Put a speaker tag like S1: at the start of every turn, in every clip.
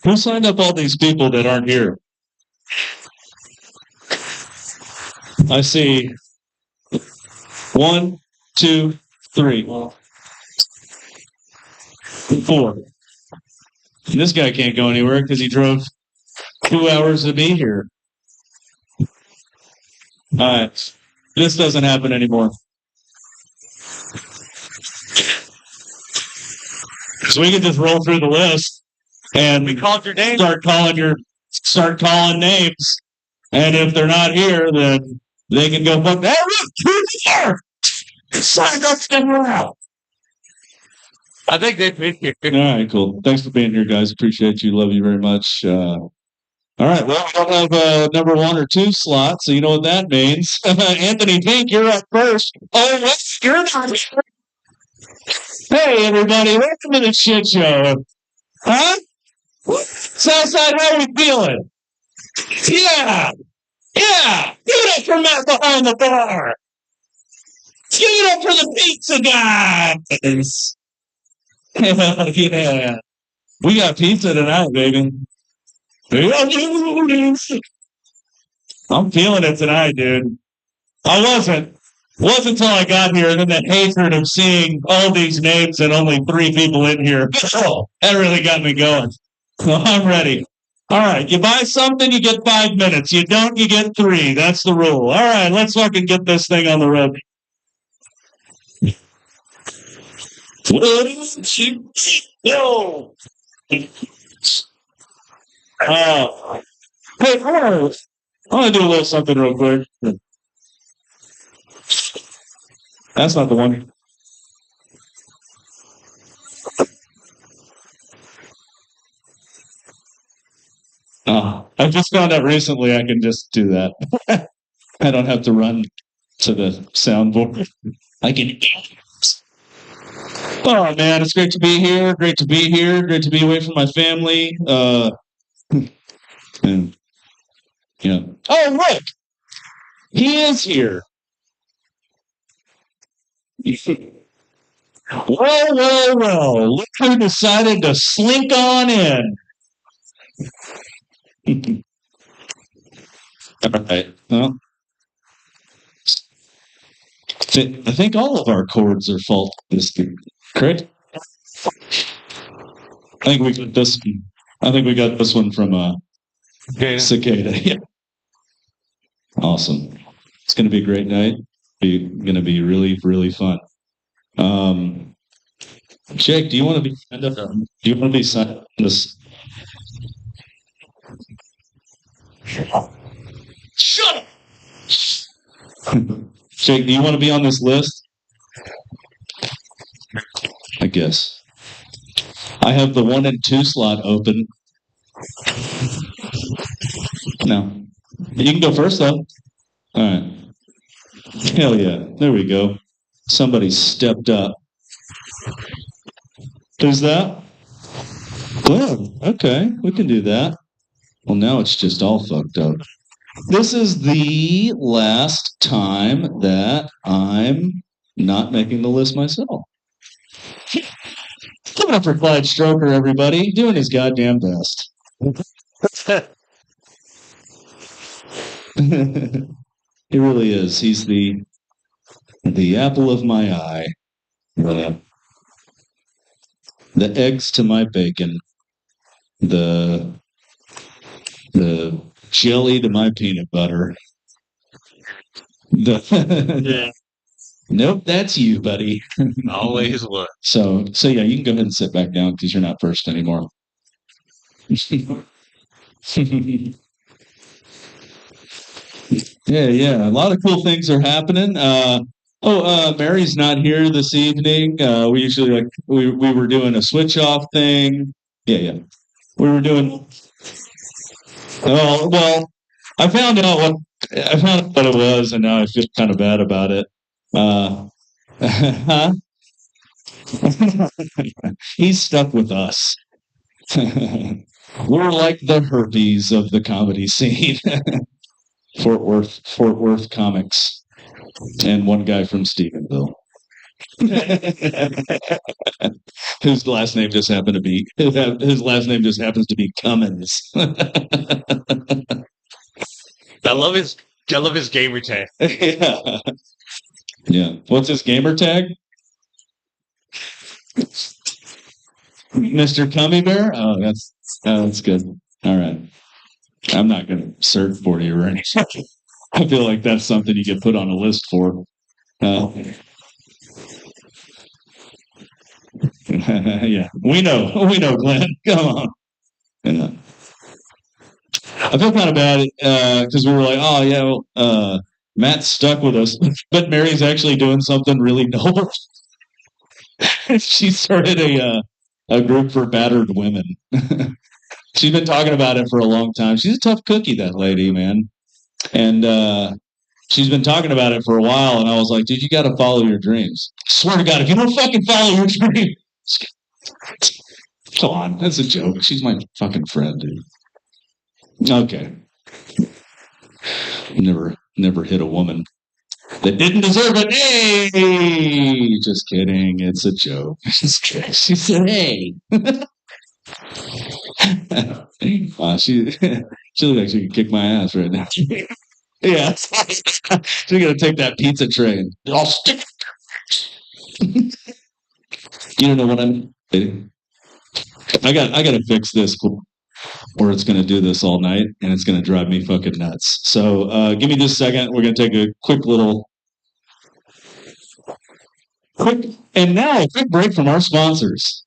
S1: Who signed up all these people that aren't here? I see 1, 2, 3, 4. This guy can't go anywhere because he drove 2 hours to be here. All right. This doesn't happen anymore. So we can just roll through the list and we called your name. Start calling names. And if they're not here, then they can go, but hey, look, who's here? Sign up out. I think they've been here. All right, cool. Thanks for being here, guys. Appreciate you. Love you very much. All right. Well, we don't have number 1 or 2 slots, so you know what that means. Anthony Pink, you're up first. Oh, what? You're not here. Hey, everybody. Welcome to the shit show. Huh? Southside, how are we feeling? Yeah. Yeah. Give it up for Matt behind the bar. Give it up for the pizza guys. Yeah. We got pizza tonight, baby. I'm feeling it tonight, dude. I wasn't until I got here, and then the hatred of seeing all these names and only 3 people in here. Oh, that really got me going. Well, I'm ready. All right, you buy something, you get 5 minutes. You don't, you get 3. That's the rule. All right, let's fucking get this thing on the road. No. Hey, I want to do a little something real quick. That's not the one. I just found out recently I can just do that. I don't have to run to the soundboard. I can. Oh man, it's great to be here. Great to be here. Great to be away from my family. And yeah. Oh look, he is here. Well. Look who decided to slink on in. All right. Well, I think all of our chords are fault this week, correct? I think we got this. I think we got this one from Cicada. Yeah. Awesome. It's going to be a great night. Going to be really, really fun. Jake, do you want to be signed up? Do you want to be signed up on this? Shut up! Jake, do you want to be on this list? I guess. I have the 1 and 2 slot open. No. You can go first, though. All right. Hell yeah. There we go. Somebody stepped up. Who's that? Well, okay. We can do that. Well, now it's just all fucked up. This is the last time that I'm not making the list myself. Give it up for Clyde Stroker, everybody. Doing his goddamn best. He really is. He's the apple of my eye. The eggs to my bacon. The jelly to my peanut butter. Yeah. Nope, that's you, buddy.
S2: Always was.
S1: So yeah, you can go ahead and sit back down because you're not first anymore. Yeah. A lot of cool things are happening. Mary's not here this evening. We usually we were doing a switch off thing. Yeah. We were doing. Oh well, I found out what it was, and now I feel kind of bad about it. Huh? He's stuck with us. We're like the herpes of the comedy scene. Fort Worth comics, and one guy from Stephenville. His last name just happened to be his last name just happens to be Cummins.
S2: I love his gamer tag.
S1: Yeah. Yeah. What's his gamer tag? Mr. Cummy Bear? Oh, that's good. All right. I'm not going to search for you or anything. I feel like that's something you get put on a list for. Yeah, we know, Glenn. Come on. Yeah. I feel kind of bad because we were like, oh yeah, well, Matt's stuck with us, but Mary's actually doing something really noble. She started a group for battered women. She's been talking about it for a long time. She's a tough cookie, that lady, man. And she's been talking about it for a while, and I was like, dude, you got to follow your dreams. I swear to God, if you don't fucking follow your dreams, come on, that's a joke. She's my fucking friend, dude. Okay. Never hit a woman that didn't deserve it. Hey, just kidding. It's a joke. She said, "Hey." She looks like she could kick my ass right now. Yeah, she's gonna take that pizza train. I'll stick. You don't know what I'm. I got to fix this, or it's gonna do this all night, and it's gonna drive me fucking nuts. So give me just a second. We're gonna take a quick and now a quick break from our sponsors.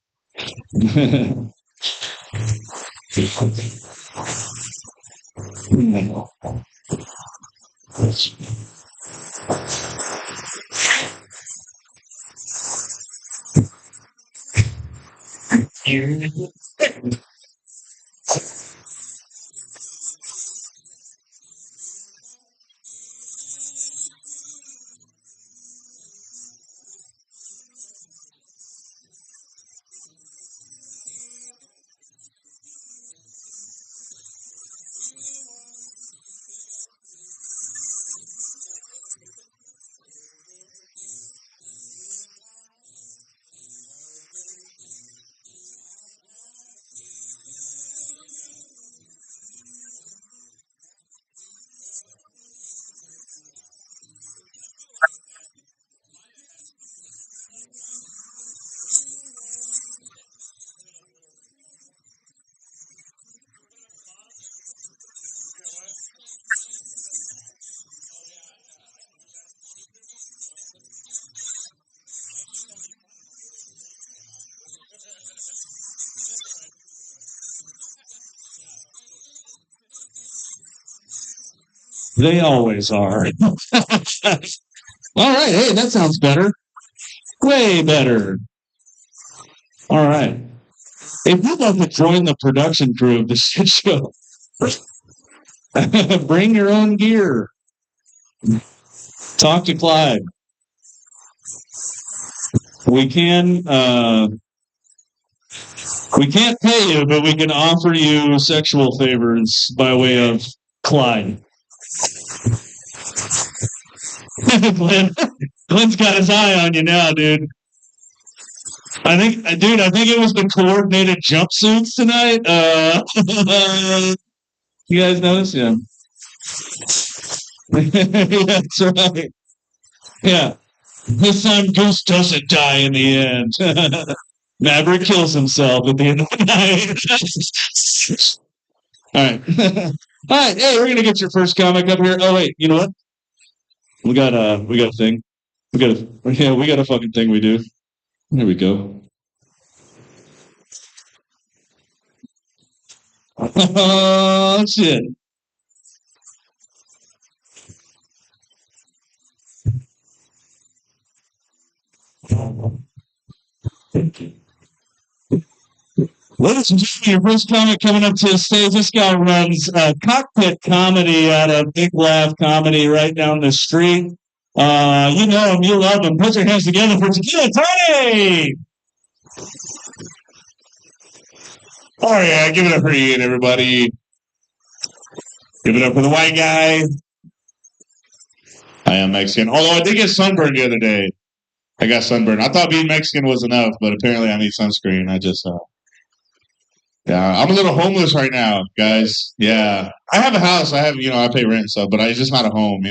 S1: They always are. All right. Hey, that sounds better. Way better. All right. If you'd like to join the production crew of the shit show, bring your own gear. Talk to Clyde. We can't pay you, but we can offer you sexual favors by way of Clyde. Glenn's got his eye on you now, dude. I think it was the coordinated jumpsuits tonight. You guys notice? Yeah. That's right. Yeah. This time Goose doesn't die in the end. Maverick kills himself at the end of the night. All right. All right. Hey, we're gonna get your first comic up here. Oh wait, you know what? We got a thing. We got a fucking thing we do. Here we go. Oh shit. Ladies and gentlemen, your first comic coming up to the stage. This guy runs cockpit comedy out of Big Laugh Comedy right down the street. You know him, you love him. Put your hands together for Tequila Tony! Oh yeah, give it up for Ian, everybody. Give it up for the white guy. I am Mexican, although I did get sunburned the other day.
S3: I got sunburned. I thought being Mexican was enough, but apparently I need sunscreen. Yeah, I'm a little homeless right now, guys. Yeah, I have a house. I pay rent and stuff, but it's just not a home.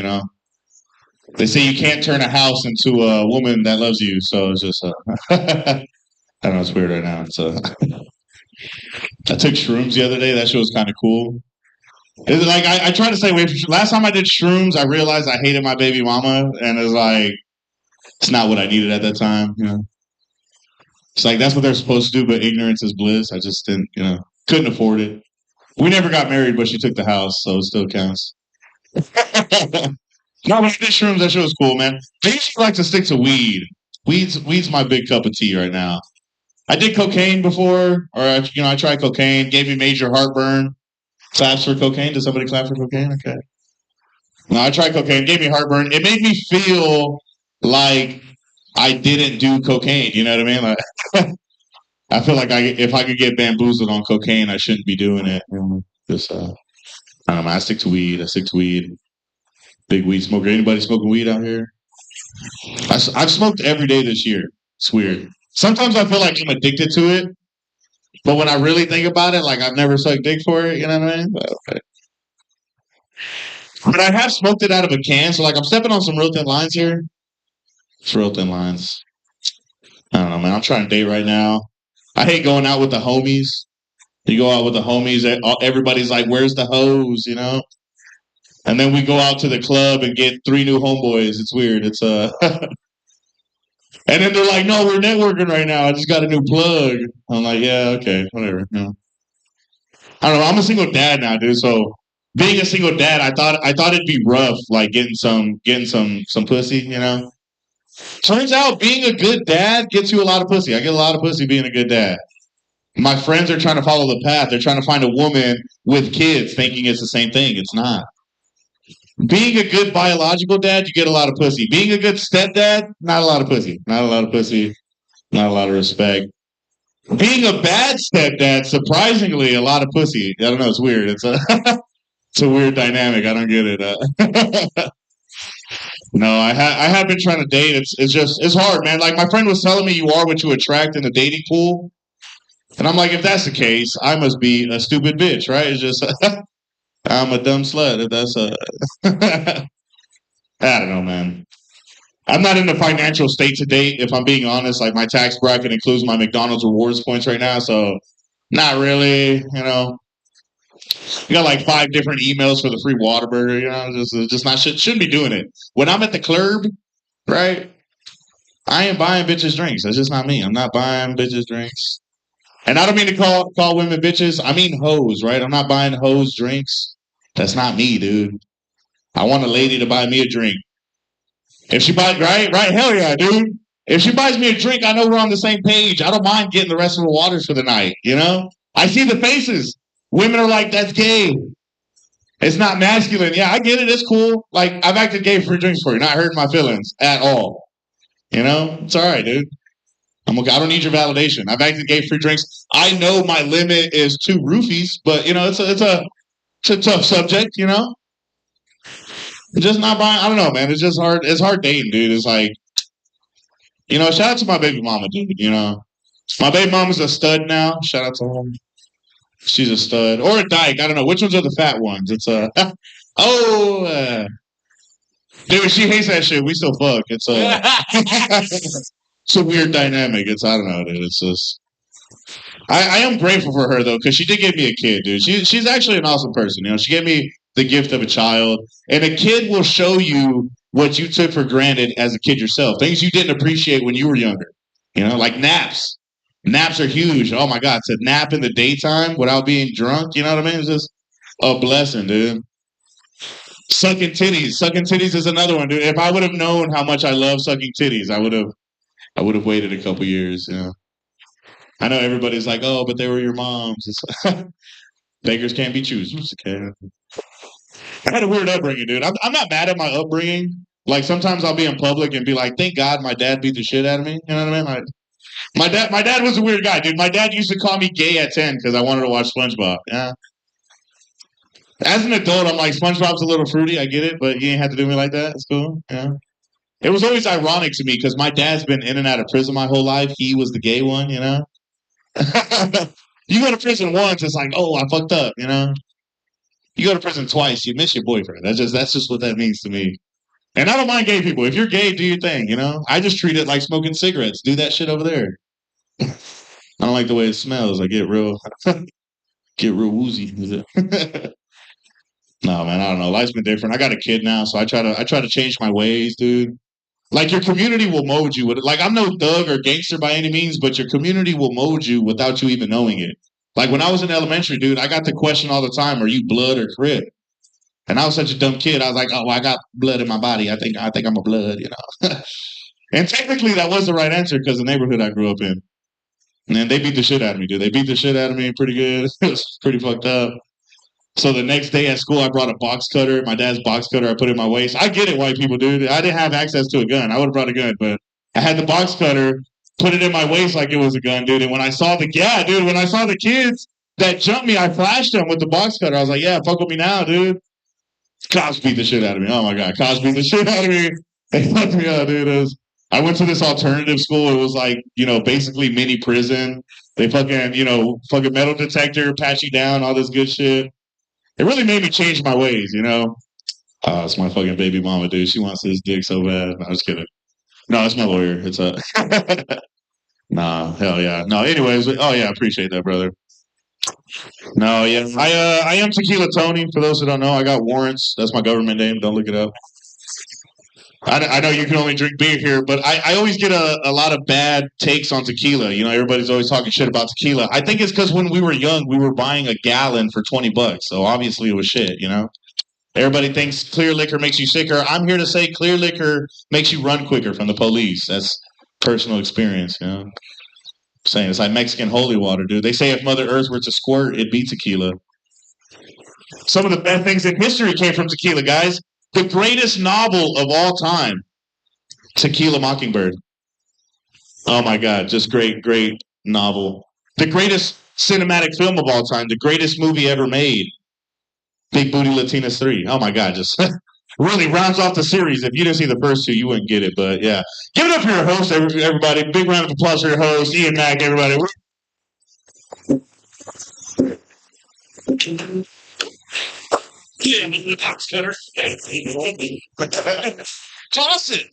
S3: They say you can't turn a house into a woman that loves you, so it's just. I don't know. It's weird right now. I took shrooms the other day. That shit was kind of cool. It's like I tried to stay away from. Last time I did shrooms, I realized I hated my baby mama, and it's not what I needed at that time. It's like that's what they're supposed to do, but ignorance is bliss. I just didn't, couldn't afford it. We never got married, but she took the house, so it still counts. No, but I did shrooms. That shit was cool, man. I usually like to stick to weed. Weed's my big cup of tea right now. I did cocaine before, or I tried cocaine. Gave me major heartburn. Claps for cocaine. Does somebody clap for cocaine? Okay. No, I tried cocaine. It gave me heartburn. It made me feel like I didn't do cocaine. You know what I mean? Like, I feel like if I could get bamboozled on cocaine, I shouldn't be doing it. Just, I don't know. I stick to weed. Big weed smoker. Anybody smoking weed out here? I've smoked every day this year. It's weird. Sometimes I feel like I'm addicted to it, but when I really think about it, like I've never sucked dick for it. You know what I mean? But I have smoked it out of a can, so like I'm stepping on some real thin lines here. It's real thin lines. I don't know, man. I'm trying to date right now. I hate going out with the homies. You go out with the homies, everybody's like, "Where's the hose?" And then we go out to the club and get 3 new homeboys. It's weird. And then they're like, "No, we're networking right now. I just got a new plug." I'm like, "Yeah, okay, whatever." I don't know. I'm a single dad now, dude. So being a single dad, I thought it'd be rough, like getting some pussy. Turns out being a good dad gets you a lot of pussy. I get a lot of pussy being a good dad. My friends are trying to follow the path. They're trying to find a woman with kids, thinking it's the same thing. It's not. Being a good biological dad, you get a lot of pussy. Being a good stepdad, not a lot of pussy. Not a lot of pussy. Not a lot of respect. Being a bad stepdad, surprisingly, a lot of pussy. I don't know. It's weird. It's a weird dynamic. I don't get it. No, I have been trying to date. It's hard, man. Like my friend was telling me, you are what you attract in the dating pool, and I'm like, if that's the case, I must be a stupid bitch, right? It's just I'm a dumb slut. If that's I don't know, man. I'm not in the financial state to date, if I'm being honest. Like my tax bracket includes my McDonald's rewards points right now, so not really. We got like 5 different emails for the free Whataburger. Just not shouldn't be doing it. When I'm at the club, right? I ain't buying bitches drinks. That's just not me. I'm not buying bitches drinks. And I don't mean to call women bitches. I mean hoes, right? I'm not buying hoes drinks. That's not me, dude. I want a lady to buy me a drink. If she buys, right, hell yeah, dude. If she buys me a drink, I know we're on the same page. I don't mind getting the rest of the waters for the night. I see the faces. Women are like, that's gay. It's not masculine. Yeah, I get it. It's cool. Like, I've acted gay for drinks for you, not hurting my feelings at all. It's all right, dude. I'm okay. I don't need your validation. I've acted gay for drinks. I know my limit is 2 roofies, but it's a tough subject. Just not buying. I don't know, man. It's just hard. It's hard dating, dude. It's like, shout out to my baby mama, dude. My baby mama's a stud now. Shout out to her. She's a stud or a dyke. I don't know which ones are the fat ones. It's dude. She hates that shit. We still fuck. It's it's a weird dynamic. I don't know, dude. It's just. I am grateful for her though, because she did give me a kid, dude. She's actually an awesome person. She gave me the gift of a child, and a kid will show you what you took for granted as a kid yourself, things you didn't appreciate when you were younger. Like naps. Naps are huge. Oh my God, to nap in the daytime without being drunk, you know what I mean? It's just a blessing, dude. Sucking titties. Sucking titties is another one, dude. If I would have known how much I love sucking titties, I would have waited a couple years, I know everybody's like, oh, but they were your moms. Beggars can't be choosers. Okay. I had a weird upbringing, dude. I'm not mad at my upbringing. Like sometimes I'll be in public and be like, thank God my dad beat the shit out of me. You know what I mean? Like, my dad was a weird guy, dude. My dad used to call me gay at 10 because I wanted to watch SpongeBob. Yeah. As an adult, I'm like, SpongeBob's a little fruity. I get it, but you ain't have to do me like that. It's cool. Yeah. It was always ironic to me because my dad's been in and out of prison my whole life. He was the gay one, you know? You go to prison once, it's like, oh, I fucked up, you know? You go to prison twice, you miss your boyfriend. That's just what that means to me. And I don't mind gay people. If you're gay, do your thing, you know? I just treat it like smoking cigarettes. Do that shit over there. I don't like the way it smells. I get real woozy with it. No, man, I don't know. Life's been different. I got a kid now, so I try to change my ways, dude. Like your community will mold you with it. Like I'm no thug or gangster by any means, but your community will mold you without you even knowing it. Like when I was in elementary, dude, I got the question all the time, are you blood or crip? And I was such a dumb kid. I was like, oh, I got blood in my body. I think I'm a blood, you know. And technically that was the right answer because the neighborhood I grew up in. And they beat the shit out of me, dude. They beat the shit out of me pretty good. It was pretty fucked up. So the next day at school, I brought a box cutter, my dad's box cutter. I put it in my waist. I get it, white people, dude. I didn't have access to a gun. I would have brought a gun, but I had the box cutter, put it in my waist like it was a gun, dude. And when I saw the kids that jumped me, I flashed them with the box cutter. I was like, yeah, fuck with me now, dude. Cops beat the shit out of me. Oh my God, cops beat the shit out of me. They fucked me up, dude. I went to this alternative school. It was like, you know, basically mini prison. They fucking metal detector, pat you down, all this good shit. It really made me change my ways, you know? It's my fucking baby mama, dude. She wants this dick so bad. No, I'm just kidding. No, it's my lawyer. It's a... Nah, hell yeah. No, anyways. Oh, yeah, I appreciate that, brother. No, yeah. I am Tequila Tony. For those who don't know, I got warrants. That's my government name. Don't look it up. I know you can only drink beer here, but I always get a lot of bad takes on tequila. You know, everybody's always talking shit about tequila. I think it's because when we were young, we were buying a gallon for $20. So obviously it was shit, you know? Everybody thinks clear liquor makes you sicker. I'm here to say clear liquor makes you run quicker from the police. That's personal experience, you know? I'm saying it's like Mexican holy water, dude. They say if Mother Earth were to squirt, it'd be tequila. Some of the best things in history came from tequila, guys. The greatest novel of all time, Tequila Mockingbird. Oh my God, just great novel. The greatest cinematic film of all time, the greatest movie ever made, Big Booty Latinas 3. Oh my God, just really rounds off the series. If you didn't see the first two, you wouldn't get it, but yeah. Give it up for your host, everybody. Big round of applause for your host, Ian Mack, everybody. Yeah, the box cutter. Toss it.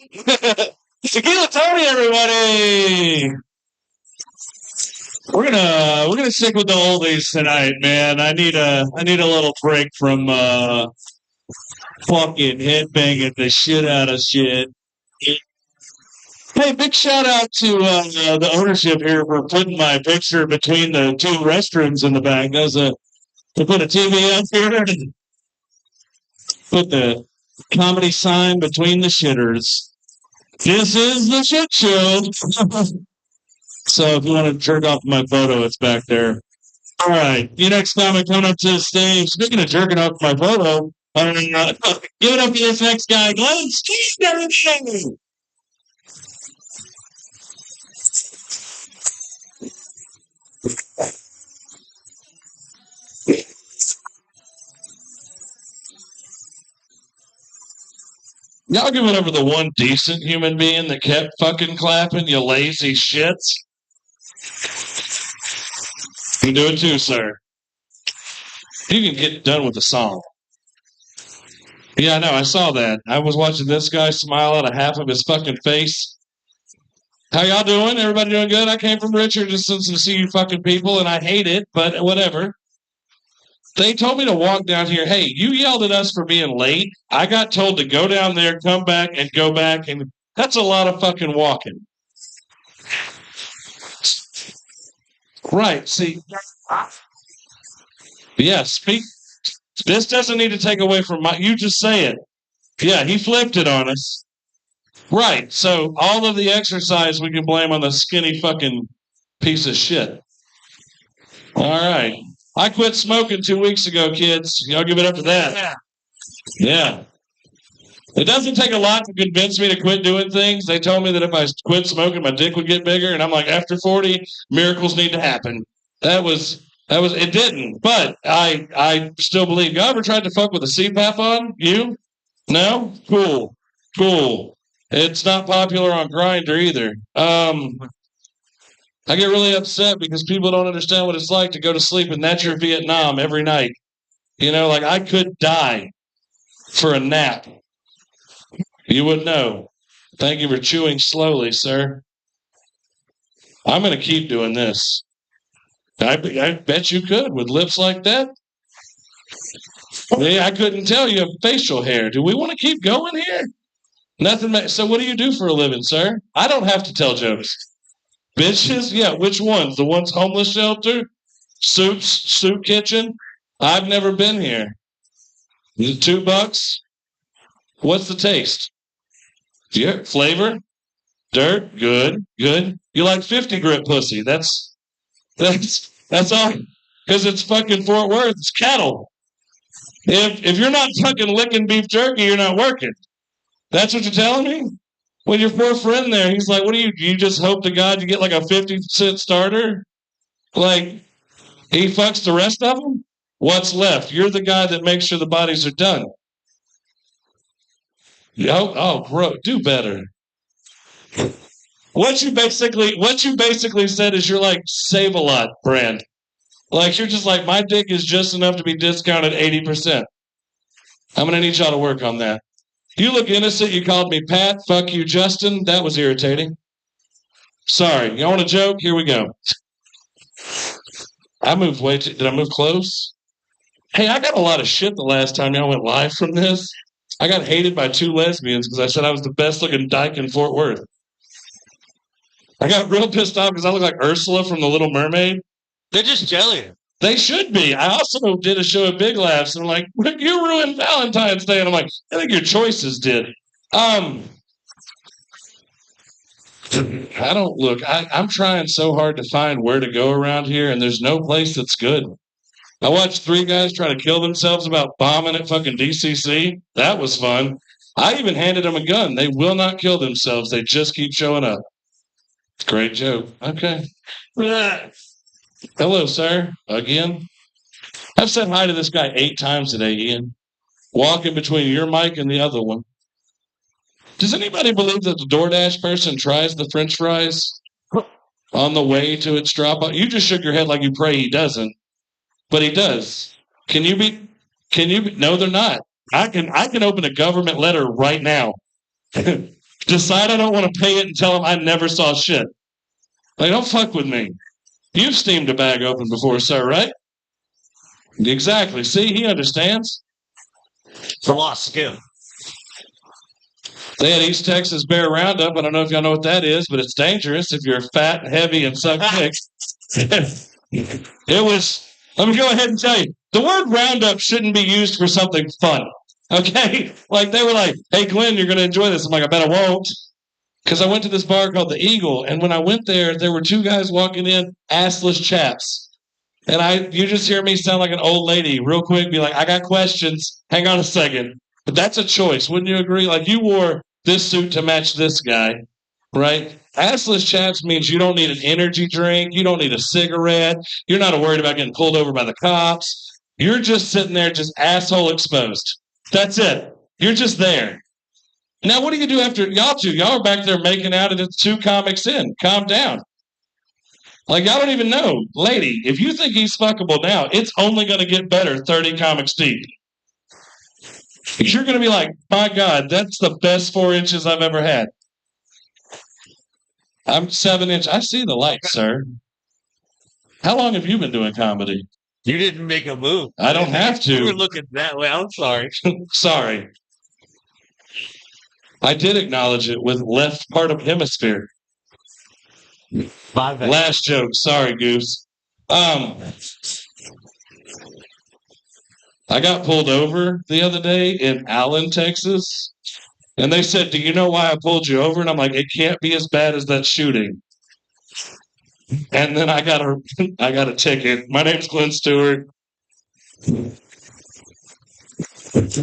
S3: Tequila Tony, everybody. We're gonna stick with the oldies tonight, man. I need a little break from fucking headbanging the shit out of shit. Hey, big shout out to the ownership here for putting my picture between the two restrooms in the back. They put a TV up here and put the comedy sign between the shitters. This is the shit show. So if you want to jerk off my photo, it's back there. All right. Your next comic coming up to the stage. Speaking of jerking off my photo, give it up to this next guy, Glenn Steve. Y'all give it up for the one decent human being that kept fucking clapping, you lazy shits. You can do it too, sir. You can get done with the song. Yeah, I know. I saw that. I was watching this guy smile out of half of his fucking face. How y'all doing? Everybody doing good? I came from Richard just to see you fucking people, and I hate it, but whatever. They told me to walk down here. Hey, you yelled at us for being late. I got told to go down there, come back, and go back, and that's a lot of fucking walking. Right, see. Yeah, speak. This doesn't need to take away from you just say it. Yeah, he flipped it on us. Right, so all of the exercise we can blame on the skinny fucking piece of shit. All right. I quit smoking 2 weeks ago, kids. Y'all give it up to that. Yeah. It doesn't take a lot to convince me to quit doing things. They told me that if I quit smoking, my dick would get bigger. And I'm like, after 40, miracles need to happen. It didn't. But I still believe. You ever tried to fuck with a CPAP on? You? No? Cool.
S1: It's not popular on Grindr either. I get really upset because people don't understand what it's like to go to sleep, and that's your Vietnam every night. You know, like I could die for a nap. You would know. Thank you for chewing slowly, sir. I'm going to keep doing this. I bet you could with lips like that. Yeah, I couldn't tell you have facial hair. Do we want to keep going here? Nothing. So what do you do for a living, sir? I don't have to tell jokes. Bitches? Yeah, which ones? The ones homeless shelter? Soup kitchen? I've never been here. Is it $2? What's the taste? Yeah, flavor? Dirt? Good. You like 50 grit pussy. That's all. Because it's fucking Fort Worth. It's cattle. If you're not fucking licking beef jerky, you're not working. That's what you're telling me? When your poor friend there, he's like, what do you just hope to God you get like a 50-cent starter? Like, he fucks the rest of them? What's left? You're the guy that makes sure the bodies are done. Oh, bro, do better. What you basically said is you're like Save-A-Lot brand. Like, you're just like, my dick is just enough to be discounted 80%. I'm going to need y'all to work on that. You look innocent. You called me Pat. Fuck you, Justin. That was irritating. Sorry. Y'all want a joke? Here we go. I moved way too... Did I move close? Hey, I got a lot of shit the last time y'all went live from this. I got hated by 2 lesbians because I said I was the best-looking dyke in Fort Worth. I got real pissed off because I look like Ursula from The Little Mermaid.
S2: They're just jelly.
S1: They should be. I also did a show at Big Laughs, and I'm like, you ruined Valentine's Day. And I'm like, I think your choices did. I don't look. I'm trying so hard to find where to go around here, and there's no place that's good. I watched 3 guys try to kill themselves about bombing at fucking DCC. That was fun. I even handed them a gun. They will not kill themselves. They just keep showing up. Great joke. Okay. Hello, sir. Again. I've said hi to this guy 8 times today, Ian. Walking between your mic and the other one. Does anybody believe that the DoorDash person tries the French fries on the way to its drop-off? You just shook your head like you pray he doesn't. But he does. No, they're not. I can open a government letter right now. Decide I don't want to pay it and tell them I never saw shit. Like, don't fuck with me. You've steamed a bag open before, sir, right? Exactly. See, he understands.
S2: It's a lost skill.
S1: They had East Texas Bear Roundup. I don't know if y'all know what that is, but it's dangerous if you're fat, heavy, and suck dick. It was... Let me go ahead and tell you, the word Roundup shouldn't be used for something fun. Okay? Like, they were like, hey, Glenn, you're going to enjoy this. I'm like, I bet I won't. Because I went to this bar called The Eagle, and when I went there were 2 guys walking in, assless chaps. And you just hear me sound like an old lady real quick, be like, I got questions. Hang on a second. But that's a choice. Wouldn't you agree? Like, you wore this suit to match this guy, right? Assless chaps means you don't need an energy drink. You don't need a cigarette. You're not worried about getting pulled over by the cops. You're just sitting there just asshole exposed. That's it. You're just there. Now, what do you do after y'all 2? Y'all are back there making out and it's 2 comics in. Calm down. Like, y'all don't even know. Lady, if you think he's fuckable now, it's only going to get better 30 comics deep. You're going to be like, my God, that's the best 4 inches I've ever had. I'm 7 inch. I see the light, sir. How long have you been doing comedy?
S2: You didn't make a move.
S1: I don't have to.
S2: You were looking that way. I'm sorry.
S1: Sorry. I did acknowledge it with left part of hemisphere. Last joke. Sorry, Goose. I got pulled over the other day in Allen, Texas. And they said, do you know why I pulled you over? And I'm like, it can't be as bad as that shooting. And then I got a ticket. My name's Glenn Stewart. That's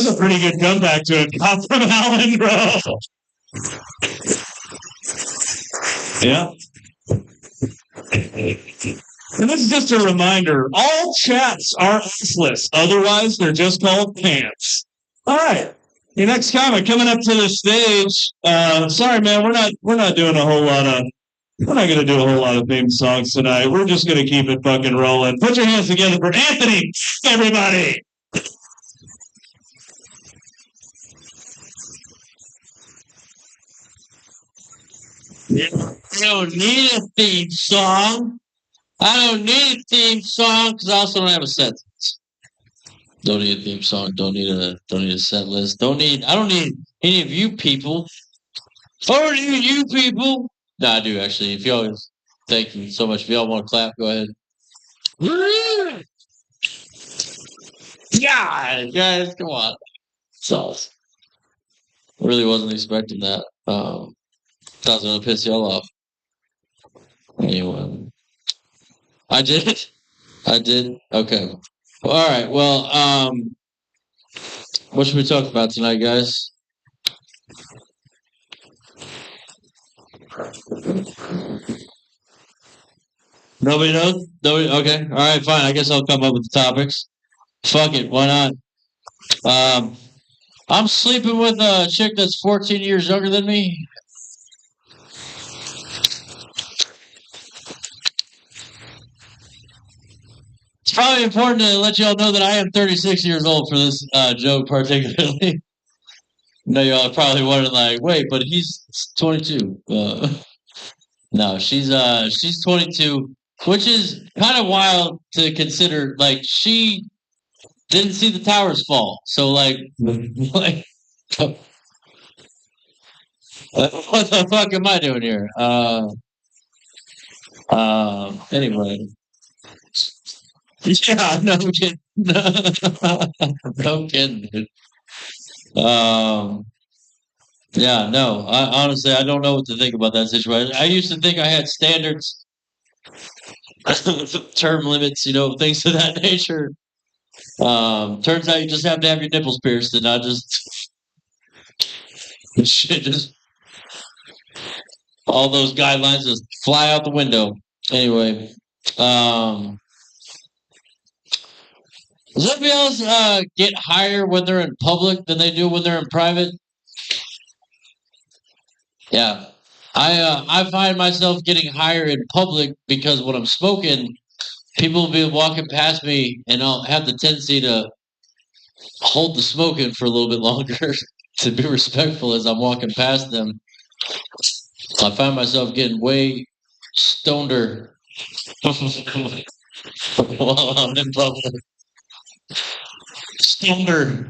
S1: a pretty good comeback to a cop from Allen, bro. Yeah. And this is just a reminder, all chats are assless. Otherwise, they're just called pants. All right. Your next comic coming up to the stage. Sorry, man, we're not doing a whole lot of we're not gonna do a whole lot of theme songs tonight. We're just gonna keep it fucking rolling. Put your hands together for Anthony, everybody.
S2: I don't need a theme song. I don't need a theme song because I also don't have a set. Don't need a theme song. Don't need a set list. I don't need any of you people. I don't need you people. No, I do actually. If y'all, thank you so much. If y'all want to clap, go ahead. Yeah, guys, come on. So, really wasn't expecting that. Thought I was gonna piss y'all off. Anyway, I did. I did. Okay. All right. Well, what should we talk about tonight, guys? Nobody knows? Nobody? Okay. All right, fine. I guess I'll come up with the topics. Fuck it. Why not? I'm sleeping with a chick that's 14 years younger than me. It's probably important to let y'all know that I am 36 years old for this joke particularly. No, y'all are probably wondering, like, wait, but he's 22. No, she's 22, which is kind of wild to consider. Like, she didn't see the towers fall, so like what the fuck am I doing here? Anyway, yeah, no kidding, no kidding, dude. Yeah, no. Honestly, I don't know what to think about that situation. I used to think I had standards, term limits, things of that nature. Turns out you just have to have your nipples pierced, and not just shit. Just all those guidelines just fly out the window. Anyway, does anybody else get higher when they're in public than they do when they're in private? Yeah, I find myself getting higher in public because when I'm smoking, people will be walking past me, and I'll have the tendency to hold the smoking for a little bit longer to be respectful as I'm walking past them. I find myself getting way stoneder while I'm in public. Stoner.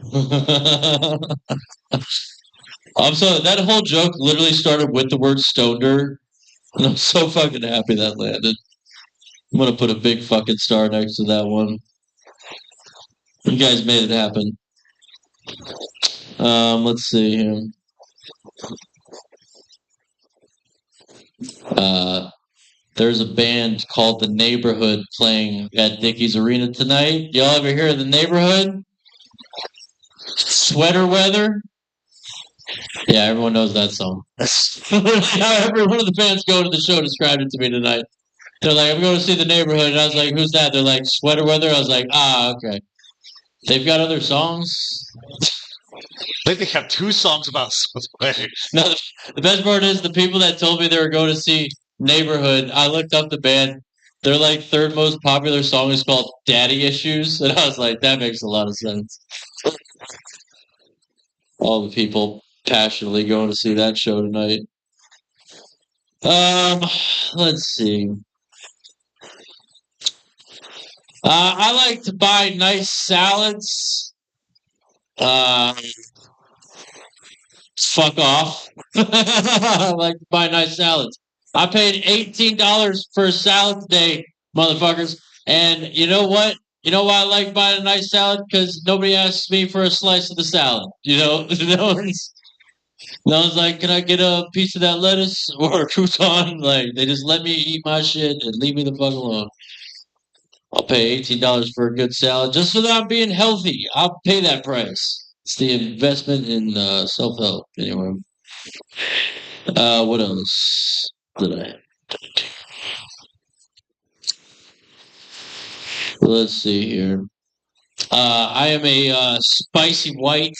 S2: I'm sorry, that whole joke literally started with the word stoner, and I'm so fucking happy that landed. I'm gonna put a big fucking star next to that one. You guys made it happen. Let's see here. There's a band called The Neighborhood playing at Dickies Arena tonight. Y'all ever hear of The Neighborhood? Sweater Weather? Yeah, everyone knows that song. Every one of the bands going to the show described it to me tonight. They're like, I'm going to see The Neighborhood. And I was like, who's that? They're like, Sweater Weather? I was like, okay. They've got other songs.
S4: I think they have 2 songs about sweater.
S2: No, the best part is the people that told me they were going to see Neighborhood, I looked up the band. Their like third most popular song is called Daddy Issues. And I was like, that makes a lot of sense. All the people passionately going to see that show tonight. Let's see. I like to buy nice salads. Fuck off. I like to buy nice salads. I paid $18 for a salad today, motherfuckers. And you know what? You know why I like buying a nice salad? Because nobody asks me for a slice of the salad. No one's like, can I get a piece of that lettuce or a crouton? Like, they just let me eat my shit and leave me the fuck alone. I'll pay $18 for a good salad just so that I'm being healthy. I'll pay that price. It's the investment in self-help. Anyway. What else did I have? Let's see here. I am a spicy white.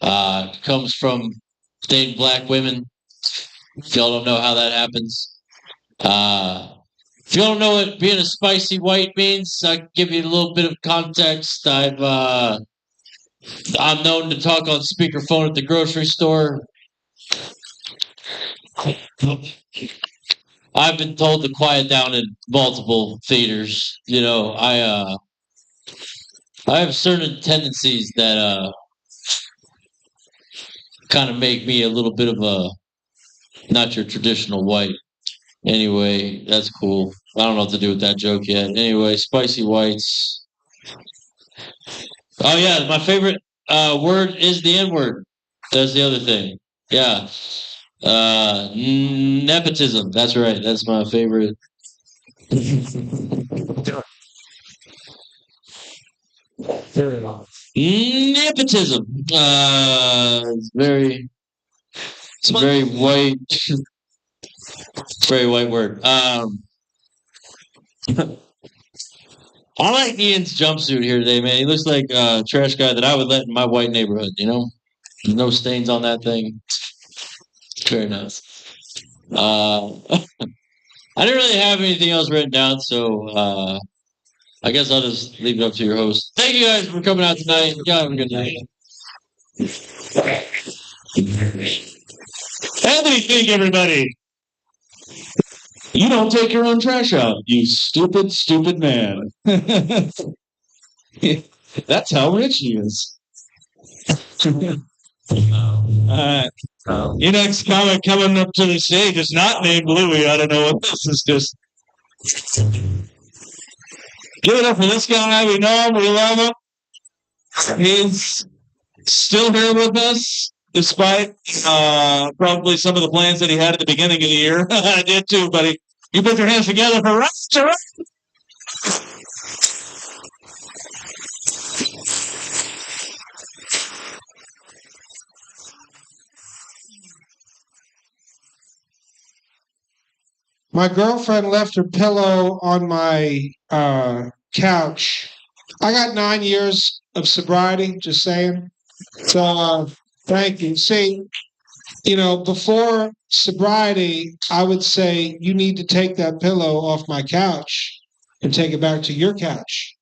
S2: Comes from dating black women. If y'all don't know how that happens. If you don't know what being a spicy white means, I can give you a little bit of context. I'm known to talk on speakerphone at the grocery store. I've been told to quiet down in multiple theaters. You know, I have certain tendencies that kind of make me a little bit of a not your traditional white. Anyway, that's cool. I don't know what to do with that joke yet. Anyway, spicy whites. Oh yeah, my favorite word is the N word. That's the other thing. Yeah. Nepotism. That's right. That's my favorite. Nepotism. It's a very white, very white word. I like Ian's jumpsuit here today, man. He looks like a trash guy that I would let in my white neighborhood, you know? No stains on that thing. Very nice. I didn't really have anything else written down, so I guess I'll just leave it up to your host. Thank you guys for coming out tonight. Y'all have a good night.
S1: Anthony Fink, everybody. You don't take your own trash out, you stupid, stupid man. That's how rich he is. Your next comic coming up to the stage is not named Louie. I don't know what this is. Just give it up for this guy. We know him. We love him. He's still here with us, despite probably some of the plans that he had at the beginning of the year. I did too, buddy. You put your hands together for Russ.
S5: My girlfriend left her pillow on my couch. I got 9 years of sobriety, just saying. So thank you. See, before sobriety, I would say you need to take that pillow off my couch and take it back to your couch.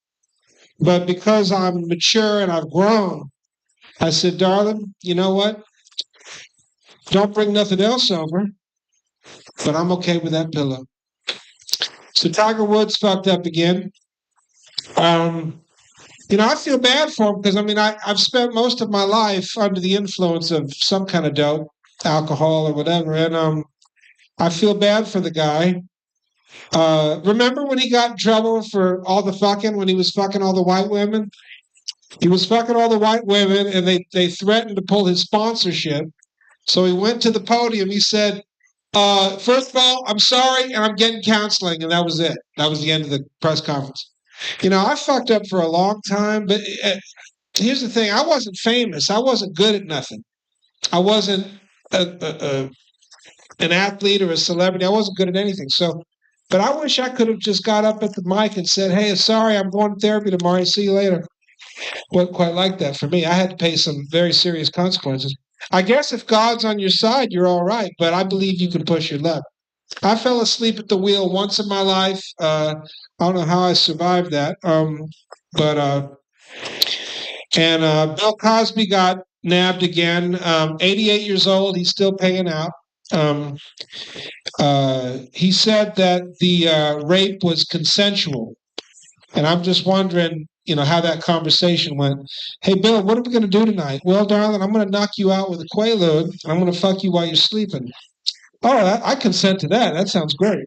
S5: But because I'm mature and I've grown, I said, darling, you know what? Don't bring nothing else over. But I'm okay with that pillow. So Tiger Woods fucked up again. I feel bad for him because I've spent most of my life under the influence of some kind of dope, alcohol or whatever, and I feel bad for the guy. Remember when he got in trouble for all the fucking when he was fucking all the white women? He was fucking all the white women, and they threatened to pull his sponsorship. So he went to the podium. He said, first of all, I'm sorry, and I'm getting counseling, and that was it. That was the end of the press conference. I fucked up for a long time, but here's the thing. I wasn't famous. I wasn't good at nothing. I wasn't an athlete or a celebrity. I wasn't good at anything. But I wish I could have just got up at the mic and said, hey, sorry, I'm going to therapy tomorrow. See you later. Wasn't quite like that for me. I had to pay some very serious consequences. I guess if God's on your side, you're all right, but I believe you can push your luck. I fell asleep at the wheel once in my life. I don't know how I survived that. Bill Cosby got nabbed again. 88 years old. He's still paying out. He said that the rape was consensual. And I'm just wondering, how that conversation went. Hey, Bill, what are we going to do tonight? Well, darling, I'm going to knock you out with a Quaalude, and I'm going to fuck you while you're sleeping. Oh, I consent to that. That sounds great.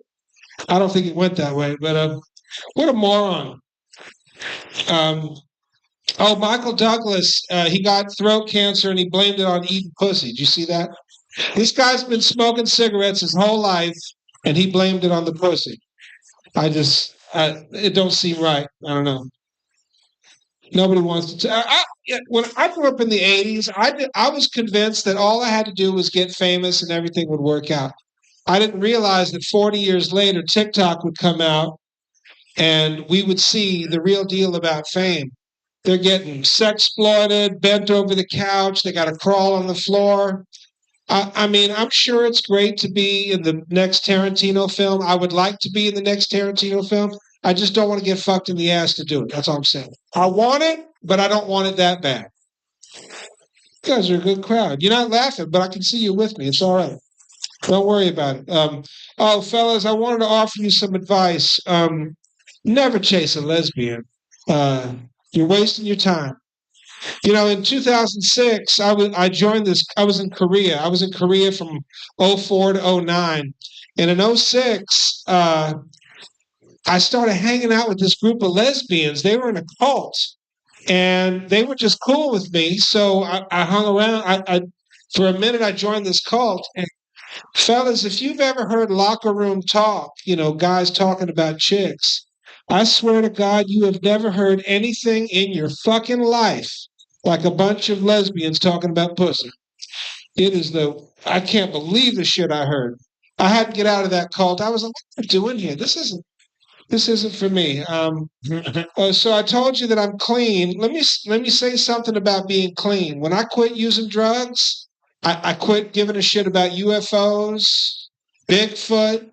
S5: I don't think it went that way, but what a moron. Michael Douglas, he got throat cancer, and he blamed it on eating pussy. Did you see that? This guy's been smoking cigarettes his whole life, and he blamed it on the pussy. It don't seem right. I don't know. Nobody wants to. When I grew up in the 80s, I was convinced that all I had to do was get famous and everything would work out. I didn't realize that 40 years later, TikTok would come out and we would see the real deal about fame. They're getting sex-exploited, bent over the couch. They got to crawl on the floor. I mean, I'm sure it's great to be in the next Tarantino film. I would like to be in the next Tarantino film. I just don't want to get fucked in the ass to do it. That's all I'm saying. I want it, but I don't want it that bad. You guys are a good crowd. You're not laughing, but I can see you with me. It's all right. Don't worry about it. Oh, fellas, I wanted to offer you some advice. Never chase a lesbian. You're wasting your time. You know, in 2006, I joined this. I was in Korea. I was in Korea from 04 to 09. And in 06, I started hanging out with this group of lesbians. They were in a cult, and they were just cool with me. So I hung around. For a minute, I joined this cult. And fellas, if you've ever heard locker room talk, you know, guys talking about chicks, I swear to God, you have never heard anything in your fucking life like a bunch of lesbians talking about pussy. I can't believe the shit I heard. I had to get out of that cult. I was like, what am I doing here? This isn't for me. So I told you that I'm clean. Let me say something about being clean. When I quit using drugs, I quit giving a shit about UFOs, Bigfoot.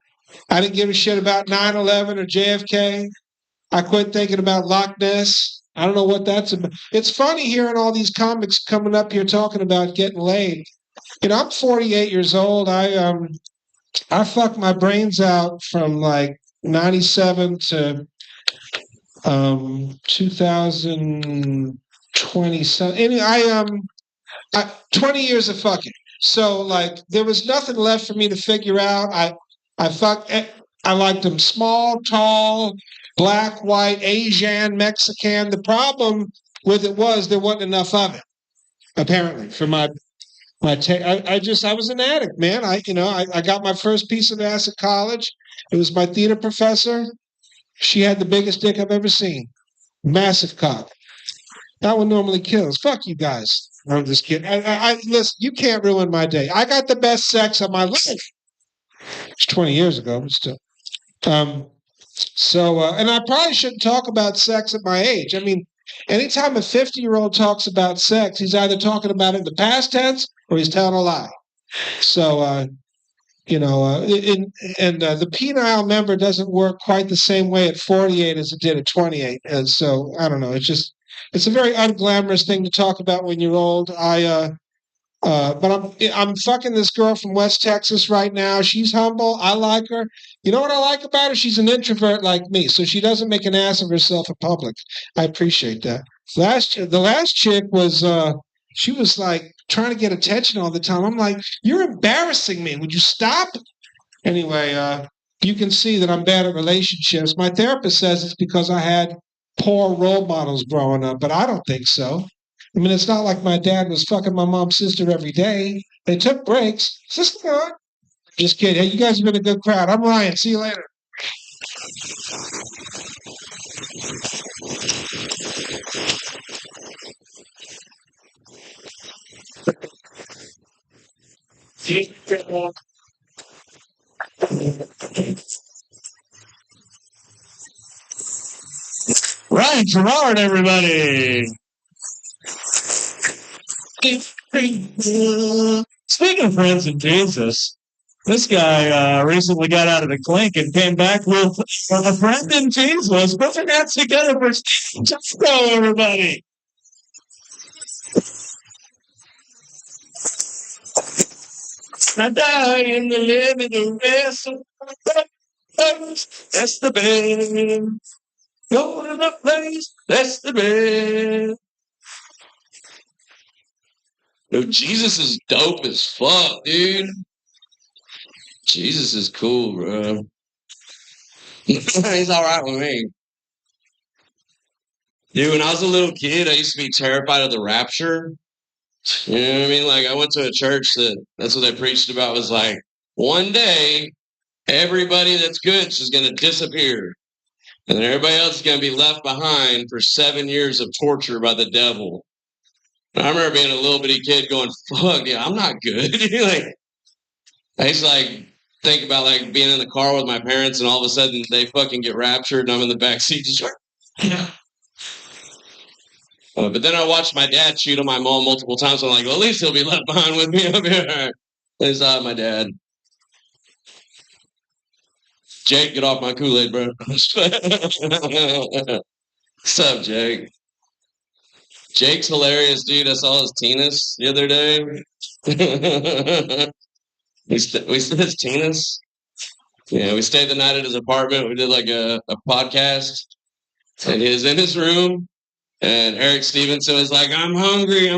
S5: I didn't give a shit about 9/11 or JFK. I quit thinking about Loch Ness. I don't know what that's about. It's funny hearing all these comics coming up here talking about getting laid. You know, I'm 48 years old. I fucked my brains out from like 97 to 2020. So anyway, 20 years of fucking. So like there was nothing left for me to figure out. I liked them small, tall, black, white, Asian, Mexican. The problem with it was there wasn't enough of it, apparently, for my I was an addict, man. I got my first piece of ass at college. It was my theater professor. She had the biggest dick I've ever seen. Massive cock. That one normally kills. Fuck you guys. I'm just kidding. Listen, you can't ruin my day. I got the best sex of my life. It's 20 years ago, but still. And I probably shouldn't talk about sex at my age. I mean, anytime a 50-year-old talks about sex, he's either talking about it in the past tense or he's telling a lie. So, the penile member doesn't work quite the same way at 48 as it did at 28. And so, I don't know. It's a very unglamorous thing to talk about when you're old. But I'm fucking this girl from West Texas right now. She's humble. I like her. You know what I like about her? She's an introvert like me, so she doesn't make an ass of herself in public. I appreciate that. The last chick was she was like trying to get attention all the time. I'm like, you're embarrassing me. Would you stop? Anyway, you can see that I'm bad at relationships. My therapist says it's because I had poor role models growing up, but I don't think so. I mean, it's not like my dad was fucking my mom's sister every day. They took breaks. Sister, on. Just kidding. Hey, you guys have been a good crowd. I'm Ryan. See you later.
S1: Ryan Gerard, everybody. Speaking of friends in Jesus, this guy recently got out of the clink and came back with a friend in Jesus. Put your hands together for just go, everybody. I die in the living, the rest of that's the best. Go to the place, that's the best.
S2: No, Jesus is dope as fuck, dude. Jesus is cool, bro. He's all right with me. Dude, when I was a little kid, I used to be terrified of the rapture. You know what I mean? Like, I went to a church that's what they preached about was like, one day, everybody that's good is just going to disappear. And then everybody else is going to be left behind for 7 years of torture by the devil. And I remember being a little bitty kid going, fuck, yeah, I'm not good. Like, he's like,
S6: think about like being in the car with my parents and all of a sudden they fucking get raptured and I'm in the back seat just but then I watched my dad cheat on my mom multiple times. So I'm like, well, at least he'll be left behind with me. I'll be all right. At least I have my dad. Jake, get off my Kool-Aid, bro. What's up, Jake? Jake's hilarious, dude. I saw his tennis the other day. we said his tennis. Yeah, we stayed the night at his apartment. We did like a podcast. And he was in his room. And Eric Stevenson was like, I'm hungry. I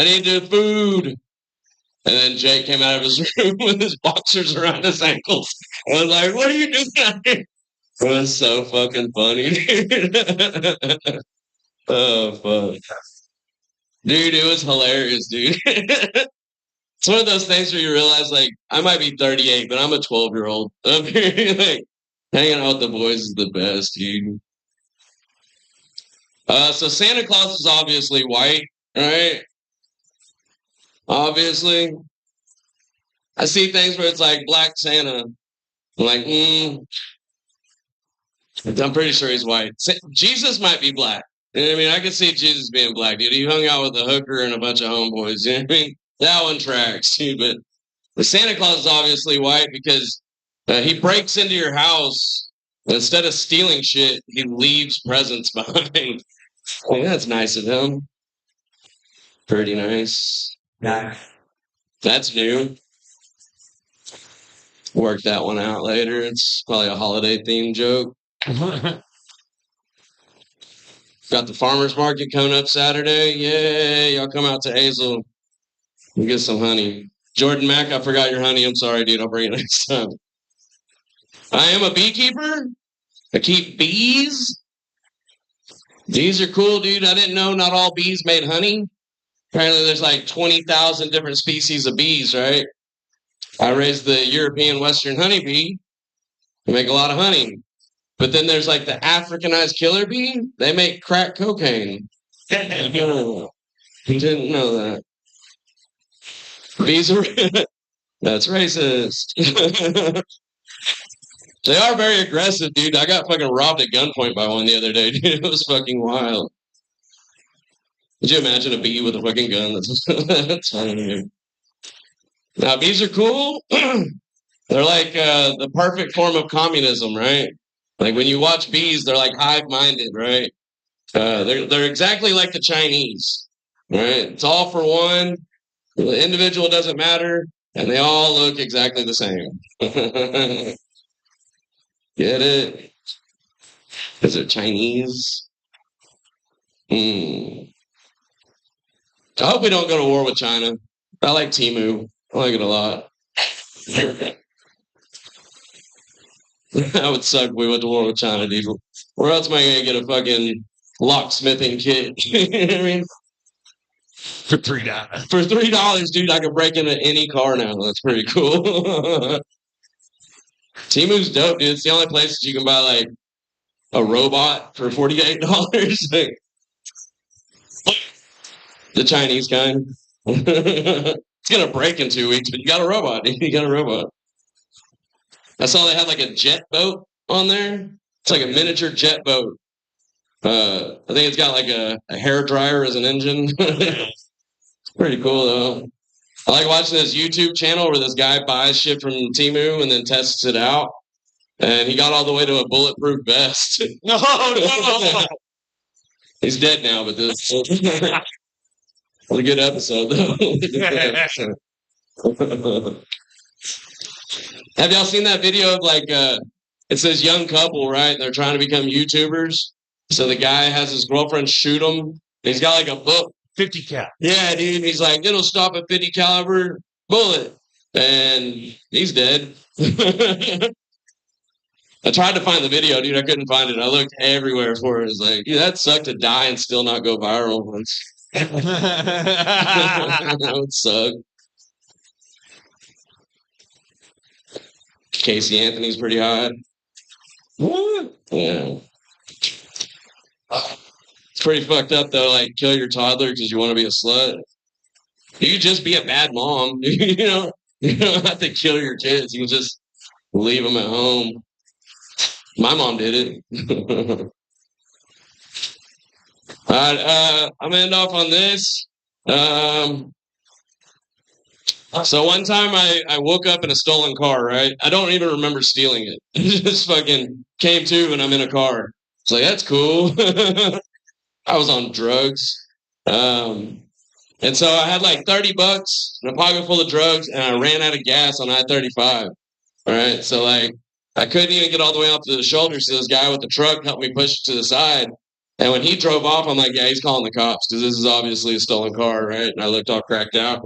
S6: need the food. And then Jake came out of his room with his boxers around his ankles. I was like, what are you doing out here? It was so fucking funny, dude. Oh, fuck. Dude, it was hilarious, dude. It's one of those things where you realize, like, I might be 38, but I'm a 12-year-old. I'm like, hanging out with the boys is the best, dude. So Santa Claus is obviously white, right? Obviously. I see things where it's like Black Santa. I'm like, I'm pretty sure he's white. Jesus might be black. You know what I mean? I could see Jesus being black, dude. He hung out with a hooker and a bunch of homeboys. You know what I mean? That one tracks, dude. But the Santa Claus is obviously white because he breaks into your house. Instead of stealing shit, he leaves presents behind. Well, that's nice of him. Pretty nice.
S1: Yeah.
S6: That's new. Work that one out later. It's probably a holiday themed joke. Got the farmer's market coming up Saturday. Yay! Y'all come out to Hazel and get some honey. Jordan Mack, I forgot your honey. I'm sorry, dude. I'll bring it next time. I am a beekeeper. I keep bees. Bees are cool, dude. I didn't know not all bees made honey. Apparently, there's like 20,000 different species of bees, right? I raised the European Western honeybee. They make a lot of honey. But then there's like the Africanized killer bee. They make crack cocaine. Didn't know that. Bees are... That's racist. They are very aggressive, dude. I got fucking robbed at gunpoint by one the other day, dude. It was fucking wild. Could you imagine a bee with a fucking gun? That's funny, dude. Now, bees are cool. They're like the perfect form of communism, right? Like when you watch bees, they're like hive-minded, right? They're exactly like the Chinese, right? It's all for one. The individual doesn't matter, and they all look exactly the same. Get it? Because they're Chinese. I hope we don't go to war with China. I like Temu. I like it a lot. That would suck if we went to war with China, dude. Where else am I going to get a fucking locksmithing kit? You know what I mean?
S4: For $3.
S6: For $3, dude, I can break into any car now. That's pretty cool. Temu's dope, dude. It's the only place that you can buy, like, a robot for $48. Like, the Chinese kind. It's going to break in 2 weeks, but you got a robot, dude. You got a robot. I saw they had like a jet boat on there. It's like a miniature jet boat. I think it's got like a hair dryer as an engine. Pretty cool though. I like watching this YouTube channel where this guy buys shit from Temu and then tests it out. And he got all the way to a bulletproof vest.
S4: No.
S6: He's dead now, but this was a good episode though. Have y'all seen that video of like it's this young couple, right? They're trying to become YouTubers. So the guy has his girlfriend shoot him. He's got like a book.
S4: 50 cal.
S6: Yeah, dude. He's like, it'll stop a 50 caliber bullet. And he's dead. I tried to find the video, dude. I couldn't find it. I looked everywhere for it. It's like, dude, that sucked to die and still not go viral. That would suck. Casey Anthony's pretty hot. Yeah. It's pretty fucked up though. Like, kill your toddler because you want to be a slut. You could just be a bad mom. You know, You don't have to kill your kids. You can just leave them at home. My mom did it. All right, I'm gonna end off on this. So one time I woke up in a stolen car, right? I don't even remember stealing it. It just fucking came to and I'm in a car. It's like, that's cool. I was on drugs. And so I had like $30 and a pocket full of drugs and I ran out of gas on I-35. All right. So like I couldn't even get all the way out to the shoulder. So this guy with the truck helped me push it to the side. And when he drove off, I'm like, yeah, he's calling the cops because this is obviously a stolen car, right? And I looked all cracked out.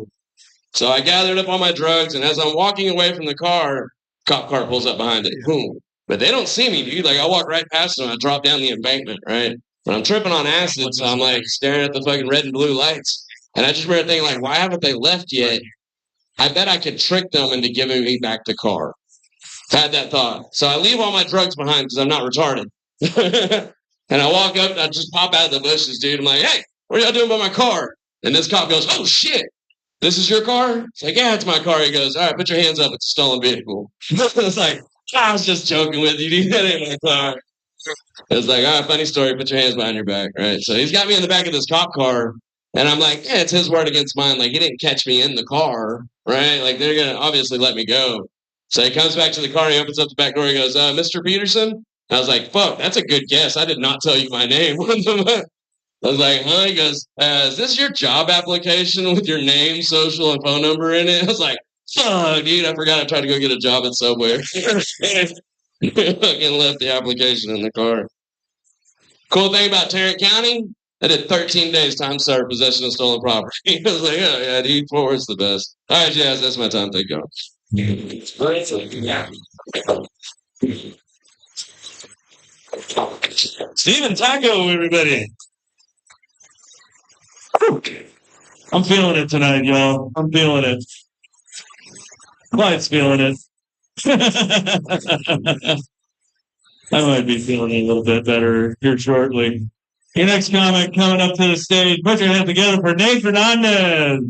S6: So I gathered up all my drugs, and as I'm walking away from the car, cop car pulls up behind it. Boom. But they don't see me, dude. Like, I walk right past them. I drop down the embankment, right? But I'm tripping on acid, so I'm, like, staring at the fucking red and blue lights. And I just remember thinking, like, why haven't they left yet? I bet I could trick them into giving me back the car. I had that thought. So I leave all my drugs behind because I'm not retarded. And I walk up, and I just pop out of the bushes, dude. I'm like, hey, what are y'all doing by my car? And this cop goes, oh, shit. This is your car? It's like, yeah, it's my car. He goes, all right, put your hands up. It's a stolen vehicle. It's like, I was just joking with you, dude. That ain't my car. It's like, all right, funny story. Put your hands behind your back, right? So he's got me in the back of this cop car, and I'm like, yeah, it's his word against mine. Like, he didn't catch me in the car, right? Like, they're going to obviously let me go. So he comes back to the car. He opens up the back door. He goes, Mr. Peterson? I was like, fuck, that's a good guess. I did not tell you my name. I was like, huh? He goes, is this your job application with your name, social, and phone number in it? I was like, fuck, dude, I forgot I tried to go get a job at Subway. Fucking left the application in the car. Cool thing about Tarrant County, I did 13 days time served possession of stolen property. I was like, oh, yeah, dude, Fort Worth's the best. All right, Jazz, that's my time. Thank you.
S1: Steven Taco, everybody. I'm feeling it tonight, y'all. I'm feeling it. Clyde's feeling it. I might be feeling it a little bit better here shortly. Your next comic coming up to the stage. Put your hands together for Nate Fernandez.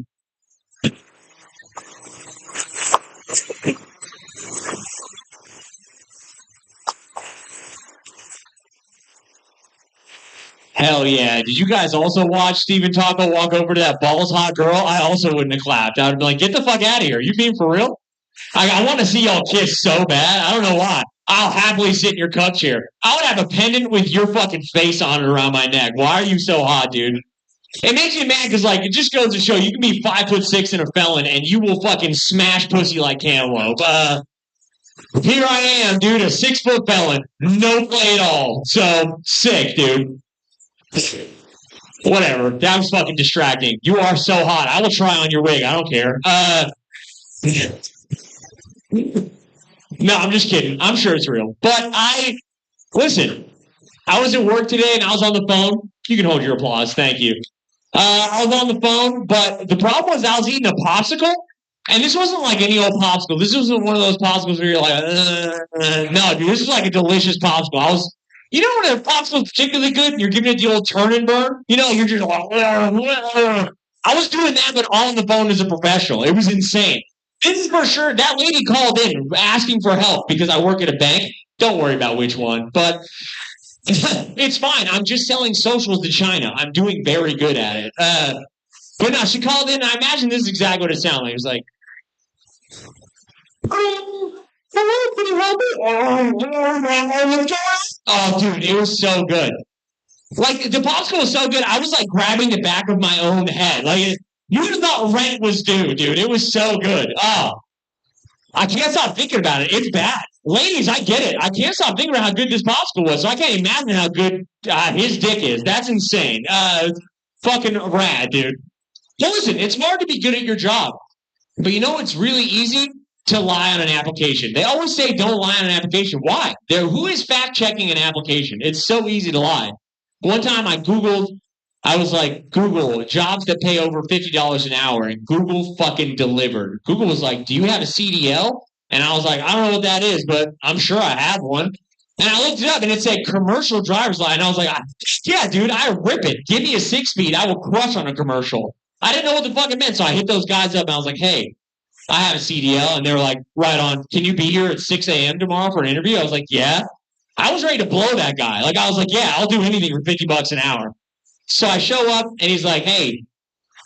S7: Hell yeah. Did you guys also watch Steven Taco walk over to that balls hot girl? I also wouldn't have clapped. I would be like, get the fuck out of here. You being for real? I want to see y'all kiss so bad. I don't know why. I'll happily sit in your cup chair. I would have a pendant with your fucking face on it around my neck. Why are you so hot, dude? It makes me mad because, like, it just goes to show you can be 5'6" and a felon and you will fucking smash pussy like cantaloupe. Here I am, dude, a 6-foot felon. No play at all. So, sick, dude. Whatever. That was fucking distracting. You are so hot. I will try on your wig. I don't care. No, I'm just kidding. I'm sure it's real. But listen, I was at work today and I was on the phone. You can hold your applause. Thank you. I was on the phone, but the problem was I was eating a popsicle. And this wasn't like any old popsicle. This wasn't one of those popsicles where you're like, no, dude, this was like a delicious popsicle. You know when a popsicle's particularly good and you're giving it the old turn and burn? You know, you're just like, I was doing that, but on the phone as a professional. It was insane. This is for sure. That lady called in asking for help because I work at a bank. Don't worry about which one, but it's fine. I'm just selling socials to China. I'm doing very good at it. But no, she called in. And I imagine this is exactly what it sounded like. It was like, hello, can you help me? Oh, dude, it was so good. Like, the popsicle was so good, I was, like, grabbing the back of my own head. Like, you would have thought rent was due, dude. It was so good. Oh, I can't stop thinking about it. It's bad. Ladies, I get it. I can't stop thinking about how good this popsicle was, so I can't imagine how good his dick is. That's insane. Fucking rad, dude. So listen, it's hard to be good at your job. But you know it's really easy? To lie on an application. They always say don't lie on an application. Why? Who is fact-checking an application? It's so easy to lie. One time I was like, Google, jobs that pay over $50 an hour, and Google fucking delivered. Google was like, do you have a CDL? And I was like, I don't know what that is, but I'm sure I have one. And I looked it up, and it said commercial driver's license. And I was like, yeah, dude, I rip it. Give me a 6-speed. I will crush on a commercial. I didn't know what the fuck it meant, so I hit those guys up, and I was like, hey, I have a CDL. And they were like, right on. Can you be here at 6 a.m. tomorrow for an interview? I was like, yeah. I was ready to blow that guy. Like, I was like, yeah, I'll do anything for $50 an hour. So I show up and he's like, hey,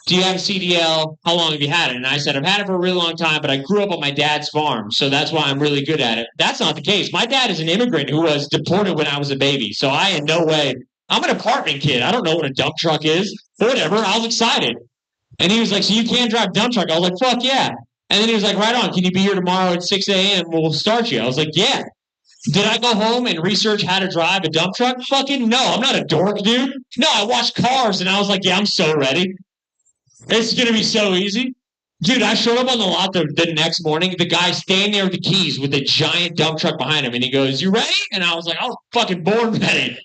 S7: do you have a CDL? How long have you had it? And I said, I've had it for a really long time, but I grew up on my dad's farm. So that's why I'm really good at it. That's not the case. My dad is an immigrant who was deported when I was a baby. So I in no way, I'm an apartment kid. I don't know what a dump truck is. Whatever. I was excited. And he was like, so you can't drive dump truck? I was like, fuck yeah. And then he was like, right on. Can you be here tomorrow at 6 a.m.? We'll start you. I was like, yeah. Did I go home and research how to drive a dump truck? Fucking no. I'm not a dork, dude. No, I watched Cars and I was like, yeah, I'm so ready. It's going to be so easy. Dude, I showed up on the lot the next morning. The guy standing there with the keys with a giant dump truck behind him. And he goes, you ready? And I was like, I was fucking born ready.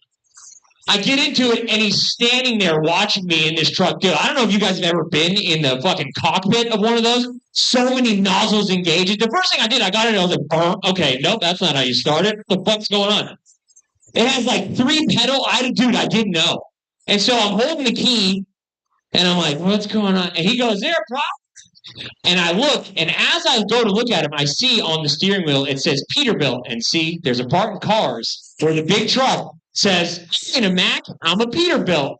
S7: I get into it, and he's standing there watching me in this truck. Dude, I don't know if you guys have ever been in the fucking cockpit of one of those. So many nozzles engaged. The first thing I did, I got it, and I was like, burn. Okay, nope, that's not how you start it. What the fuck's going on? It has like 3 pedal. Dude, I didn't know. And so I'm holding the key, and I'm like, what's going on? And he goes, there, problem. And I look, and as I go to look at him, I see on the steering wheel, it says Peterbilt. And see, there's a part in Cars where the big truck says, I ain't a Mac, I'm a Peterbilt.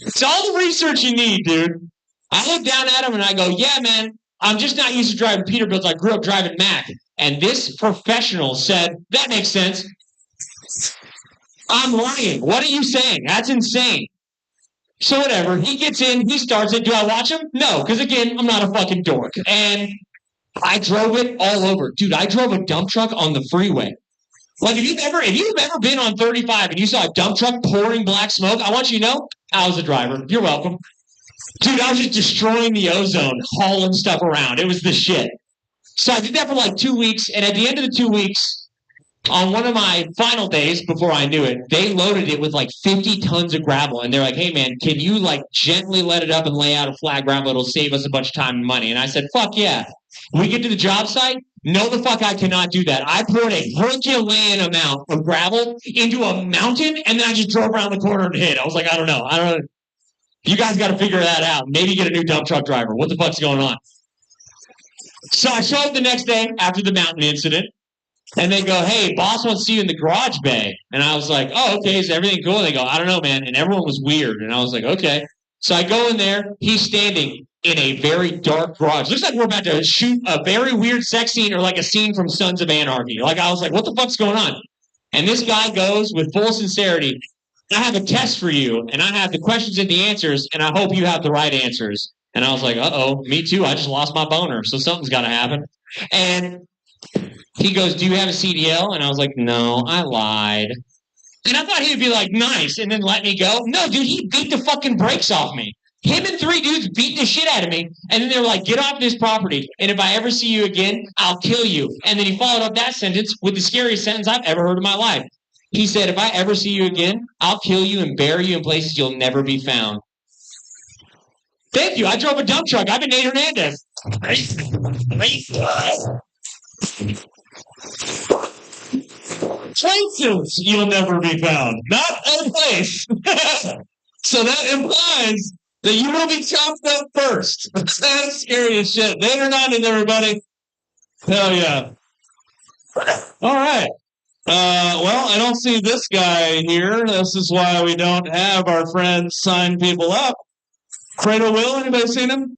S7: It's all the research you need, dude. I look down at him and I go, yeah, man, I'm just not used to driving Peterbilts. I grew up driving Mac. And this professional said, that makes sense. I'm lying. What are you saying? That's insane. So whatever. He gets in, he starts it. Do I watch him? No, because again, I'm not a fucking dork. And I drove it all over. Dude, I drove a dump truck on the freeway. Like, if you've ever been on 35 and you saw a dump truck pouring black smoke, I want you to know, I was the driver. You're welcome. Dude, I was just destroying the ozone, hauling stuff around. It was the shit. So I did that for like 2 weeks, and at the end of the 2 weeks, on one of my final days before I knew it, they loaded it with like 50 tons of gravel, and they're like, hey man, can you like gently let it up and lay out a flat gravel? It'll save us a bunch of time and money. And I said, fuck yeah. We get to the job site. No, the fuck, I cannot do that. I poured a Herculean amount of gravel into a mountain, and then I just drove around the corner and hit. I was like, I don't know. You guys got to figure that out. Maybe get a new dump truck driver. What the fuck's going on? So I show up the next day after the mountain incident, and they go, hey, boss wants to see you in the garage bay. And I was like, oh, okay, is everything cool? And they go, I don't know, man. And everyone was weird. And I was like, okay. So I go in there. He's standing in a very dark garage. Looks like we're about to shoot a very weird sex scene or like a scene from Sons of Anarchy. Like, I was like, what the fuck's going on? And this guy goes with full sincerity, I have a test for you, and I have the questions and the answers, and I hope you have the right answers. And I was like, uh-oh, me too. I just lost my boner, so something's got to happen. And he goes, do you have a CDL? And I was like, no, I lied. And I thought he'd be like, nice, and then let me go. No, dude, he beat the fucking brakes off me. Him and 3 dudes beat the shit out of me, and then they were like, get off this property, and if I ever see you again, I'll kill you. And then he followed up that sentence with the scariest sentence I've ever heard in my life. He said, if I ever see you again, I'll kill you and bury you in places you'll never be found. Thank you. I drove a dump truck. I'm Nate Hernandez.
S1: Places you'll never be found, not a place. So that implies that you will be chopped up first. That's scary as shit. Nate Hernandez, everybody. Hell yeah. All right. Well, I don't see this guy here. This is why we don't have our friends sign people up. Fredo Will, anybody seen him?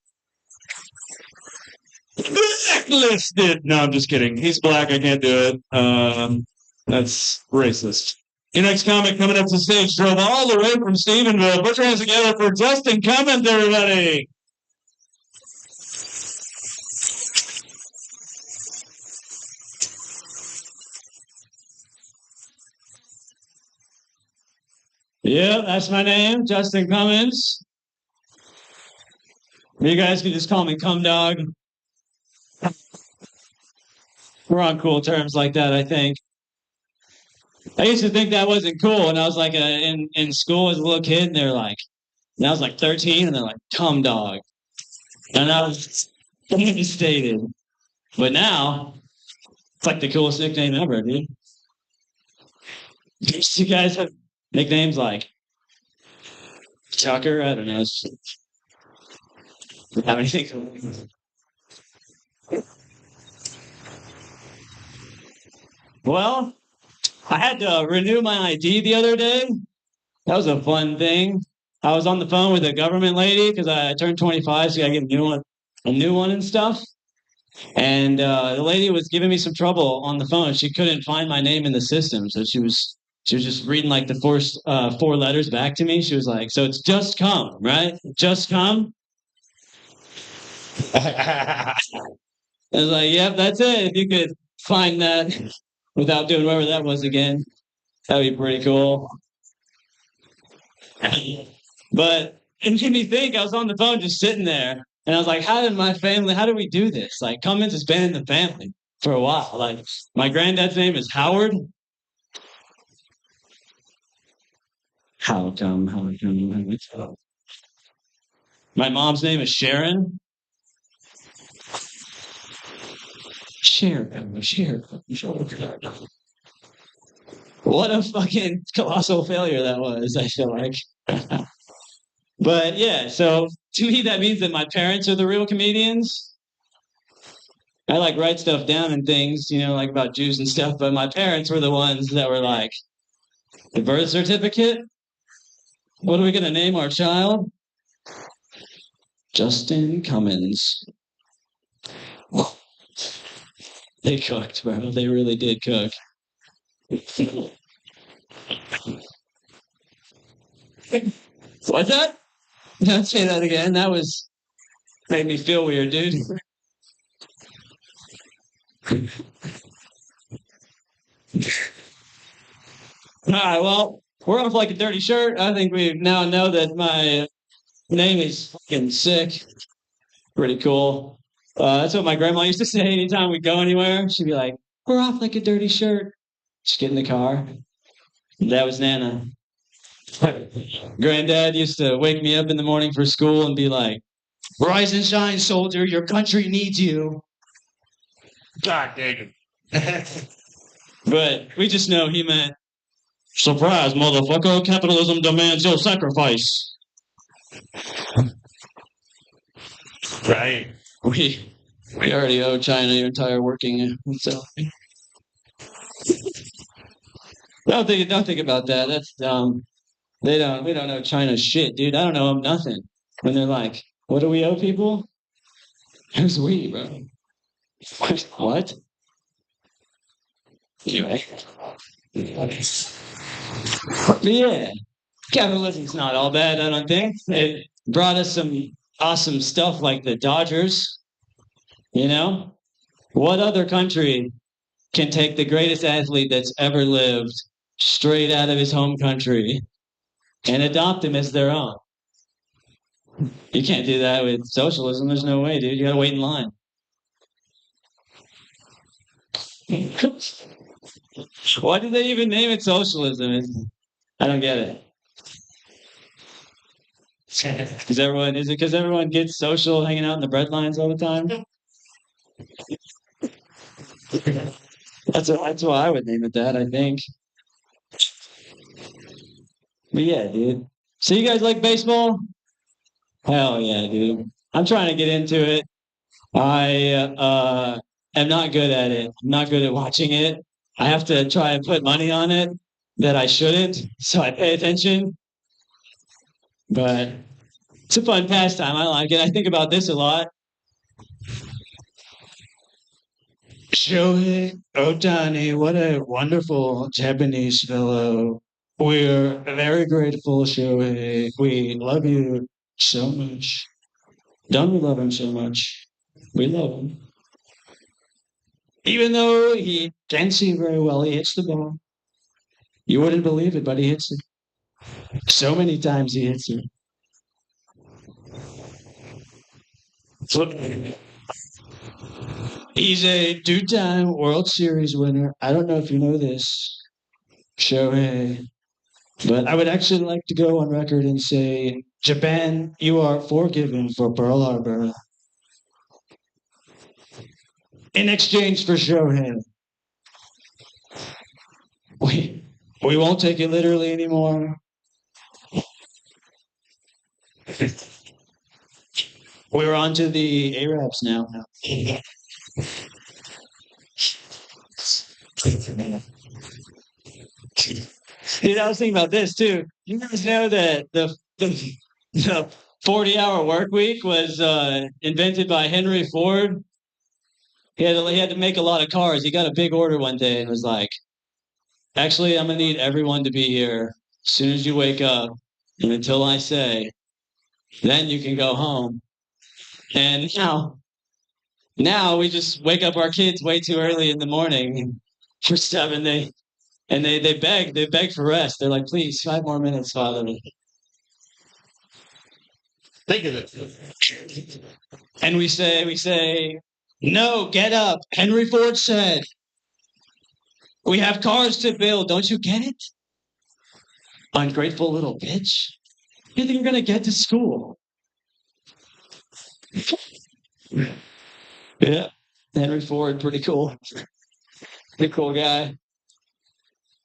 S1: Blacklisted. No, I'm just kidding. He's black. I can't do it. That's racist. Your next comic coming up to the stage drove all the way from Stephenville. Put your hands together for Justin Cummins, everybody. Yeah, that's my name, Justin Cummins. You guys can just call me Cum Dog. We're on cool terms like that, I think. I used to think that wasn't cool when I was like in school as a little kid, and they're like, and I was like 13, and they're like, Cum Dog. And I was devastated. But now, it's like the coolest nickname ever, dude. You guys have nicknames like Tucker? I don't know. Have anything?
S7: Well, I had to renew my ID the other day. That was a fun thing. I was on the phone with a government lady because I turned 25, so I get a new one and stuff. And the lady was giving me some trouble on the phone. She couldn't find my name in the system, so she was just reading like the first four letters back to me. She was like, "So it's just come, right? Just come." I was like, "Yep, that's it. If you could find that without doing whatever that was again, that'd be pretty cool." But it made me think. I was on the phone just sitting there, and I was like, how did we do this? Like, Cummins has been in the family for a while. Like, my granddad's name is Howard. How come? My mom's name is Sharon. Sharon. What a fucking colossal failure that was, I feel like. But yeah, so to me, that means that my parents are the real comedians. I like write stuff down and things, like about Jews and stuff, but my parents were the ones that were like, the birth certificate? What are we going to name our child? Justin Cummins. They cooked, bro. They really did cook. What's that? Don't say that again. That made me feel weird, dude. All right, well, we're off like a dirty shirt. I think we now know that my name is fucking sick. Pretty cool. That's what my grandma used to say anytime we go anywhere. She'd be like, "We're off like a dirty shirt." Just get in the car. That was Nana. Granddad used to wake me up in the morning for school and be like, "Rise and shine, soldier. Your country needs you."
S3: God dang it.
S7: But we just know he meant,
S1: Surprise, motherfucker. Capitalism demands your sacrifice.
S3: Right.
S7: we already owe China your entire working. So don't think about that. That's dumb. We don't know China shit, dude. I don't know them nothing. When they're like, "What do we owe people?" Who's we, bro? What? Anyway. But yeah, capitalism's not all bad, I don't think. It brought us some awesome stuff like the Dodgers. What other country can take the greatest athlete that's ever lived straight out of his home country and adopt him as their own? You can't do that with socialism. There's no way, dude. You gotta wait in line. Why did they even name it socialism? I don't get it. Is it because everyone gets social hanging out in the bread lines all the time? That's why I would name it that, I think. But yeah, dude. So you guys like baseball? Hell yeah, dude. I'm trying to get into it. I am not good at it. I'm not good at watching it. I have to try and put money on it that I shouldn't, so I pay attention. But it's a fun pastime. I like it. I think about this a lot. Shohei Ohtani, what a wonderful Japanese fellow. We're very grateful, Shohei. We love you so much. Don't we love him so much? We love him. Even though he can't see very well, he hits the ball. You wouldn't believe it, but he hits it. So many times he hits it. He's a two-time World Series winner. I don't know if you know this, Shohei, but I would actually like to go on record and say, Japan, you are forgiven for Pearl Harbor. In exchange for Shohei, we won't take it literally anymore. We're on to the Arabs now. Dude, I was thinking about this too. You guys know that the 40-hour work week was invented by Henry Ford. He had to make a lot of cars. He got a big order one day and was like, "Actually, I'm gonna need everyone to be here as soon as you wake up, and until I say, then you can go home." And now we just wake up our kids way too early in the morning for stuff, and they beg for rest. They're like, "Please, 5 more minutes, Father."
S4: Think of it.
S7: And we say, "No, get up." Henry Ford said, "We have cars to build. Don't you get it? Ungrateful little bitch. You think you're going to get to school?" Yeah. Henry Ford, pretty cool. Pretty cool guy.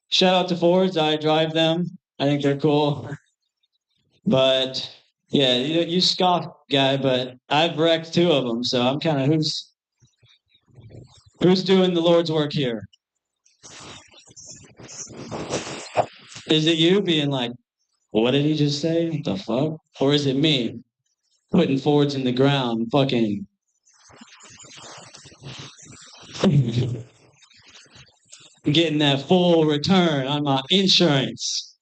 S7: Shout out to Fords. I drive them. I think they're cool. But yeah, you scoff, guy, but I've wrecked 2 of them. So I'm kind of who's doing the Lord's work here? Is it you being like, what did he just say? What the fuck? Or is it me putting Fords in the ground, fucking getting that full return on my insurance?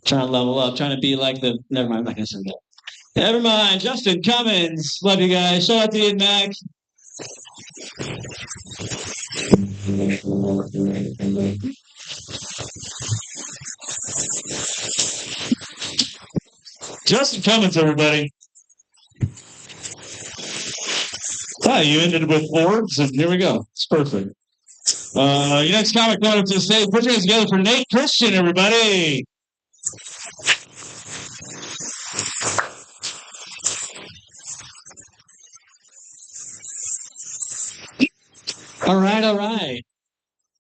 S7: Trying to level up, trying to be like the. Never mind, I'm not gonna say that. Never mind. Justin Cummins, love you guys. Shout out to Ian Mac.
S1: Justin Cummins, everybody. You ended with Forbes, and here we go. It's perfect. Your next comic going up to the stage. Put your hands together for Nate Christian, everybody.
S8: All right, all right.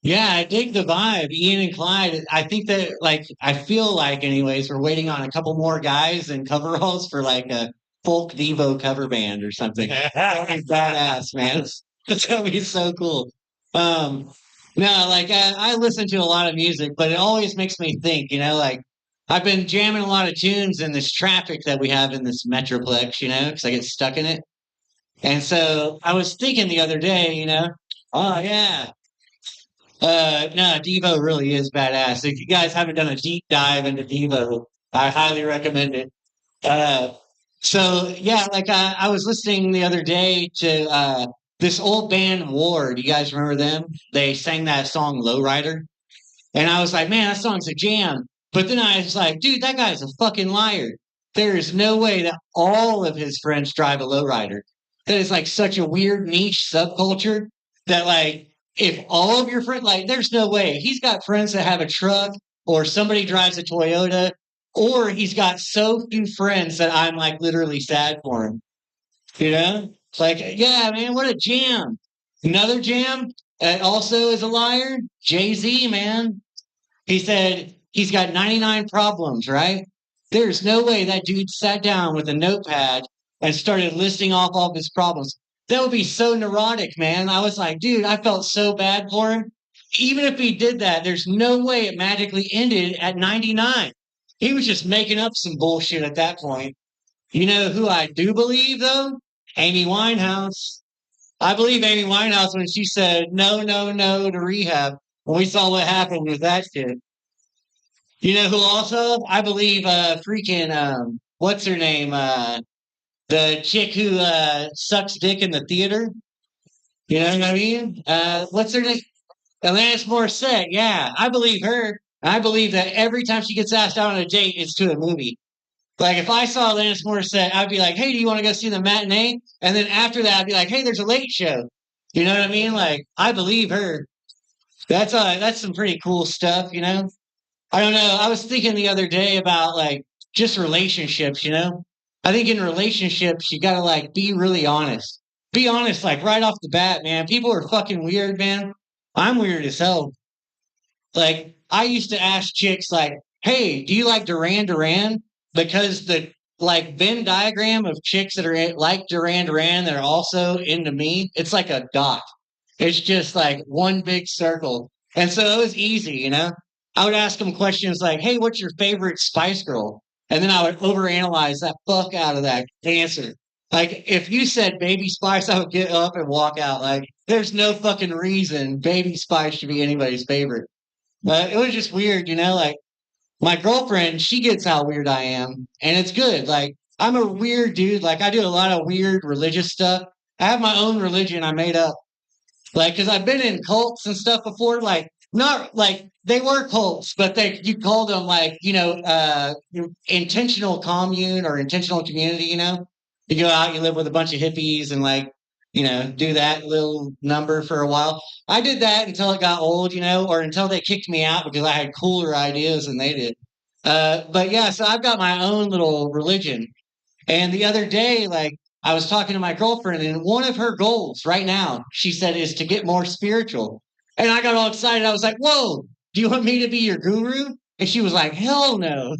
S8: Yeah, I dig the vibe. Ian and Clyde. I think that, like, I feel like, anyways, we're waiting on a couple more guys and coveralls for like a folk Devo cover band or something. That'd be badass, man. That's gonna be so cool. Um, no, like I listen to a lot of music, but it always makes me think. Like I've been jamming a lot of tunes in this traffic that we have in this metroplex. Because I get stuck in it. And so I was thinking the other day. Oh yeah. No, Devo really is badass. If you guys haven't done a deep dive into Devo, I highly recommend it. Uh, so yeah, like I was listening the other day to this old band War. Do you guys remember them? They sang that song Lowrider, and I was like, man, that song's a jam. But then I was like, dude, that guy's a fucking liar. There is no way that all of his friends drive a lowrider. That is like such a weird niche subculture that like if all of your friends like there's no way. He's got friends that have a truck or somebody drives a Toyota, or he's got so few friends that I'm like literally sad for him. It's like, yeah, man, what a jam. Another jam that also is a liar, Jay-Z, man. He said he's got 99 problems, right? There's no way that dude sat down with a notepad and started listing off all of his problems. That would be so neurotic, man. I was like, dude, I felt so bad for him. Even if he did that, there's no way it magically ended at 99. He was just making up some bullshit at that point. You know who I do believe, though? Amy Winehouse. I believe Amy Winehouse when she said no, no, no to rehab. When we saw what happened with that shit. You know who also? I believe freaking what's her name? The chick who sucks dick in the theater. You know what I mean? What's her name? Alanis Morissette. Yeah, I believe her. I believe that every time she gets asked out on a date, it's to a movie. Like if I saw Alanis Morissette, I'd be like, "Hey, do you want to go see the matinee?" And then after that, I'd be like, "Hey, there's a late show." You know what I mean? Like I believe her. That's some pretty cool stuff. I don't know. I was thinking the other day about like just relationships. I think in relationships you gotta like be really honest. Be honest, like right off the bat, man. People are fucking weird, man. I'm weird as hell. Like I used to ask chicks like, "Hey, do you like Duran Duran?" Because the like Venn diagram of chicks that are like Duran Duran that are also into me, it's like a dot. It's just like one big circle. And so it was easy, you know. I would ask them questions like, "Hey, what's your favorite Spice Girl?" And then I would overanalyze that fuck out of that answer. Like if you said Baby Spice, I would get up and walk out. Like there's no fucking reason Baby Spice should be anybody's favorite. But it was just weird, you know. Like my girlfriend, she gets how weird I am, and it's good. Like I'm a weird dude. Like I do a lot of weird religious stuff. I have my own religion I made up. Like, because I've been in cults and stuff before, like, not like they were cults, but you called them like, intentional commune or intentional community, you know? You go out, you live with a bunch of hippies and like, do that little number for a while. I did that until it got old, or until they kicked me out because I had cooler ideas than they did. But yeah, so I've got my own little religion. And the other day, like, I was talking to my girlfriend, and one of her goals right now, she said, is to get more spiritual. And I got all excited. I was like, whoa, do you want me to be your guru? And she was like, hell no.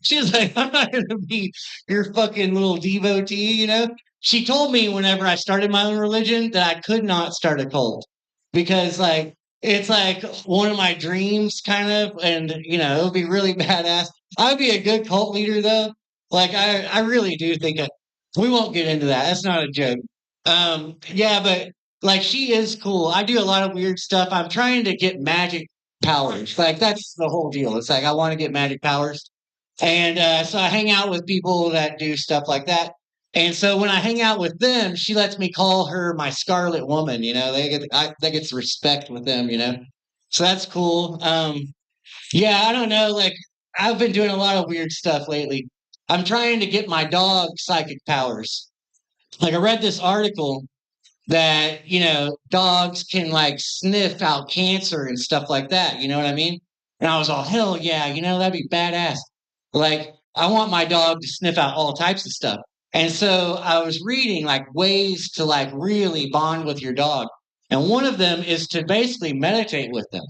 S8: She was like, I'm not going to be your fucking little devotee, you know? She told me whenever I started my own religion that I could not start a cult because, like, it's like one of my dreams, kind of, and, it would be really badass. I would be a good cult leader, though. Like, I really do think that we won't get into that. That's not a joke. Yeah, but like, she is cool. I do a lot of weird stuff. I'm trying to get magic powers. Like, that's the whole deal. It's like, I want to get magic powers. And so I hang out with people that do stuff like that. And so when I hang out with them, she lets me call her my Scarlet Woman. That gets respect with them. So that's cool. Yeah, I don't know. Like I've been doing a lot of weird stuff lately. I'm trying to get my dog psychic powers. Like I read this article that dogs can like sniff out cancer and stuff like that. You know what I mean? And I was all, hell yeah, that'd be badass. Like I want my dog to sniff out all types of stuff. And so I was reading like ways to like really bond with your dog. And one of them is to basically meditate with them.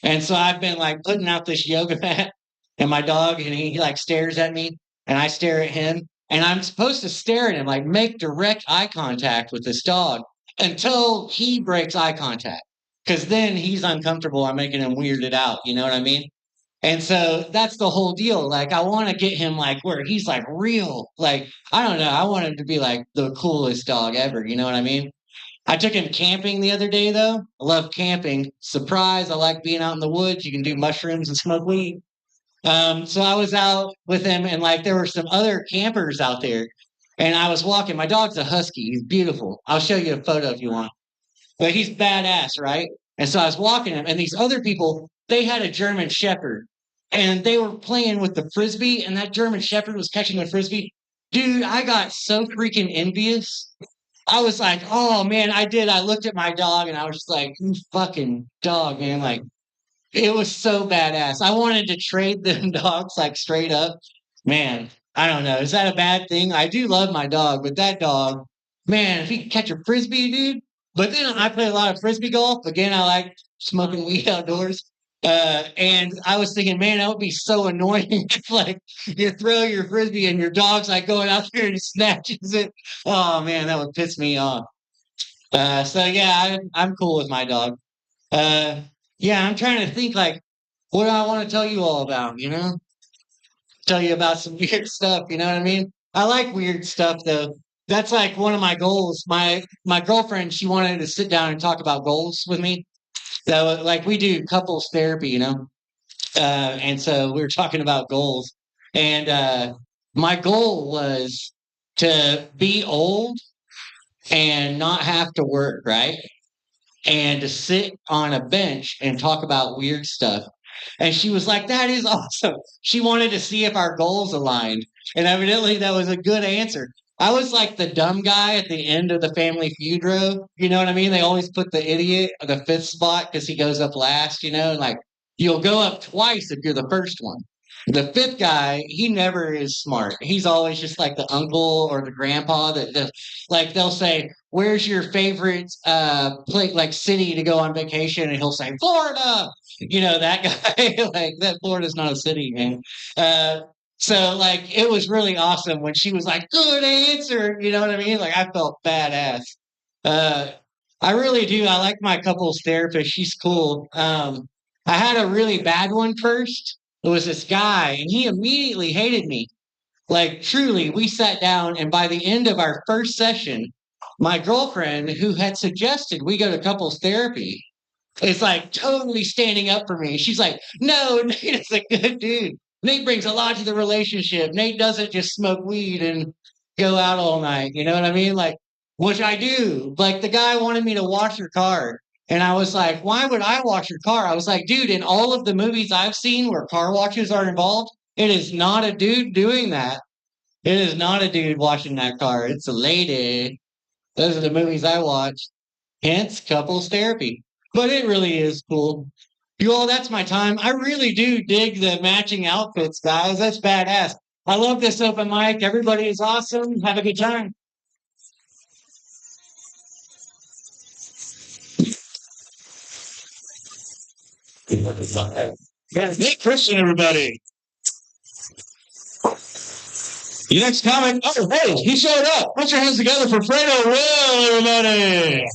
S8: And so I've been like putting out this yoga mat and my dog, and he like stares at me and I stare at him. And I'm supposed to stare at him, like make direct eye contact with this dog until he breaks eye contact. Because then he's uncomfortable. I'm making him weirded out. You know what I mean? And so that's the whole deal. Like, I want to get him like where he's like real. Like, I don't know. I want him to be like the coolest dog ever. You know what I mean? I took him camping the other day, though. I love camping. Surprise. I like being out in the woods. You can do mushrooms and smoke weed. So I was out with him, and like there were some other campers out there. And I was walking. My dog's a husky. He's beautiful. I'll show you a photo if you want. But he's badass, right? And so I was walking him, and these other people, they had a German Shepherd, and they were playing with the frisbee, and that German Shepherd was catching the frisbee. Dude, I got so freaking envious. I was like, oh man, I did. I looked at my dog, and I was just like, you fucking dog, man. Like, it was so badass. I wanted to trade them dogs, like straight up. Man, I don't know. Is that a bad thing? I do love my dog, but that dog, man, if he could catch a frisbee, dude. But then I play a lot of frisbee golf. Again, I like smoking weed outdoors. And I was thinking, man, that would be so annoying if like you throw your frisbee and your dog's like going out there and he snatches it. Oh man, that would piss me off. So yeah, I'm cool with my dog. Yeah, I'm trying to think like what do I want to tell you all about, Tell you about some weird stuff, you know what I mean? I like weird stuff though. That's like one of my goals. My girlfriend, she wanted to sit down and talk about goals with me. So like we do couples therapy, and so we were talking about goals. And my goal was to be old and not have to work, right? And to sit on a bench and talk about weird stuff. And she was like, that is awesome. She wanted to see if our goals aligned. And evidently that was a good answer. I was like the dumb guy at the end of the Family Feud row. You know what I mean? They always put the idiot at the fifth spot because he goes up last, and like you'll go up twice if you're the first one. The fifth guy, he never is smart. He's always just like the uncle or the grandpa that like they'll say, where's your favorite place, like city to go on vacation? And he'll say, Florida. That guy, like that Florida's not a city, man. So like it was really awesome when she was like, good answer. You know what I mean? Like I felt badass. I really do. I like my couples therapist. She's cool. I had a really bad one first. It was this guy, and he immediately hated me. Like, truly, we sat down, and by the end of our first session, my girlfriend, who had suggested we go to couples therapy, is like totally standing up for me. She's like, no, Nate is a good dude. Nate brings a lot to the relationship. Nate doesn't just smoke weed and go out all night. You know what I mean? Like, which I do. Like, the guy wanted me to wash your car. And I was like, why would I wash your car? I was like, dude, in all of the movies I've seen where car washes are involved, it is not a dude doing that. It is not a dude washing that car. It's a lady. Those are the movies I watch. Hence couples therapy. But it really is cool. You all, that's my time. I really do dig the matching outfits, guys. That's badass. I love this open mic. Everybody is awesome. Have a good time.
S1: Yeah, Nick Christian, everybody. The next comic. Oh, hey, he showed up. Put your hands together for Fredo Will, everybody.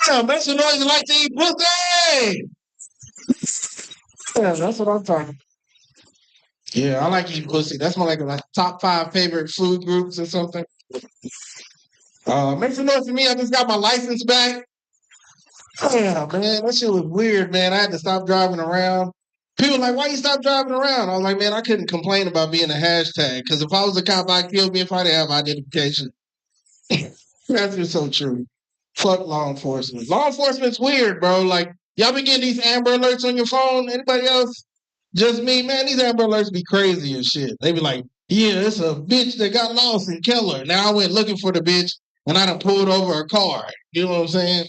S1: Yeah, make some noise and like to eat pussy.
S5: Yeah, that's what I'm talking. Yeah, I like eating pussy. That's my top 5 favorite food groups or something. Make some noise for me. I just got my license back. Yeah, man, that shit was weird, man. I had to stop driving around. People were like, why you stop driving around? I was like, man, I couldn't complain about being a hashtag. Because if I was a cop, I'd kill me if I didn't have identification. That's just so true. Fuck law enforcement. Law enforcement's weird, bro. Like, y'all be getting these Amber Alerts on your phone? Anybody else? Just me, man. These Amber Alerts be crazy and shit. They be like, yeah, it's a bitch that got lost in Keller. Now I went looking for the bitch and I done pulled over a car. You know what I'm saying?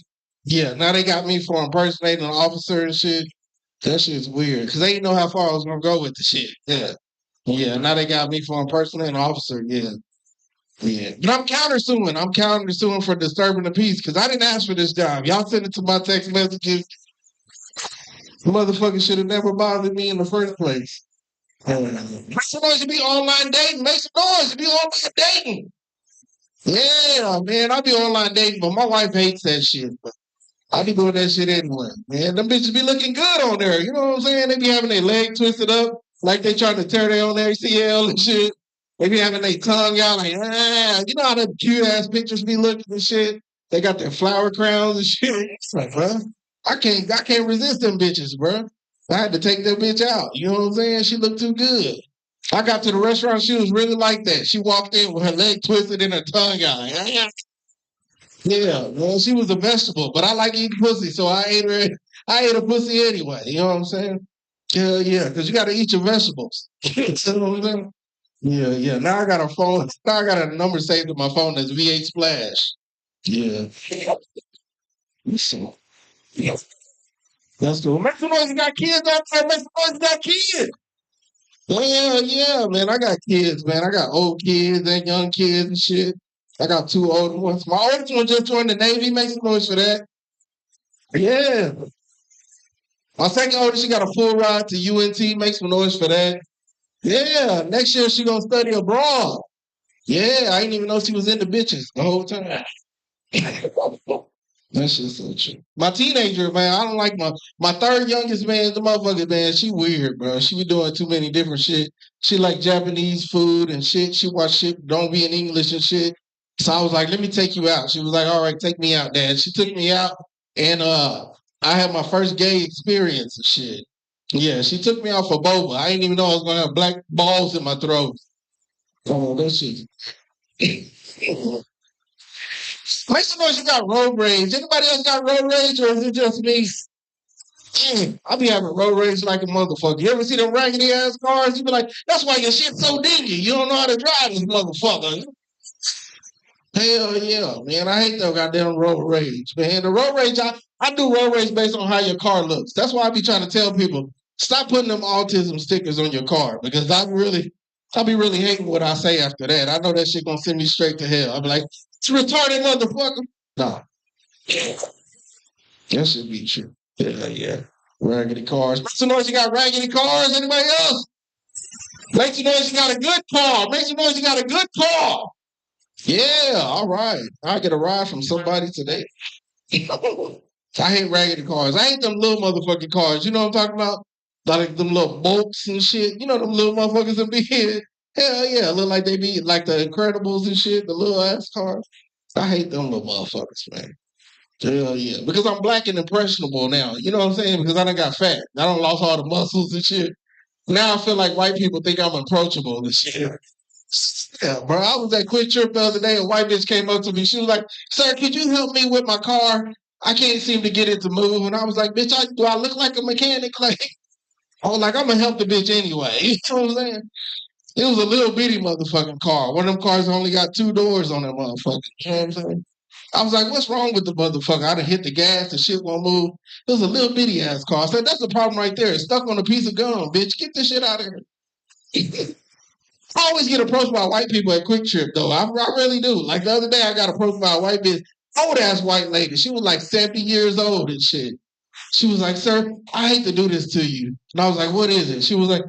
S5: Yeah, now they got me for impersonating an officer and shit. That shit's weird. Because they didn't know how far I was going to go with the shit. Yeah. Yeah, now they got me for impersonating an officer. Yeah. Yeah. But I'm countersuing. I'm countersuing for disturbing the peace because I didn't ask for this job. Y'all send it to my text messages. Motherfucker should have never bothered me in the first place. Make some noise to be online dating. Make some noise to be online dating. Yeah, man, I be online dating, but my wife hates that shit. But I be doing that shit anyway. Man, them bitches be looking good on there. You know what I'm saying? They be having their leg twisted up like they trying to tear their own ACL and shit. They be having their tongue out like, ah. You know how the cute ass pictures be looking and shit? They got their flower crowns and shit. It's like, bro, I can't resist them bitches, bro. I had to take that bitch out. You know what I'm saying? She looked too good. I got to the restaurant. She was really like that. She walked in with her leg twisted and her tongue out. Yeah, well, she was a vegetable, but I like eating pussy, so I ate her. I ate a pussy anyway. You know what I'm saying? Yeah, because you got to eat your vegetables. You know what I'm saying? Yeah. Now I got a phone. Now I got a number saved to my phone that's V8 Splash. Yeah. So, that's cool. Make some noise. You got kids out there. Make some noise. You got kids. Yeah, man. I got kids, man. I got old kids and young kids and shit. I got 2 older ones. My oldest one just joined the Navy. Make some noise for that. Yeah. My second oldest, she got a full ride to UNT. Make some noise for that. Yeah. Next year, she gonna study abroad. Yeah, I didn't even know she was into bitches the whole time. That shit's so true. My teenager, man, I don't like my third youngest, man, the motherfucker, man, she weird, bro. She be doing too many different shit. She like Japanese food and shit. She watch shit, don't be in English and shit. So I was like, let me take you out. She was like, all right, take me out, Dad. She took me out and I had my first gay experience and shit. Yeah, she took me out for boba. I didn't even know I was gonna have black balls in my throat. Oh, that shit. Make some noise you got road rage. Anybody else got road rage or is it just me? I be having road rage like a motherfucker. You ever see them raggedy ass cars? You be like, that's why your shit's so dingy. You don't know how to drive this motherfucker. Hell yeah, man. I hate that goddamn road rage, man. The road rage, I do road rage based on how your car looks. That's why I be trying to tell people, stop putting them autism stickers on your car because I'll be really hating what I say after that. I know that shit gonna send me straight to hell. I'll be like, it's retarded motherfucker. Nah. That should be true. Yeah. Raggedy cars. Make some noise you got raggedy cars. Anybody else? Make some noise you got a good car. Make some noise you got a good car.
S9: Yeah, all right. I get a ride from somebody today. I hate raggedy cars. I hate them little motherfucking cars. You know what I'm talking about? Like them little bolts and shit. You know them little motherfuckers that be here. Hell yeah, look like they be like the Incredibles and shit. The little ass cars. I hate them little motherfuckers, man. Hell yeah, because I'm black and impressionable now. You know what I'm saying? Because I done got fat. I done lost all the muscles and shit. Now I feel like white people think I'm approachable and shit. Yeah, bro. I was at Quick Trip the other day. A white bitch came up to me. She was like, "Sir, could you help me with my car? I can't seem to get it to move." And I was like, "Bitch, do I look like a mechanic?" Like, I was like, "I'm gonna help the bitch anyway." You know what I'm saying? It was a little bitty motherfucking car. One of them cars only got 2 doors on that motherfucker. You know what I'm saying? I was like, "What's wrong with the motherfucker?" I done hit the gas. The shit won't move. It was a little bitty ass car. I said, "That's the problem right there. It's stuck on a piece of gum, bitch. Get this shit out of here." I always get approached by white people at Quick Trip, though. I really do. Like the other day, I got approached by a white bitch, old ass white lady. She was like 70 years old and shit. She was like, "Sir, I hate to do this to you." And I was like, "What is it?" She was like,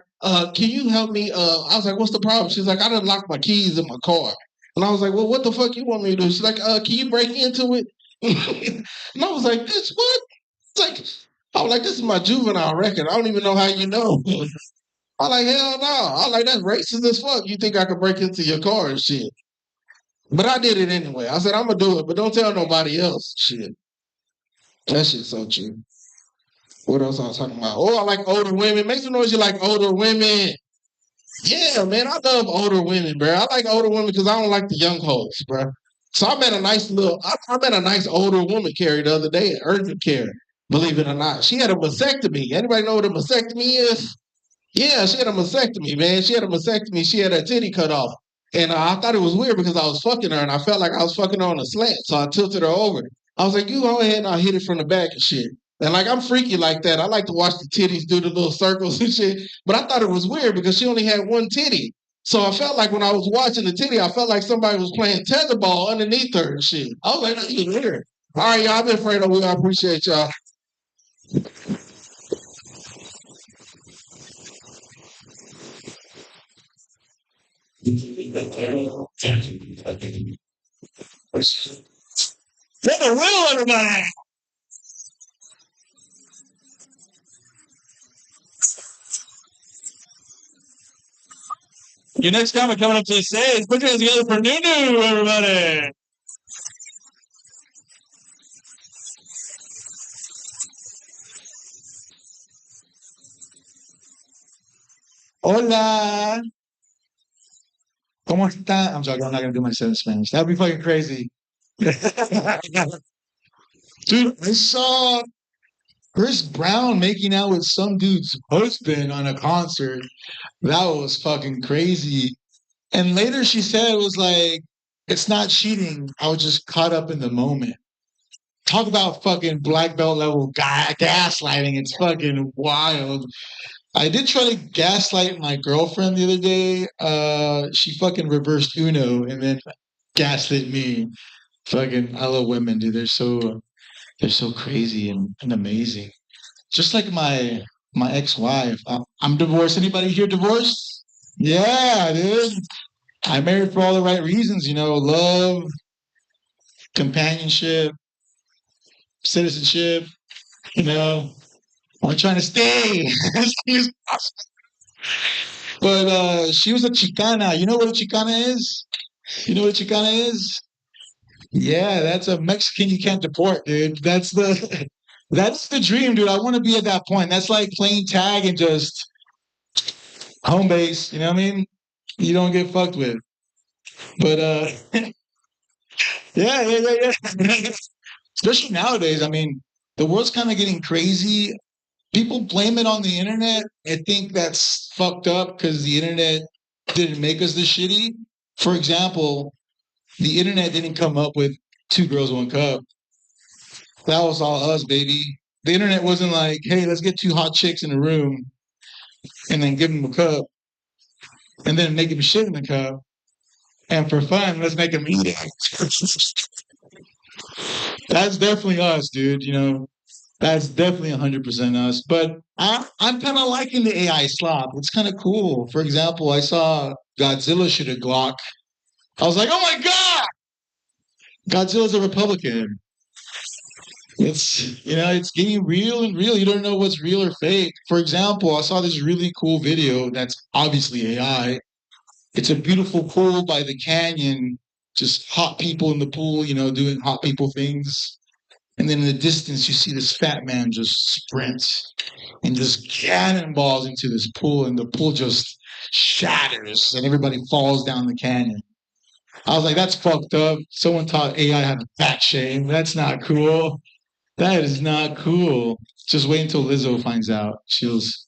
S9: "Can you help me?" I was like, "What's the problem?" She's like, "I done locked my keys in my car." And I was like, "Well, what the fuck you want me to do?" She's like, "Can you break into it?" And I was like, "Bitch, what?" It's like, I was like, "This is my juvenile record. I don't even know how you know." I'm like, "Hell no." I'm like, "That's racist as fuck. You think I could break into your car and shit?" But I did it anyway. I said, "I'm gonna do it, but don't tell nobody else." Shit. That shit's so true. What else I was talking about? Oh, I like older women. Make some noise you like older women. Yeah, man, I love older women, bro. I like older women because I don't like the young hoes, bro. So I met a I met a nice older woman, Carrie, the other day at urgent care. Believe it or not, she had a mastectomy. Anybody know what a mastectomy is? Yeah, she had a mastectomy, man. She had a mastectomy. She had her titty cut off. And I thought it was weird because I was fucking her and I felt like I was fucking her on a slant. So I tilted her over. I was like, "You go ahead," and I hit it from the back and shit. And like, I'm freaky like that. I like to watch the titties do the little circles and shit. But I thought it was weird because she only had one titty. So I felt like when I was watching the titty, I felt like somebody was playing tetherball underneath her and shit. I was like, "That's weird." All right, y'all. I've been afraid of you. I appreciate y'all.
S1: What the will, everybody? Your next comic coming up to the stage. Put your hands together for Nunu, everybody.
S10: Hola. ¿Cómo está? I'm joking. I'm not going to do myself in Spanish. That would be fucking crazy. Dude, I saw Chris Brown making out with some dude's husband on a concert. That was fucking crazy. And later she said it was like, it's not cheating. I was just caught up in the moment. Talk about fucking black belt level gaslighting. It's fucking wild. I did try to gaslight my girlfriend the other day. She fucking reversed Uno and then gaslit me. Fucking, I love women, dude. They're so crazy and amazing. Just like my ex-wife. I'm divorced. Anybody here divorced? Yeah, dude. I married for all the right reasons, love, companionship, citizenship, you know. I'm trying to stay as long as possible. But she was a Chicana. You know what a Chicana is? You know what a Chicana is? Yeah, that's a Mexican you can't deport, dude. That's the dream, dude. I want to be at that point. That's like playing tag and just home base. You know what I mean? You don't get fucked with. But yeah. Especially nowadays. I mean, the world's kind of getting crazy. People blame it on the internet. I think that's fucked up because the internet didn't make us this shitty. For example, the internet didn't come up with two girls, one cup. That was all us, baby. The internet wasn't like, "Hey, let's get two hot chicks in a room and then give them a cup and then make them shit in the cup. And for fun, let's make them eat it." That's definitely us, dude. That's definitely 100% us. But I'm kind of liking the AI slop. It's kind of cool. For example, I saw Godzilla shoot a Glock I was like, oh my God! Godzilla's a Republican. It's getting real and real. You don't know what's real or fake. For example, I saw this really cool video that's obviously AI. It's a beautiful pool by the canyon, just hot people in the pool, doing hot people things. And then in the distance, you see this fat man just sprint and just cannonballs into this pool, and the pool just shatters, and everybody falls down the canyon. I was like, that's fucked up. Someone taught AI how to fat shame. That's not cool. That is not cool. Just wait until Lizzo finds out. She's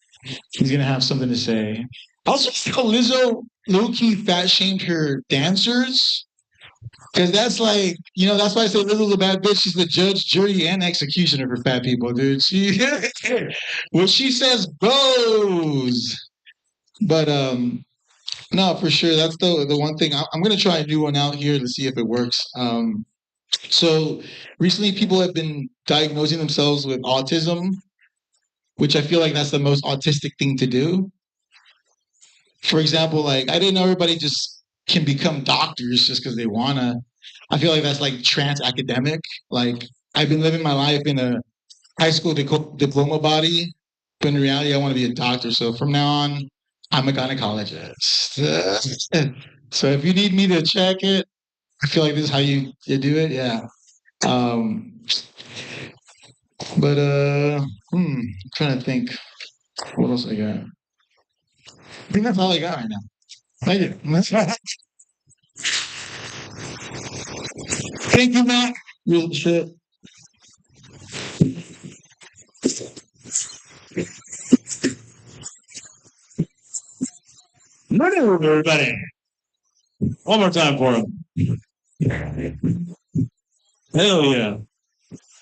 S10: gonna have something to say. Also, Lizzo low-key fat shamed her dancers. Because that's like, that's why I say Lizzo's a bad bitch. She's the judge, jury, and executioner for fat people, dude. What she says goes. But no, for sure. That's the one thing. I'm gonna try a new one out here to see if it works. So recently, people have been diagnosing themselves with autism, which I feel like that's the most autistic thing to do. For example, like I didn't know everybody just can become doctors just because they wanna. I feel like that's like trans academic. Like I've been living my life in a high school diploma body, but in reality, I want to be a doctor. So from now on, I'm a gynecologist. So if you need me to check it, I feel like this is how you do it. Yeah. But I'm trying to think. What else I got? I think that's all I got right now. Thank you. Thank you, Matt. Real shit.
S1: Good evening, everybody. One more time for him. Hell yeah.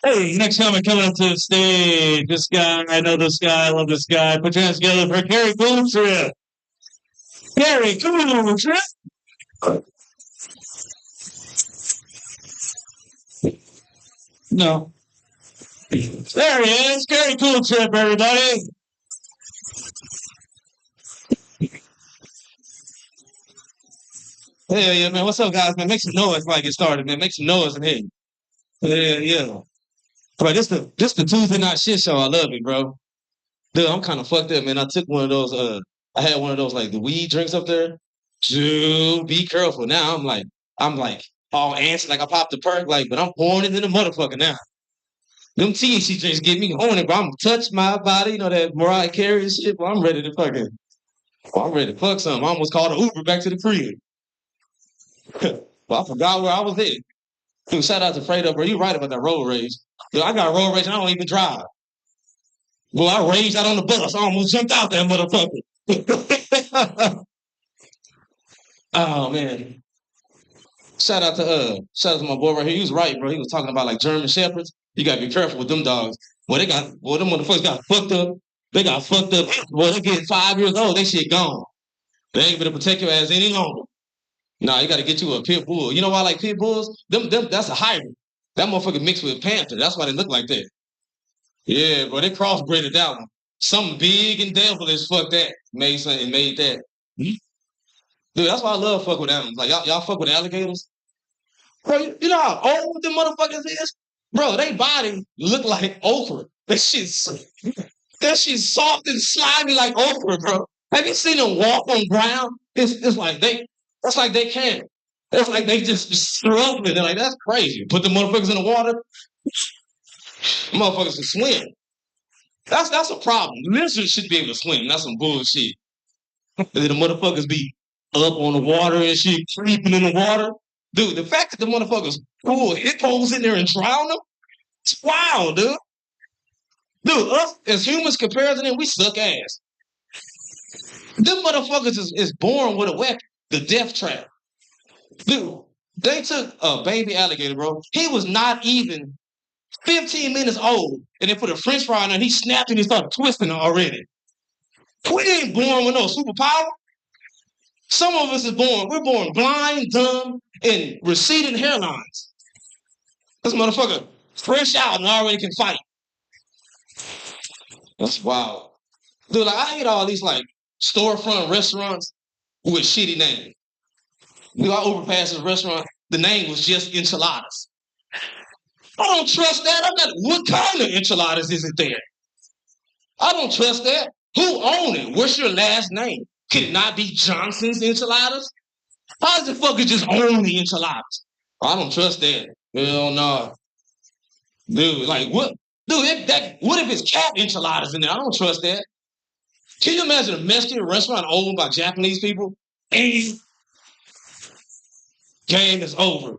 S1: Hey, next comment coming up to the stage. This guy, I know this guy, I love this guy. Put your hands together for Carrie Cooltrip. Carrie Cooltrip. No. There he is. Carrie Cooltrip, everybody. Hell yeah, man. What's up, guys? Man, make some noise before I get started, man. Make some noise in here. Yeah, yeah. But this the Tuesday night shit show. I love it, bro. Dude, I'm kind of fucked up, man. I took one of those. I had one of those like the weed drinks up there. Dude, be careful. Now I'm like all antsy, like I popped the perk, like, but I'm pouring it in the motherfucker now. Them THC drinks get me horny, bro. I'm touch my body, that Mariah Carey and shit. But I'm ready to I'm ready to fuck something. I almost called an Uber back to the crib. Well, I forgot where I was at. Dude, shout out to Fredo, bro. You right about that road rage. Dude, I got road rage and I don't even drive. Well, I raged out on the bus. I almost jumped out that motherfucker. Oh man. Shout out to my boy right here. He was right, bro. He was talking about like German shepherds. You gotta be careful with them dogs. Them motherfuckers got fucked up. They got fucked up. Boy, they get 5 years old, they shit gone. They ain't gonna protect your ass any longer. Nah, you gotta get you a pit bull. You know why I like pit bulls? Them that's a hybrid. That motherfucker mixed with panther. That's why they look like that. Yeah, bro, they crossbred that one. Something big and devilish, fuck that. Made that. Dude, that's why I love fuck with animals. Like y'all fuck with alligators? Bro, you know how old them motherfuckers is? Bro, they body look like okra. That shit's soft and slimy like okra, bro. Have you seen them walk on ground? It's like they can't. It's like they just struggling. They're like, that's crazy. Put the motherfuckers in the water, motherfuckers can swim. That's a problem. Lizards should be able to swim. That's some bullshit. The motherfuckers be up on the water and shit, creeping in the water. Dude, the fact that the motherfuckers pull hippos in there and drown them, it's wild, dude. Dude, us as humans compared to them, we suck ass. Them motherfuckers is born with a weapon, the death trap. Dude, they took a baby alligator, bro. He was not even 15 minutes old, and they put a french fry in there, and he snapped and he started twisting already. We ain't born with no superpower. Some of us we're born blind, dumb, and receding hairlines. This motherfucker fresh out and already can fight. That's wild. Dude, like I hate all these like storefront restaurants with shitty names.
S6: I overpassed this restaurant. The name was just enchiladas. I don't trust that. I'm not. What kind of enchiladas is it there? I don't trust that. Who owned it? What's your last name? Could it not be Johnson's Enchiladas? How does the fucker just own the enchiladas? I don't trust that. Hell no. Dude, like what? Dude, what if it's cat enchiladas in there? I don't trust that. Can you imagine a Mexican restaurant owned by Japanese people? And game is over.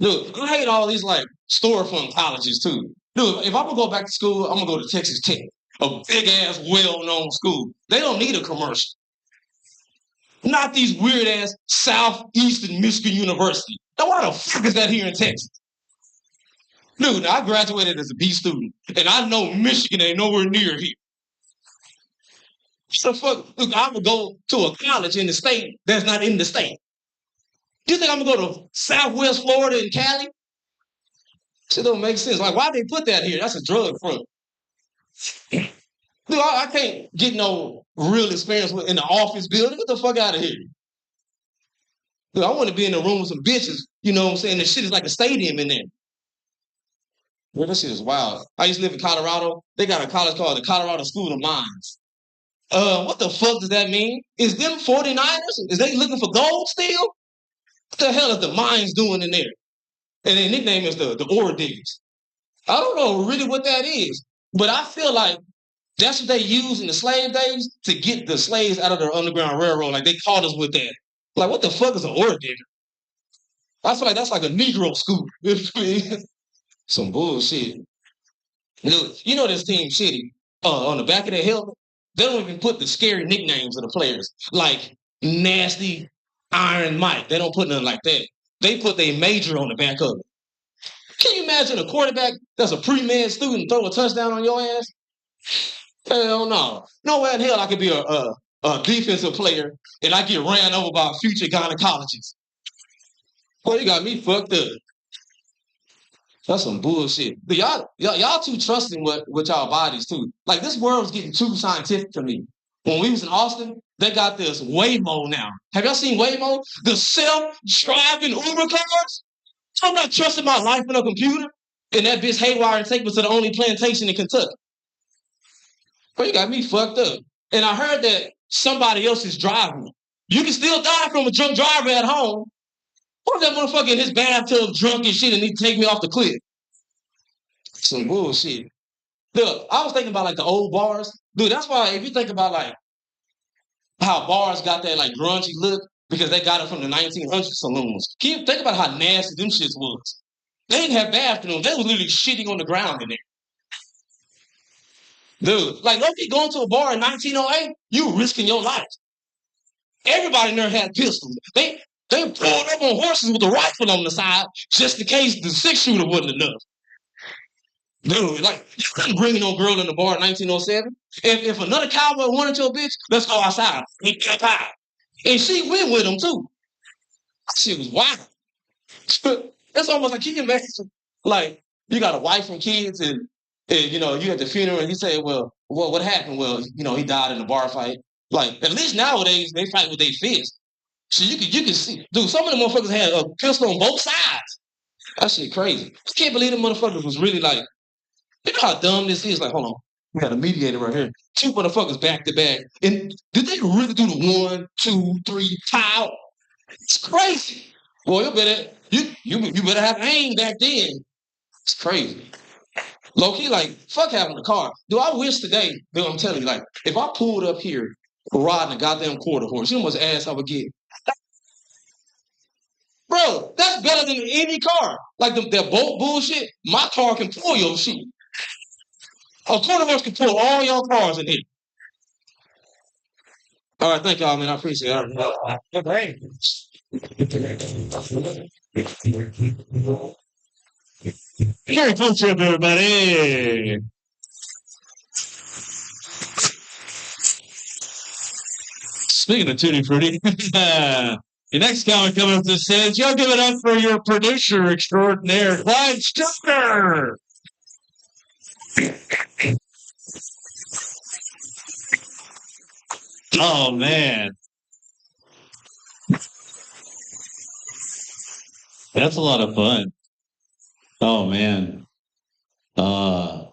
S6: Dude, I hate all these like storefront colleges too. Dude, if I'm gonna go back to school, I'm gonna go to Texas Tech, a big ass, well-known school. They don't need a commercial. Not these weird ass Southeastern Michigan University. Now, why the fuck is that here in Texas? Dude, I graduated as a B student, and I know Michigan ain't nowhere near here. So fuck, look, I'm gonna go to a college in the state that's not in the state. You think I'm gonna go to Southwest Florida and Cali? Shit don't make sense. Like, why they put that here? That's a drug front. Dude, I can't get no real experience in the office building. Get the fuck out of here. Dude, I want to be in a room with some bitches. You know what I'm saying? The shit is like a stadium in there. Well, that shit is wild. I used to live in Colorado. They got a college called the Colorado School of Mines. What the fuck does that mean? Is them 49ers? Is they looking for gold still? What the hell is the mines doing in there? And their nickname is the ore diggers. I don't know really what that is, but I feel like that's what they used in the slave days to get the slaves out of the Underground Railroad. Like they caught us with that. Like what the fuck is an ore digger? I feel like that's like a Negro school. Some bullshit. Dude, you know this team shitty. On the back of their helmet, they don't even put the scary nicknames of the players. Like Nasty Iron Mike. They don't put nothing like that. They put their major on the back of it. Can you imagine a quarterback that's a pre-med student throw a touchdown on your ass? Hell no. No way in hell I could be a defensive player and I get ran over by future gynecologists. Boy, you got me fucked up. That's some bullshit. But y'all too trusting with y'all bodies too. Like this world's getting too scientific to me. When we was in Austin, they got this Waymo now. Have y'all seen Waymo? The self-driving Uber cars? I'm not trusting my life in a computer. And that bitch haywire and take me to the only plantation in Kentucky. Well, you got me fucked up. And I heard that somebody else is driving. You can still die from a drunk driver at home. What if that motherfucker in his bathtub drunk and shit and he take me off the cliff? Some bullshit. Look, I was thinking about like the old bars. Dude, that's why if you think about like how bars got that like grungy look, because they got it from the 1900s saloons. Can you think about how nasty them shits was? They didn't have bathrooms. They was literally shitting on the ground in there. Dude, like if you going to a bar in 1908, you risking your life. Everybody in there had pistols. They pulled up on horses with a rifle on the side just in case the 6-shooter wasn't enough. Dude, like, you couldn't bring no girl in the bar in 1907. If another cowboy wanted your bitch, let's go outside. And she went with him, too. She was wild. It's almost like, can you imagine? Like, you got a wife and kids, and you know, you at the funeral, and you say, well, what happened? Well, you know, he died in a bar fight. Like, at least nowadays, they fight with their fists. So you can see, dude, some of the motherfuckers had a pistol on both sides. That shit crazy. I can't believe the motherfuckers was really like, you know how dumb this is? Like, hold on, we got a mediator right here. 2 motherfuckers back to back. And did they really do the 1, 2, 3 tile? It's crazy. Boy, you better have aim back then. It's crazy. Low key, like, fuck having a car. Do I wish today, dude, I'm telling you, like, if I pulled up here riding a goddamn quarter horse, you know how much ass I would get? Bro, that's better than any car. Like that boat bullshit, my car can pull your shit. A quarter horse can pull all your cars in here. All right, thank y'all, man. I appreciate it.
S7: Great.
S1: Merry Christmas, everybody. Speaking of Tutti Frutti, your next comic coming up to stage, y'all give it up for your producer extraordinaire, Clyde Stifter. Oh, man.
S2: That's a lot of fun. Oh man. How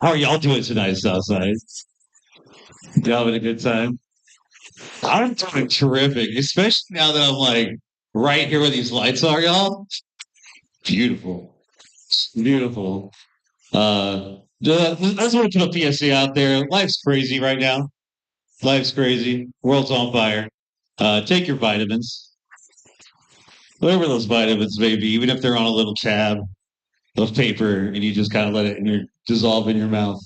S2: are y'all doing tonight, Southside? Y'all having a good time? I'm doing terrific, especially now that I'm like right here where these lights are, y'all. Beautiful. Beautiful. I just want to put a PSA out there. Life's crazy right now. Life's crazy. World's on fire. Take your vitamins, whatever those vitamins may be, even if they're on a little tab of paper and you just kind of let it dissolve in your mouth.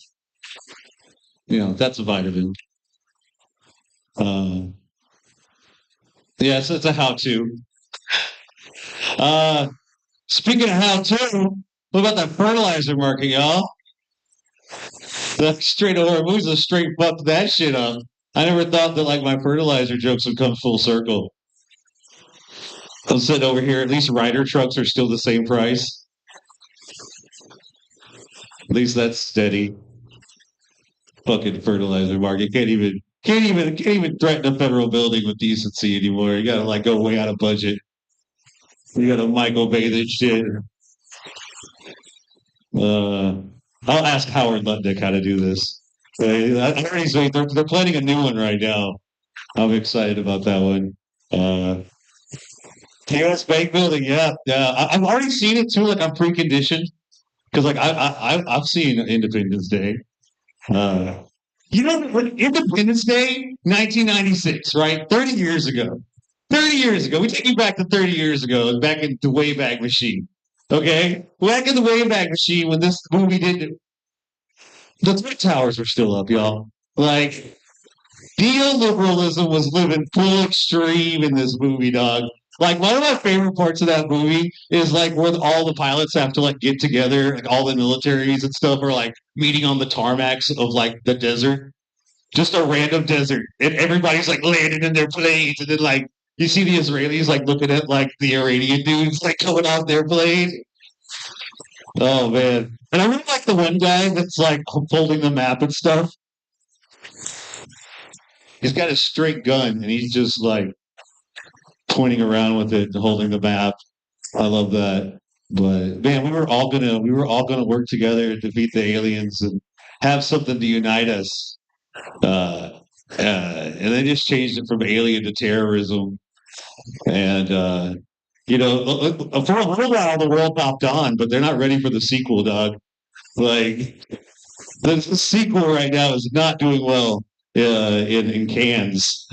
S2: That's a vitamin. Uh, yeah, so it's a how-to. Speaking of how-to, what about that fertilizer market, y'all? The straight over moves a straight fucked that shit up. I never thought that like my fertilizer jokes would come full circle. I'm sitting over here. At least Ryder trucks are still the same price. At least that's steady. Fucking fertilizer market can't even threaten a federal building with decency anymore. You gotta like go way out of budget. You gotta Michael Bay this shit. I'll ask Howard Lutnick how to do this. I already say they're planning a new one right now. I'm excited about that one. U.S. Bank Building, yeah. I've already seen it too. Like I'm preconditioned because like I've seen Independence Day. When Independence Day, 1996, right? 30 years ago. 30 years ago. We take you back to 30 years ago, back in the Wayback Machine. Okay? Back in the Wayback Machine when this movie did the Twin Towers were still up, y'all. Like, neoliberalism was living full extreme in this movie, dog. Like one of my favorite parts of that movie is like where all the pilots have to like get together, like all the militaries and stuff are like meeting on the tarmacs of like the desert, just a random desert, and everybody's like landing in their planes, and then like you see the Israelis like looking at like the Iranian dudes like coming off their plane. Oh man! And I really like the one guy that's like holding the map and stuff. He's got a straight gun, and he's just like pointing around with it and holding the map. I love that. But man, we were all gonna work together to defeat the aliens and have something to unite us. And they just changed it from alien to terrorism. And for a little while the world popped on, but they're not ready for the sequel, dog. Like the sequel right now is not doing well in cans.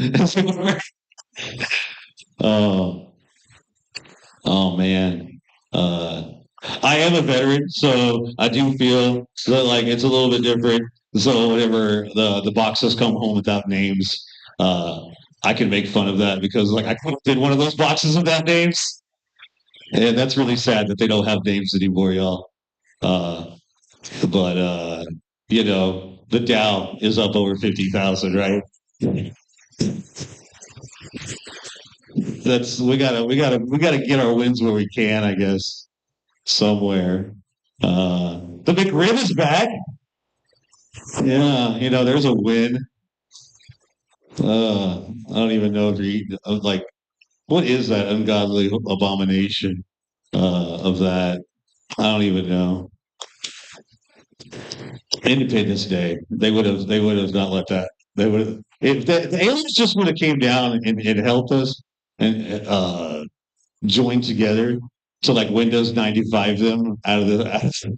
S2: Oh, oh man. I am a veteran, so I do feel that like it's a little bit different. So whenever the boxes come home without names, I can make fun of that because like I did one of those boxes without names, and that's really sad that they don't have names anymore, y'all. Uh, but the Dow is up over 50,000, right? That's we gotta get our wins where we can, I guess, somewhere. The McRib is back. Yeah, there's a win. I don't even know if you like what is that ungodly abomination of that? I don't even know. Independence Day. They would have not let that. They would have if the aliens just would have came down and helped us and joined together to like Windows 95 them out of the.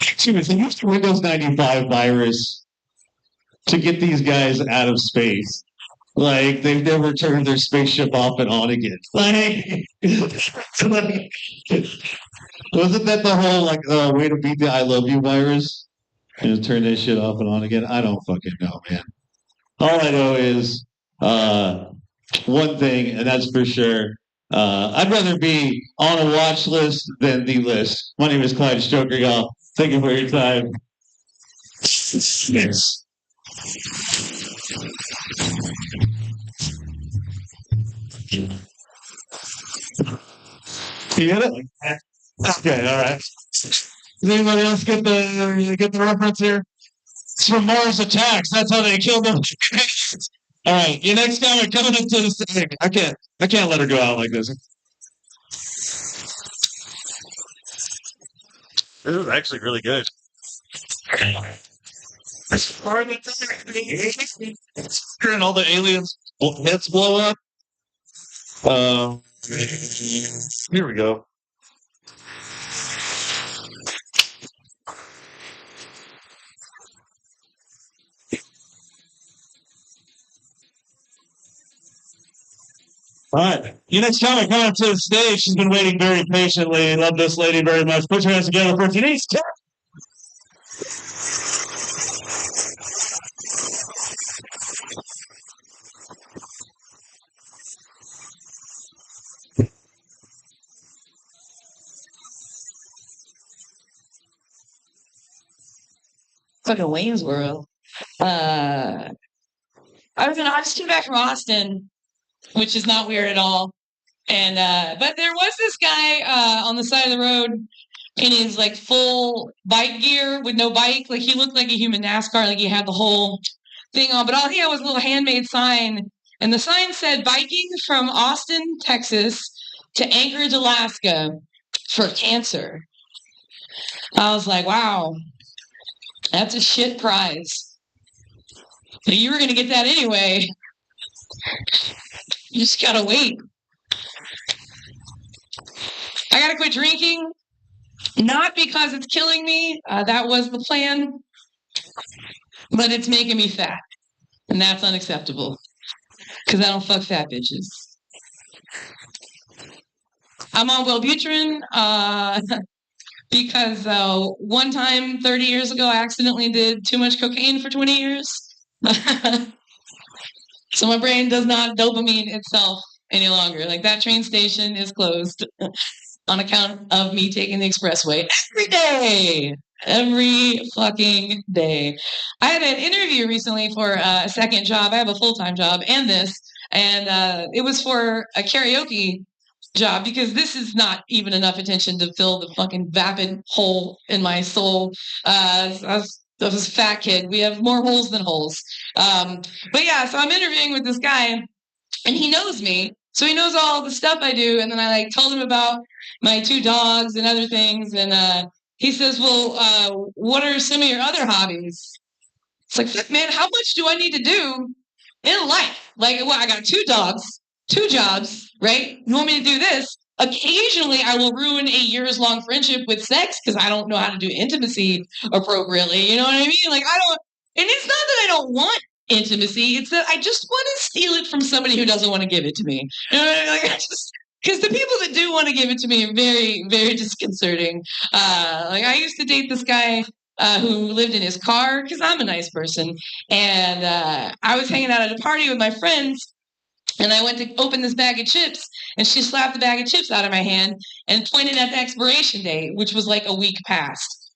S2: Excuse me, they used the Windows 95 virus to get these guys out of space. Like they've never turned their spaceship off and on again. Like, wasn't that the whole like way to beat the "I love you" virus and turn that shit off and on again? I don't fucking know, man. All I know is one thing, and that's for sure. I'd rather be on a watch list than the list. My name is Clyde Stoker, y'all. Thank you for your time. Yes. You get it? Okay, all right. Does anybody else get the reference here? It's from Mars Attacks. That's how they killed them. All right, your next comment coming up to the stage. I can't let her go out like this.
S4: This is actually really good.
S1: And all the aliens' heads blow up. Here we go. All right. You next comic coming up to the stage. She's been waiting very patiently. Love this lady very much. Put your hands together for Denise.
S11: Fucking Wayne's World. I just came back from Austin, which is not weird at all. And but there was this guy on the side of the road in his like full bike gear with no bike. Like he looked like a human NASCAR, like he had the whole thing on. But all he had was a little handmade sign. And the sign said biking from Austin, Texas to Anchorage, Alaska for cancer. I was like, wow, that's a shit prize. But you were going to get that anyway. You just got to wait. I got to quit drinking. Not because it's killing me. That was the plan. But it's making me fat. And that's unacceptable. Because I don't fuck fat bitches. I'm on Wellbutrin because one time 30 years ago I accidentally did too much cocaine for 20 years. So my brain does not dopamine itself any longer. Like that train station is closed on account of me taking the expressway every day. Every fucking day. I had an interview recently for a second job. I have a full-time job and this. And it was for a karaoke job because this is not even enough attention to fill the fucking vapid hole in my soul. I was a fat kid. We have more holes than holes. But yeah, so I'm interviewing with this guy and he knows me. So he knows all the stuff I do. And then I like told him about my 2 dogs and other things. And he says, well, what are some of your other hobbies? It's like, fuck, man, how much do I need to do in life? Like, well, I got 2 dogs, 2 jobs, right? You want me to do this? Occasionally, I will ruin a years-long friendship with sex because I don't know how to do intimacy appropriately. You know what I mean? Like, I don't, and it's not that I don't want intimacy. It's that I just want to steal it from somebody who doesn't want to give it to me. You know what I mean? Like, because the people that do want to give it to me are very, very disconcerting. Like, I used to date this guy who lived in his car because I'm a nice person. And I was hanging out at a party with my friends. And I went to open this bag of chips, and she slapped the bag of chips out of my hand and pointed at the expiration date, which was like a week past.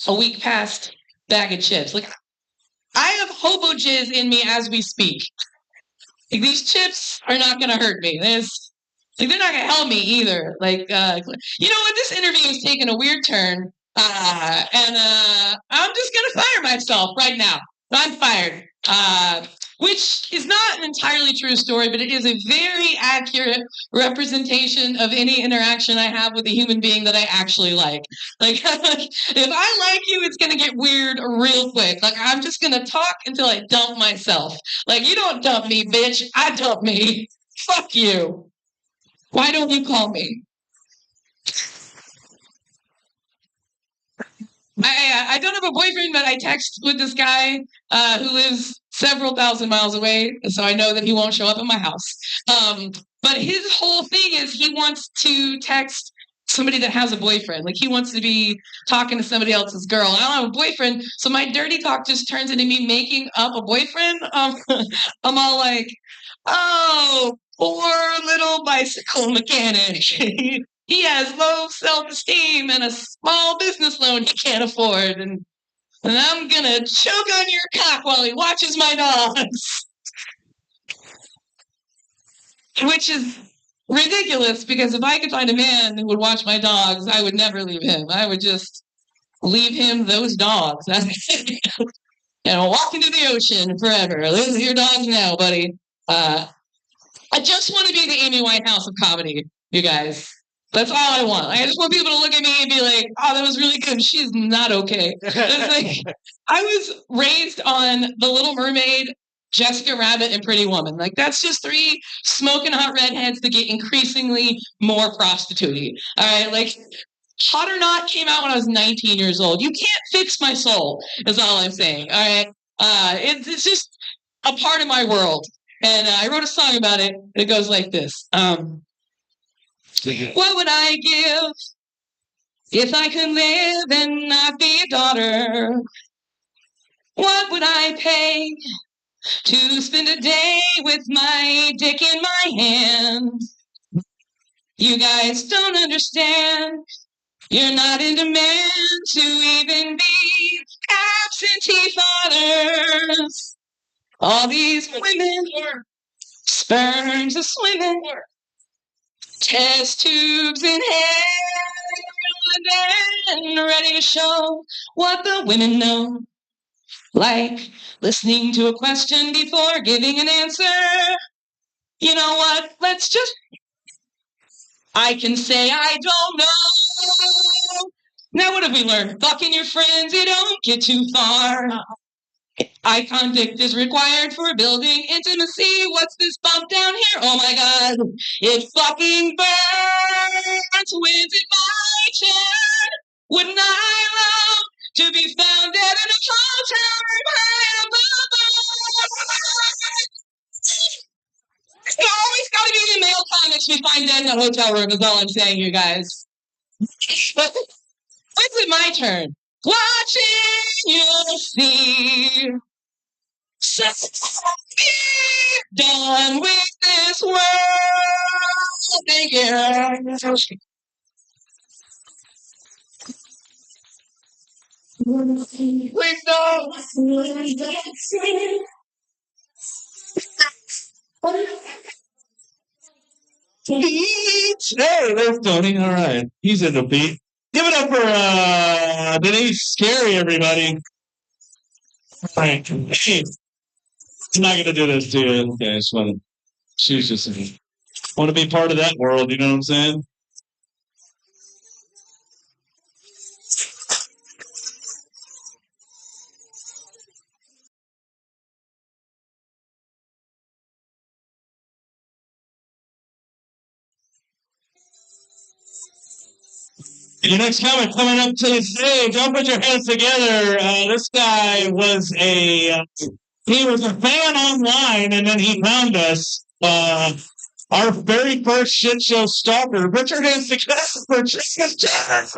S11: A week past bag of chips. Like, I have hobo jizz in me as we speak. Like, these chips are not going to hurt me. They're not going to help me either. Like, you know what? This interview is taking a weird turn, and I'm just going to fire myself right now. I'm fired. Which is not an entirely true story, but it is a very accurate representation of any interaction I have with a human being that I actually like. Like, if I like you, it's going to get weird real quick. Like, I'm just going to talk until I dump myself. Like, you don't dump me, bitch. I dump me. Fuck you. Why don't you call me? I don't have a boyfriend, but I text with this guy who lives several thousand miles away, so I know that he won't show up at my house. But his whole thing is he wants to text somebody that has a boyfriend. Like, he wants to be talking to somebody else's girl. I don't have a boyfriend, so my dirty talk just turns into me making up a boyfriend. I'm all like, oh, poor little bicycle mechanic. He has low self-esteem and a small business loan he can't afford. And I'm going to choke on your cock while he watches my dogs. Which is ridiculous, because if I could find a man who would watch my dogs, I would never leave him. I would just leave him those dogs. And walk into the ocean forever. Those are your dogs now, buddy. I just want to be the Amy Winehouse of comedy, you guys. That's all I want. Like, I just want people to look at me and be like, "Oh, that was really good." She's not okay. It's like I was raised on The Little Mermaid, Jessica Rabbit, and Pretty Woman. Like that's just 3 smoking hot redheads that get increasingly more prostitute-y. All right, like Hot or Not came out when I was 19 years old. You can't fix my soul. Is all I'm saying. All right, it's just a part of my world, and I wrote a song about it. It goes like this. What would I give if I could live and not be a daughter? What would I pay to spend a day with my dick in my hand? You guys don't understand. You're not in demand to even be absentee fathers. All these women, sperms are swimming, test tubes in hand, and ready to show what the women know. Like listening to a question before giving an answer. You know what? Let's just... I can say I don't know. Now what have we learned? Fucking your friends, you don't get too far. Eye contact is required for building intimacy. What's this bump down here? Oh my god. It fucking burns. When's it my turn? Wouldn't I love to be found dead in a hotel room high above? You always gotta be in male comics we find dead in a hotel room is all I'm saying, you guys. But when's it my turn? Watching you see. Done with this world. Thank you. Please don't.
S1: Pete. Hey, there's Tony. All right. He's into Pete. Give it up for Denise Scary, everybody. All right. Hey, I'm not going to do this to you. Okay, I just want to. She's just want to be part of that world. You know what I'm saying? Your next comment coming up to the stage. Don't put your hands together. This guy was he was a fan online, and then he found us. Our very first shit show stalker. Put your hands together for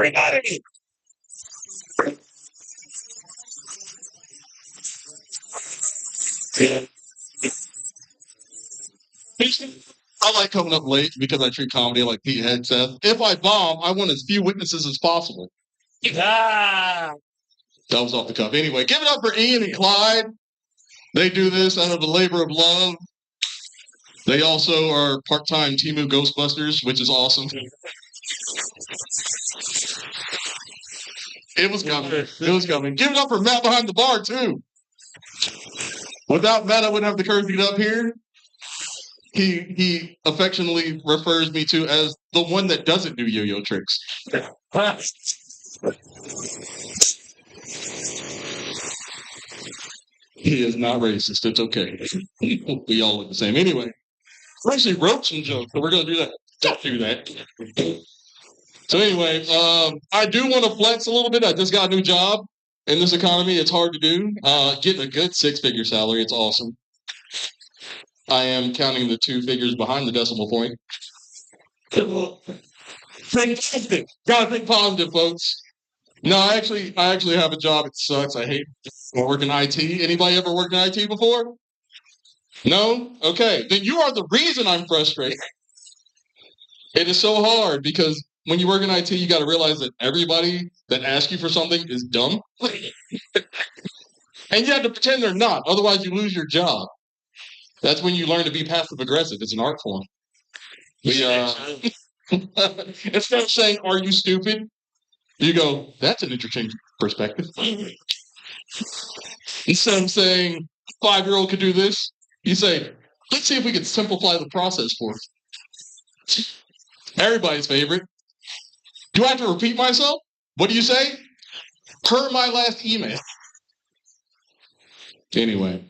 S1: everybody.
S3: I like coming up late because I treat comedy like Pete Hegseth. If I bomb, I want as few witnesses as possible.
S1: Ah.
S3: That was off the cuff. Anyway, give it up for Ian and Clyde. They do this out of a labor of love. They also are part-time Temu Ghostbusters, which is awesome. It was coming. It was coming. Give it up for Matt behind the bar, too. Without Matt, I wouldn't have the courage to get up here. He affectionately refers me to as the one that doesn't do yo-yo tricks. He is not racist. It's okay. We all look the same. Anyway, I actually wrote some jokes, but we're going to do that. Don't do that. So anyway, I do want to flex a little bit. I just got a new job. In this economy, it's hard to do. Getting a good 6-figure salary, it's awesome. I am counting the 2 figures behind the decimal point. Think positive. Gotta think positive, folks. No, I actually have a job. It sucks. I hate working IT. Anybody ever worked in IT before? No? Okay. Then you are the reason I'm frustrated. It is so hard because when you work in IT, you got to realize that everybody that asks you for something is dumb. And you have to pretend they're not. Otherwise, you lose your job. That's when you learn to be passive aggressive. It's an art form. Instead of saying, "Are you stupid?" you go, "That's an interesting perspective." Instead of saying, "5-year-old could do this," you say, "Let's see if we can simplify the process for us." Everybody's favorite. Do I have to repeat myself? What do you say? Per my last email. Anyway.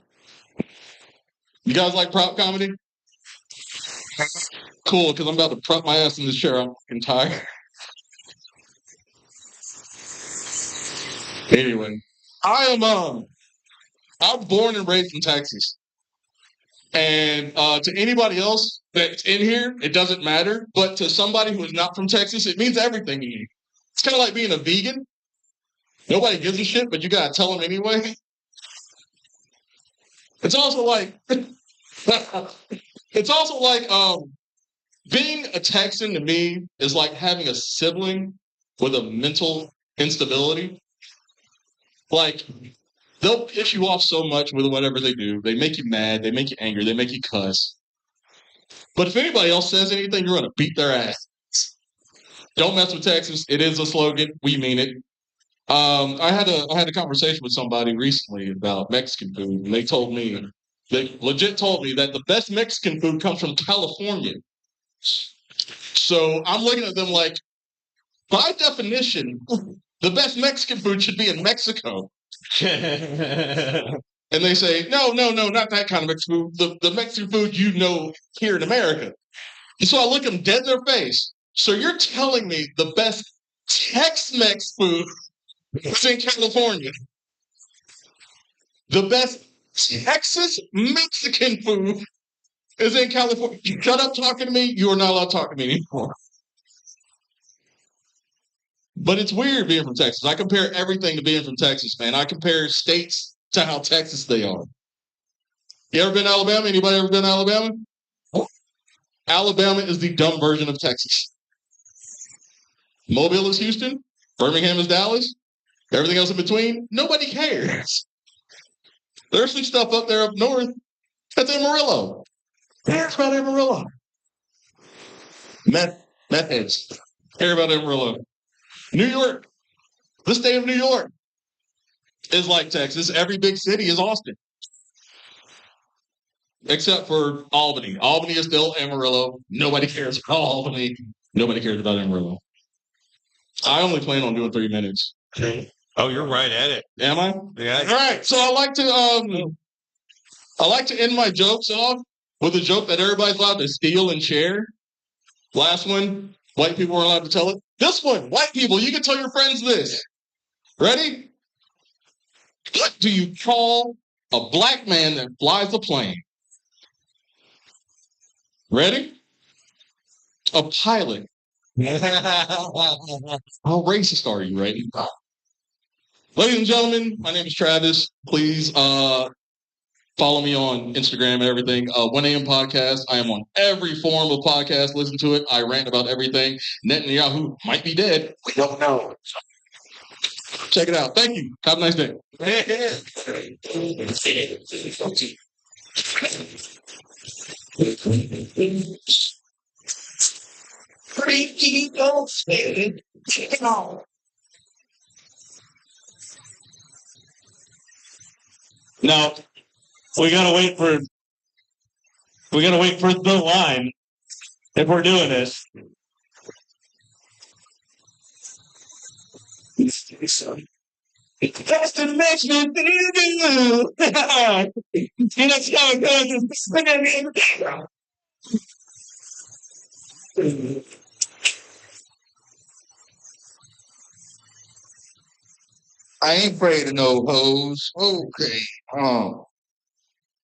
S3: You guys like prop comedy? Cool, because I'm about to prop my ass in this chair. I'm fucking tired. Anyway. I'm born and raised in Texas. And to anybody else that's in here, it doesn't matter. But to somebody who is not from Texas, it means everything to you. It's kind of like being a vegan. Nobody gives a shit, but you gotta tell them anyway. It's also like, being a Texan to me is like having a sibling with a mental instability. Like, they'll piss you off so much with whatever they do. They make you mad. They make you angry. They make you cuss. But if anybody else says anything, you're going to beat their ass. Don't mess with Texas. It is a slogan. We mean it. I had a conversation with somebody recently about Mexican food, and they legit told me that the best Mexican food comes from California. So I'm looking at them like, by definition, the best Mexican food should be in Mexico. And they say, no, not that kind of Mexican food. The Mexican food you know here in America. And so I look them dead in their face. So you're telling me the best Tex-Mex food is in California? The best Texas Mexican food is in California. You shut up talking to me. You are not allowed to talk to me anymore. But it's weird being from Texas. I compare everything to being from Texas, man. I compare states to how Texas they are. You ever been to Alabama? Anybody ever been to Alabama? Alabama is the dumb version of Texas. Mobile is Houston. Birmingham is Dallas. Everything else in between, nobody cares. There's some stuff up there up north. That's Amarillo. Cares about Amarillo. Meth heads care about Amarillo. New York, the state of New York, is like Texas. Every big city is Austin. Except for Albany. Albany is still Amarillo. Nobody cares about Albany. Nobody cares about Amarillo. I only plan on doing 3 minutes.
S4: Oh, you're right at it.
S3: Am I?
S4: Yeah.
S3: All right. So I like to end my jokes off with a joke that everybody's allowed to steal and share. Last one, white people weren't allowed to tell it. This one, white people, you can tell your friends this. Ready? What do you call a black man that flies a plane? Ready? A pilot. How racist are you, ready? Ladies and gentlemen, my name is Travis. Please follow me on Instagram and everything. 1 a.m. podcast. I am on every form of podcast. Listen to it. I rant about everything. Netanyahu might be dead. We don't know. Check it out. Thank you. Have a nice day.
S7: Freaky don't spit it.
S1: Now we gotta wait for the line if we're doing this. Justin makes me feel good. See, that's how it goes.
S12: I ain't afraid of no hoes. Okay. A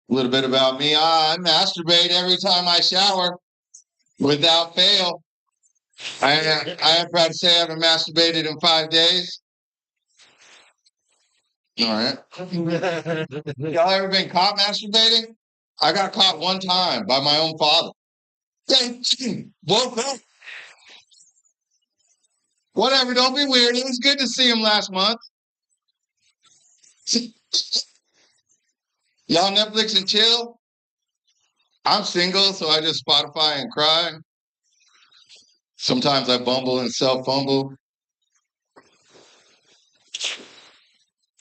S12: little bit about me. I masturbate every time I shower without fail. I am proud to say I haven't masturbated in 5 days. All right. Y'all ever been caught masturbating? I got caught one time by my own father. Woke up. Whatever, don't be weird. It was good to see him last month. Y'all Netflix and chill? I'm single, so I just Spotify and cry. Sometimes I bumble and self-fumble.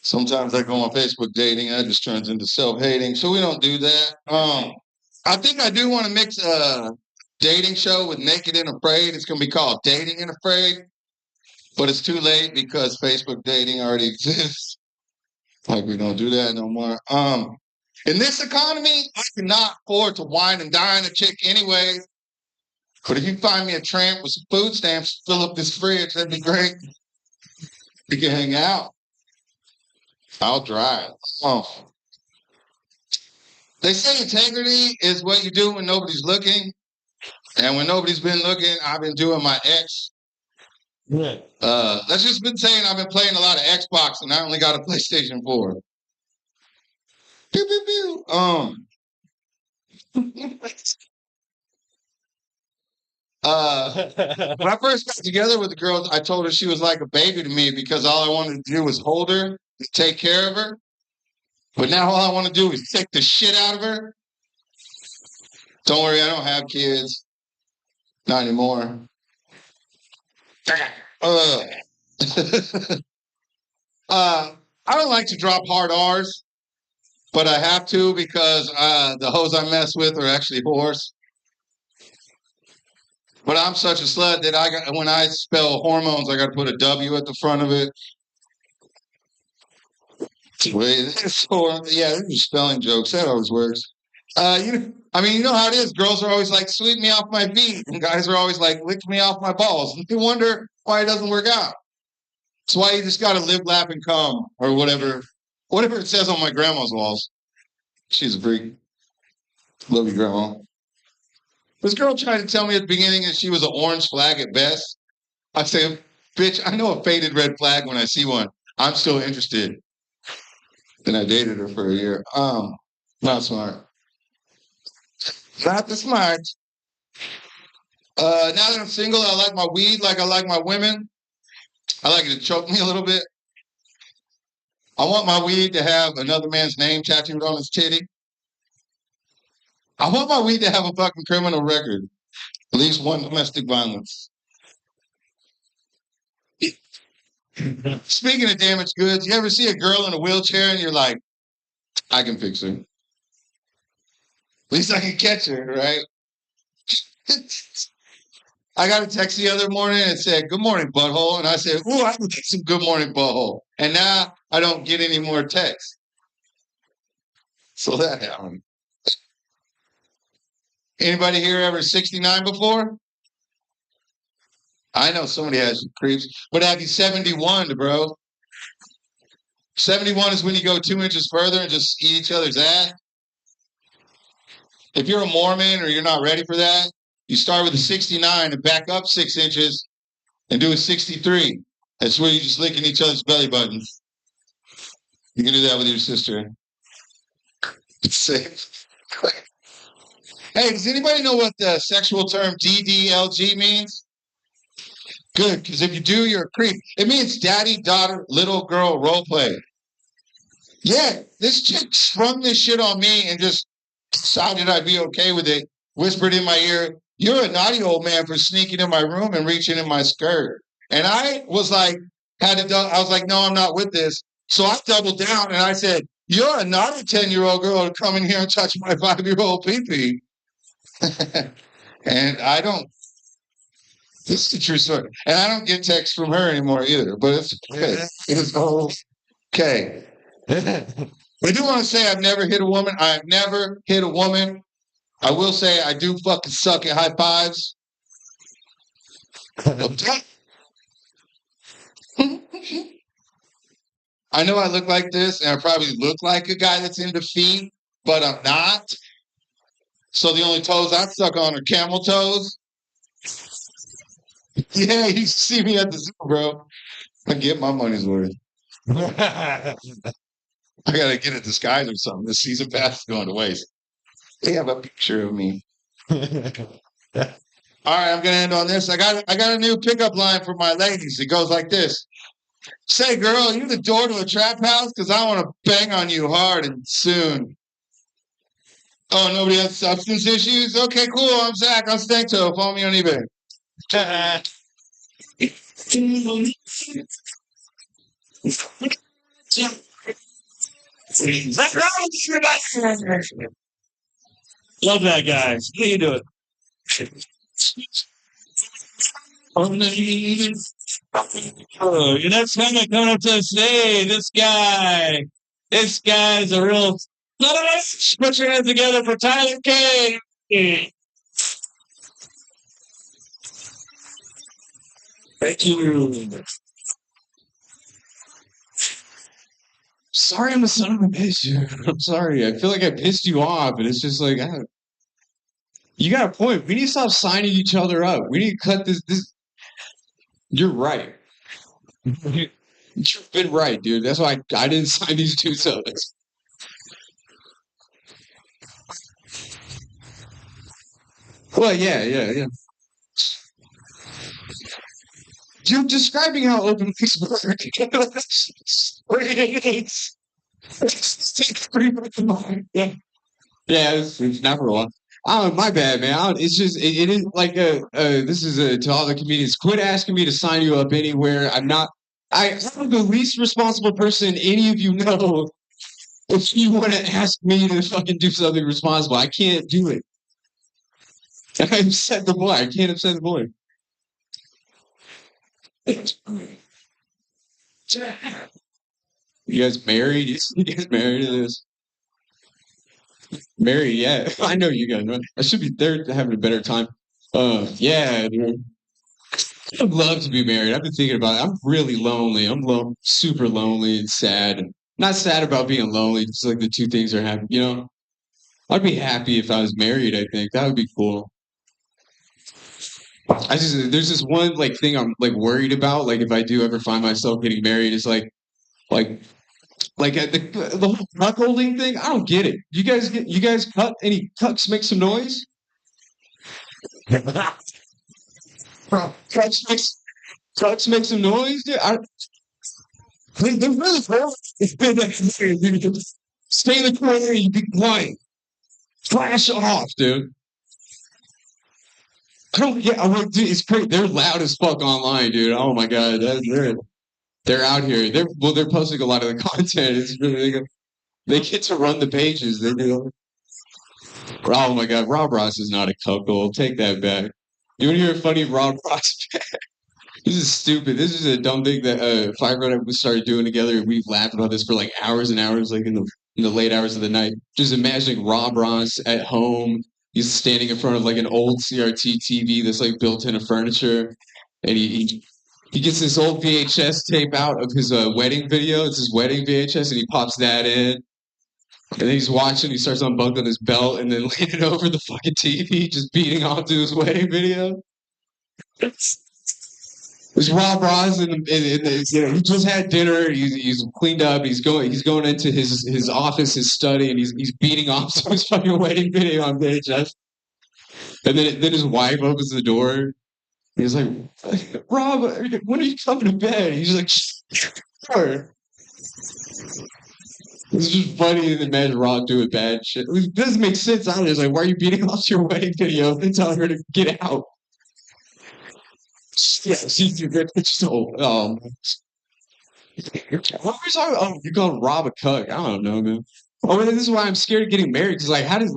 S12: Sometimes I go on Facebook dating. That just turns into self-hating. So we don't do that. I think I do want to mix a dating show with Naked and Afraid. It's going to be called Dating and Afraid. But it's too late because Facebook dating already exists. Like we don't do that no more. In this economy, I cannot afford to wine and dine a chick anyway. But if you find me a tramp with some food stamps, fill up this fridge, that'd be great. We can hang out. I'll drive. Oh. They say integrity is what you do when nobody's looking. And when nobody's been looking, I've been doing my X. That's just been saying I've been playing a lot of Xbox and I only got a PlayStation 4. Pew, pew, pew. When I first got together with the girl, I told her she was like a baby to me because all I wanted to do was hold her and take care of her. But now all I want to do is take the shit out of her. Don't worry, I don't have kids. Not anymore. I don't like to drop hard R's, but I have to because the hoes I mess with are actually whores. But I'm such a slut that when I spell hormones, I got to put a W at the front of it. Wait, yeah, these are spelling jokes. That always works. You know how it is. Girls are always like, sweep me off my feet. And guys are always like, lick me off my balls. And you wonder why it doesn't work out. That's why you just got to live, laugh, and come, or whatever it says on my grandma's walls. She's a freak. Love you, grandma. This girl tried to tell me at the beginning that she was an orange flag at best. I say, bitch, I know a faded red flag when I see one. I'm still interested. Then I dated her for a year. Not smart. Not the smart. Now that I'm single, I like my weed like I like my women. I like it to choke me a little bit. I want my weed to have another man's name tattooed on his titty. I want my weed to have a fucking criminal record. At least one domestic violence. Speaking of damaged goods, you ever see a girl in a wheelchair and you're like, I can fix her. At least I can catch her, right? I got a text the other morning and it said, good morning, butthole. And I said, ooh, I can get some good morning, butthole. And now I don't get any more texts. So that happened. Anybody here ever 69 before? I know somebody has creeps, but have you 71, bro? 71 is when you go 2 inches further and just eat each other's ass. If you're a Mormon or you're not ready for that, you start with a 69 and back up 6 inches and do a 63. That's where you're just licking each other's belly buttons. You can do that with your sister. It's safe. Hey, does anybody know what the sexual term DDLG means? Good, because if you do, you're a creep. It means daddy, daughter, little girl role play. Yeah, this chick sprung this shit on me and just decided I'd be okay with it. Whispered in my ear, you're a naughty old man for sneaking in my room and reaching in my skirt. And I was like, I was like, no, I'm not with this. So I doubled down and I said, you're a naughty 10-year-old girl to come in here and touch my 5-year-old pee-pee. And I don't. This is the true story. And I don't get texts from her anymore either, but it's okay. It's okay. I do want to say I've never hit a woman. I've never hit a woman. I will say I do fucking suck at high fives. I know I look like this, and I probably look like a guy that's into feet, but I'm not. So the only toes I suck on are camel toes. Yeah, you see me at the zoo, bro. I get my money's worth. I gotta get a disguise or something. The season pass is going to waste. They have a picture of me. All right, I'm gonna end on this. I got a new pickup line for my ladies. It goes like this. Say, girl, are you the door to a trap house? Because I want to bang on you hard and soon. Oh, nobody has substance issues? Okay, cool. I'm Zach. I'm Stankto. Follow me on eBay.
S1: Love that guy. How you doing? Oh, your next comment coming up to the stage. This guy's a real. Put your hands together for Tyler K. Thank you.
S6: Sorry, I'm a son of a bitch. I'm sorry. I feel like I pissed you off, and it's just like, you got a point. We need to stop signing each other up. We need to cut this. You're right. You've been right, dude. That's why I didn't sign these dudes up. Well, yeah. You're describing how open mics work. Yeah, it's not for a while. Oh, my bad, man. It's just it is like this is to all the comedians. Quit asking me to sign you up anywhere. I'm the least responsible person any of you know. If you want to ask me to fucking do something responsible, I can't do it. I upset the boy. I can't upset the boy. You guys married? You guys married to this? Married, yeah. I know you guys. Right? I should be there having a better time. Yeah, dude. I'd love to be married. I've been thinking about it. I'm really lonely. I'm super lonely and sad. And not sad about being lonely. It's like the two things are happening. You know, I'd be happy if I was married. I think that would be cool. There's this one like thing I'm like worried about. Like if I do ever find myself getting married, it's like the whole cuckolding thing. I don't get it. You guys cut any cucks make some noise? Cucks make some noise, dude. They're really cool. Stay in the corner. You be quiet. Flash off, dude. I don't get. Dude, it's great. They're loud as fuck online, dude. Oh my god, they're out here. They're posting a lot of the content. It's really they get to run the pages. They do. Oh my god, Rob Ross is not a cuckold. Take that back. You want to hear a funny Rob Ross? This is stupid. This is a dumb thing that Fire and I started doing together. We've laughed about this for like hours and hours, like in the late hours of the night. Just imagining Rob Ross at home. He's standing in front of like an old CRT TV that's like built into furniture, and he gets this old VHS tape out of his wedding video. It's his wedding VHS, and he pops that in. And then he's watching. He starts unbuckling his belt, and then leaning over the fucking TV, just beating off to his wedding video. There's Rob Ross, and he just had dinner. He's cleaned up. He's going into his office, his study, and he's beating off to his fucking wedding video on VHS. And then his wife opens the door. He's like, Rob, when are you coming to bed? He's like, sure. It's just funny to imagine Rob doing bad shit. It doesn't make sense either. It's like, why are you beating off your wedding video and telling her to get out? Yeah, she's so. You call Rob a cuck? I don't know, man. Oh, this is why I'm scared of getting married. Because like, how does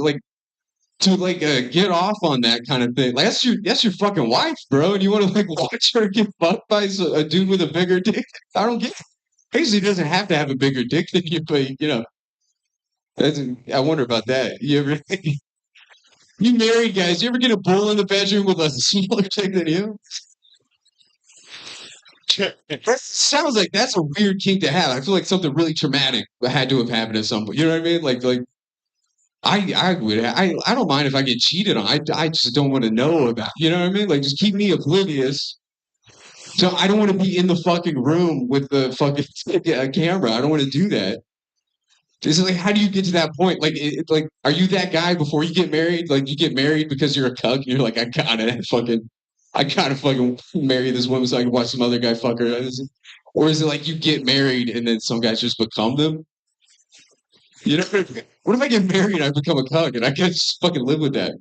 S6: get off on that kind of thing? Like that's your fucking wife, bro, and you want to like watch her get fucked by a dude with a bigger dick? I don't get. Basically, doesn't have to have a bigger dick than you, but you know. I wonder about that. You married guys? You ever get a bull in the bedroom with a smaller dick than you? That sounds like that's a weird kink to have. I feel like something really traumatic had to have happened at some point. You know what I mean? Like I don't mind if I get cheated on. I just don't want to know about. You know what I mean? Like just keep me oblivious. So I don't want to be in the fucking room with the fucking camera. I don't want to do that. It's like, how do you get to that point? Like, like, are you that guy before you get married? Like, you get married because you're a cuck, and you're like, I gotta fucking marry this woman so I can watch some other guy fuck her. Or is it like you get married and then some guys just become them? You know, what if I get married and I become a cuck and I can just fucking live with that?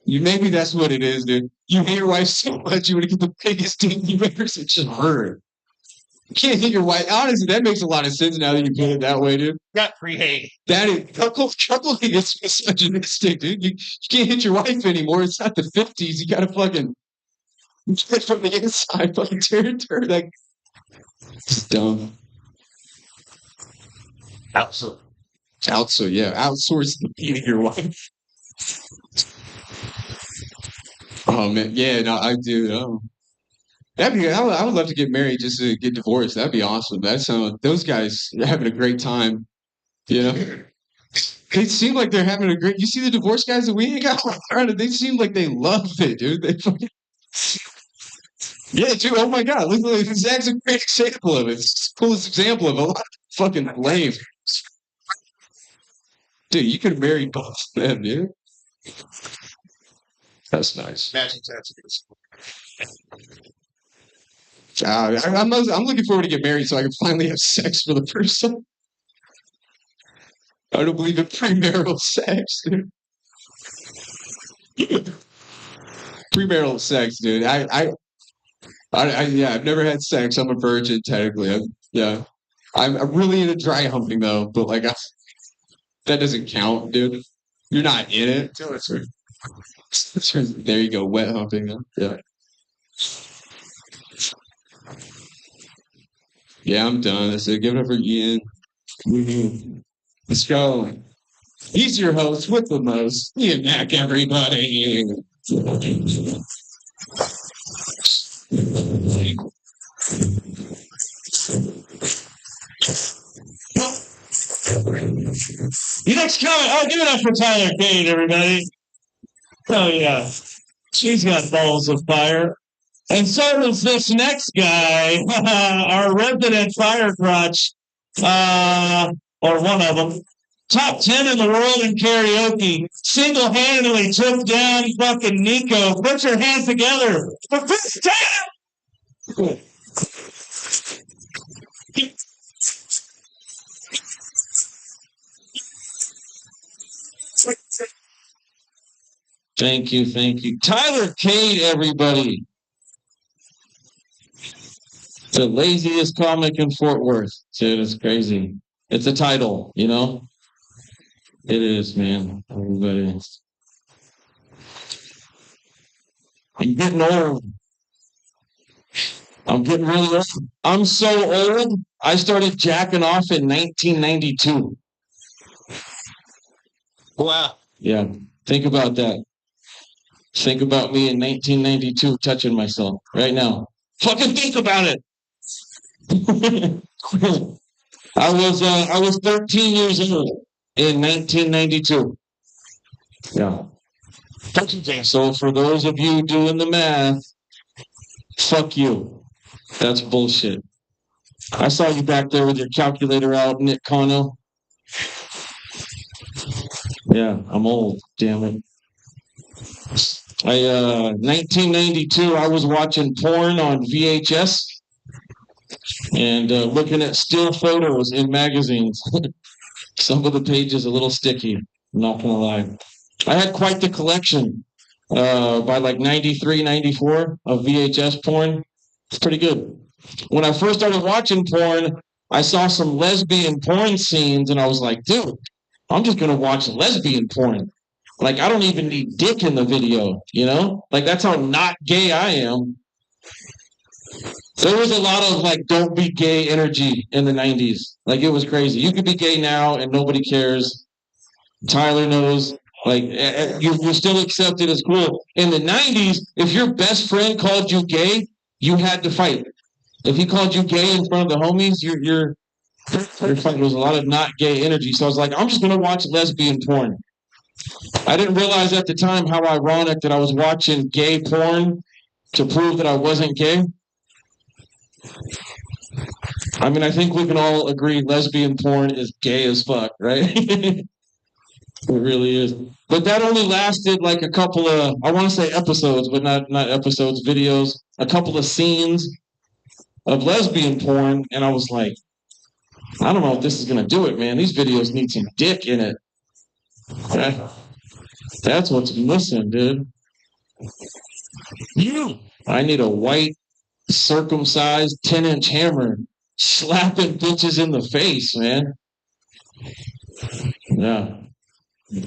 S6: Maybe that's what it is, dude. You hate your wife so much you want to get the biggest dick you've ever seen. Just her. You can't hit your wife. Honestly, that makes a lot of sense now that you put it that way, dude.
S4: Not free hate.
S6: That is cuckolding is misogynistic, dude. You can't hit your wife anymore. It's not the 50s. You gotta fucking from the inside, fucking turn, like it's dumb.
S4: Absolutely.
S6: Outsource the beating your wife. Oh man, yeah, no, I do. That'd be. I would love to get married just to get divorced. That'd be awesome. That sounds. Those guys are having a great time. You know, they seem like they're having a great. You see the divorce guys that we ain't got around. They seem like they love it, dude. They fucking. Yeah, dude. Oh my god, look, Zach's a great example of it. It's the coolest example of a lot of fucking lame. Dude, you could marry both of them, dude. That's nice.
S3: Matching tattoos.
S6: I'm looking forward to get married so I can finally have sex for the first time. I don't believe in premarital sex, dude. Premarital sex, dude. Yeah, I've never had sex. I'm a virgin, technically. I'm really into dry humping though, but like that doesn't count, dude. You're not in it. There you go, wet humping. Yeah. Yeah, I'm done. That's it. Give it up for Ian. Let's go. He's your host with the most. Ian Mac, everybody.
S1: Your next comment. Oh, give it up for Tyler Kane, everybody. Oh, yeah. She's got balls of fire. And so does this next guy, our resident fire crotch, or one of them. Top 10 in the world in karaoke. Single-handedly took down fucking Nico. Put your hands together for first time.
S6: Thank you. Tyler Cade, everybody. The laziest comic in Fort Worth. Dude, it's crazy. It's a title, you know? It is, man. Everybody. I'm getting old. I'm getting really old. I'm so old, I started jacking off in 1992.
S4: Wow.
S6: Yeah, think about that. Think about me in 1992 touching myself right now. Fucking think about it. I was 13 years old in 1992. Yeah. So for those of you doing the math, fuck you. That's bullshit. I saw you back there with your calculator out, Nick Cano. Yeah, I'm old. Damn it. 1992, I was watching porn on VHS and looking at still photos in magazines. Some of the pages a little sticky, I'm not gonna lie. I had quite the collection by like 93, 94 of VHS porn. It's pretty good. When I first started watching porn, I saw some lesbian porn scenes and I was like, dude, I'm just gonna watch lesbian porn. Like, I don't even need dick in the video, you know? Like, that's how not gay I am. There was a lot of, like, don't be gay energy in the 90s. Like, it was crazy. You could be gay now and nobody cares. Tyler knows. Like, you're still accepted as cool. In the 90s, if your best friend called you gay, you had to fight. If he called you gay in front of the homies, you're fighting. There was a lot of not gay energy. So I was like, I'm just going to watch lesbian porn. I didn't realize at the time how ironic that I was watching gay porn to prove that I wasn't gay. I mean, I think we can all agree lesbian porn is gay as fuck, right? It really is. But that only lasted like a couple of, I want to say episodes, but not episodes, videos, a couple of scenes of lesbian porn. And I was like, I don't know if this is going to do it, man. These videos need some dick in it. That's what's missing, dude. I need a white, circumcised 10-inch hammer slapping bitches in the face, man. Yeah.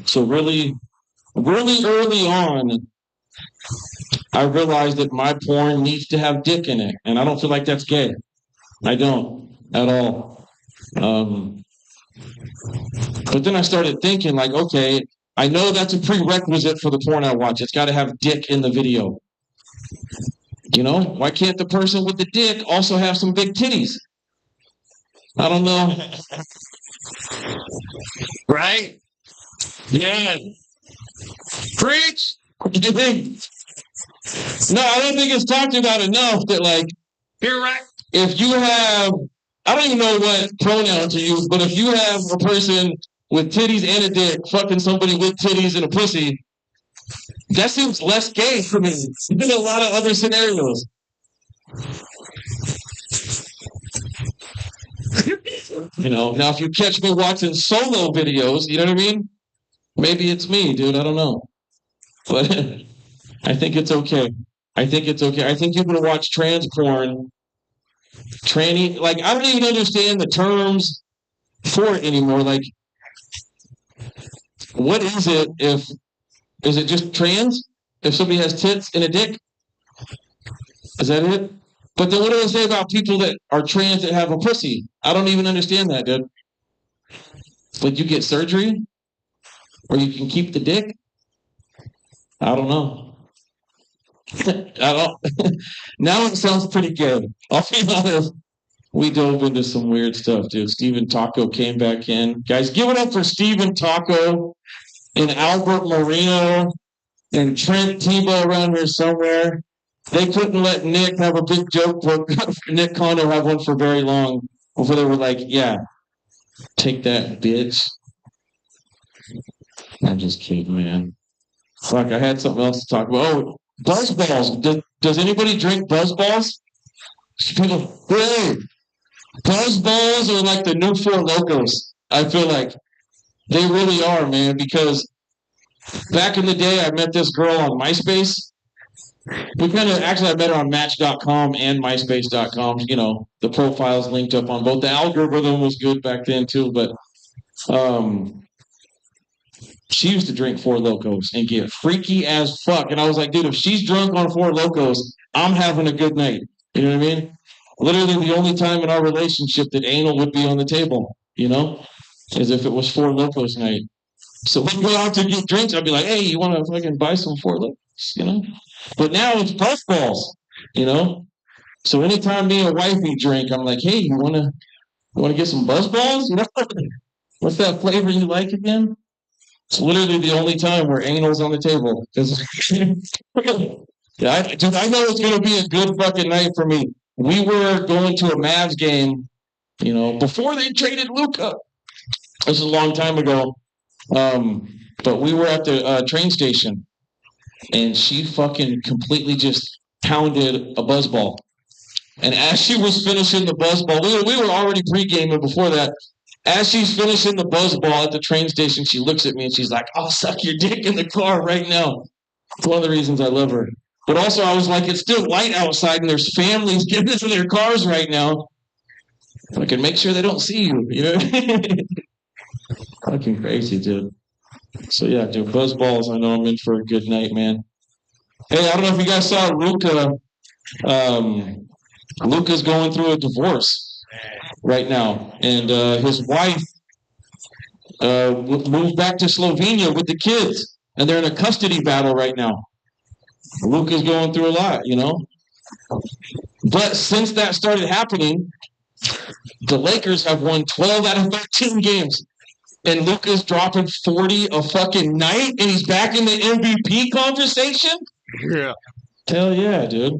S6: So really early on,
S7: I realized that my porn needs to have dick in it, and I don't feel like that's gay. I don't at all. But then I started thinking, like, okay, I know that's a prerequisite for the porn I watch. It's got to have dick in the video. You know, why can't the person with the dick also have some big titties? I don't know.
S12: Right?
S7: Yeah. Preach. You think? No, I don't think it's talked about enough that, like,
S12: You're right.
S7: if you have, I don't even know what pronoun to use, but if you have a person with titties and a dick fucking somebody with titties and a pussy, that seems less gay for me than a lot of other scenarios. You know, now if you catch me watching solo videos, you know what I mean? Maybe it's me, dude. I don't know. But I think it's okay. I think it's okay. I think you can watch trans porn, tranny, like, I don't even understand the terms for it anymore. Like, what is it is it just trans? If somebody has tits and a dick? Is that it? But then what do they say about people that are trans that have a pussy? I don't even understand that, dude. Like, you get surgery? Or you can keep the dick? I don't know. I don't. Now it sounds pretty gay. I'll be honest. We dove into some weird stuff, dude. Steven Taco came back in. Guys, give it up for Steven Taco and Albert Marino and Trent Tebow around here somewhere. They couldn't let Nick have a big joke book, Nick Kondo have one for very long before they were like, yeah, take that, bitch. I'm just kidding, man. Fuck, I had something else to talk about. Oh, buzz balls. Does anybody drink buzz balls? People, hey, buzz balls are like the new Four Locos. I feel like they really are, man, because back in the day, I met this girl on MySpace. I met her on Match.com and MySpace.com. You know, the profiles linked up on both. The algorithm was good back then, too, but she used to drink Four Locos and get freaky as fuck. And I was like, dude, if she's drunk on Four Locos, I'm having a good night. You know what I mean? Literally the only time in our relationship that anal would be on the table, you know, is if it was Four Locos night. So when we go out to get drinks, I'd be like, hey, you want to fucking buy some Four Locos, you know? But now it's puff balls, you know? So anytime me and wifey drink, I'm like, hey, you want to get some buzz balls? You know? What's that flavor you like again? It's literally the only time where anal's on the table. Yeah, I know it's going to be a good fucking night for me. We were going to a Mavs game, you know, before they traded Luka. This is a long time ago. But we were at the train station, and she fucking completely just pounded a buzz ball. And as she was finishing the buzz ball, we were already pre-gaming before that. As she's finishing the buzz ball at the train station, she looks at me and she's like, I'll suck your dick in the car right now. It's one of the reasons I love her. But also I was like, it's still light outside and there's families getting into their cars right now. I can make sure they don't see you, you know? Fucking crazy, dude. So yeah, dude, buzz balls, I know I'm in for a good night, man. Hey, I don't know if you guys saw Luka. Luka's going through a divorce right now, and his wife moved back to Slovenia with the kids, and they're in a custody battle right now. Luka's going through a lot, you know. But since that started happening, the Lakers have won 12 out of 13 games, and Luka's dropping 40 a fucking night, and he's back in the MVP conversation.
S4: Yeah.
S7: Hell yeah, dude.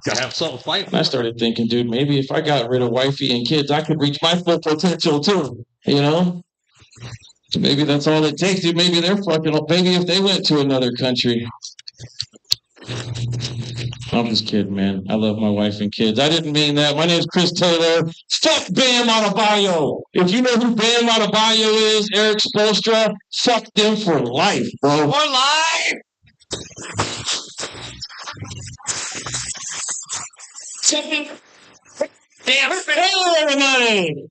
S4: Gotta have something to fight for.
S7: I started thinking, dude, maybe if I got rid of wifey and kids, I could reach my full potential too. You know? Maybe that's all it takes, dude. Maybe they're fucking up. Maybe if they went to another country. I'm just kidding, man. I love my wife and kids. I didn't mean that. My name's Chris Taylor. Fuck Bam Adebayo. If you know who Bam Adebayo is, Eric Spoelstra, fuck them for life, bro.
S12: For life!
S7: Damn it. Hey, everybody.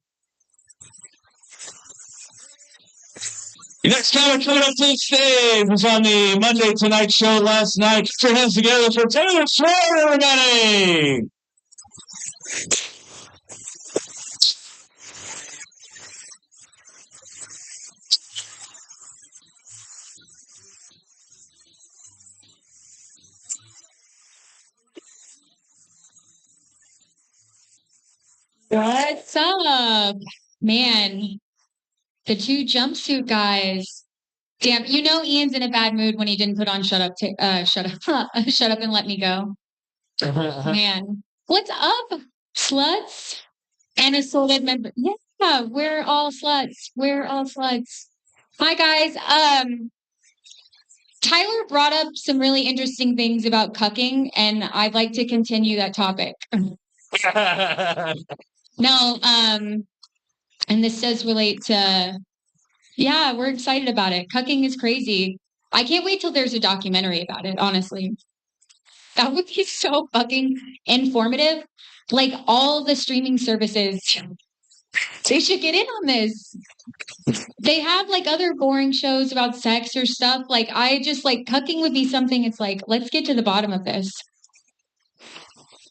S1: The next comic coming up to the stage was on the Monday Tonight Show last night. Get your hands together for Taylor Swift, everybody!
S13: What's up? Man, the two jumpsuit guys. Damn, you know Ian's in a bad mood when he didn't put on shut up shut up and let me go. Man. What's up, sluts? And assorted member. Yeah, we're all sluts. We're all sluts. Hi guys. Tyler brought up some really interesting things about cucking, and I'd like to continue that topic. No, and this does relate to, yeah, we're excited about it. Cucking is crazy. I can't wait till there's a documentary about it, honestly. That would be so fucking informative. Like all the streaming services, they should get in on this. They have like other boring shows about sex or stuff. Like I just like cucking would be something, it's like, let's get to the bottom of this.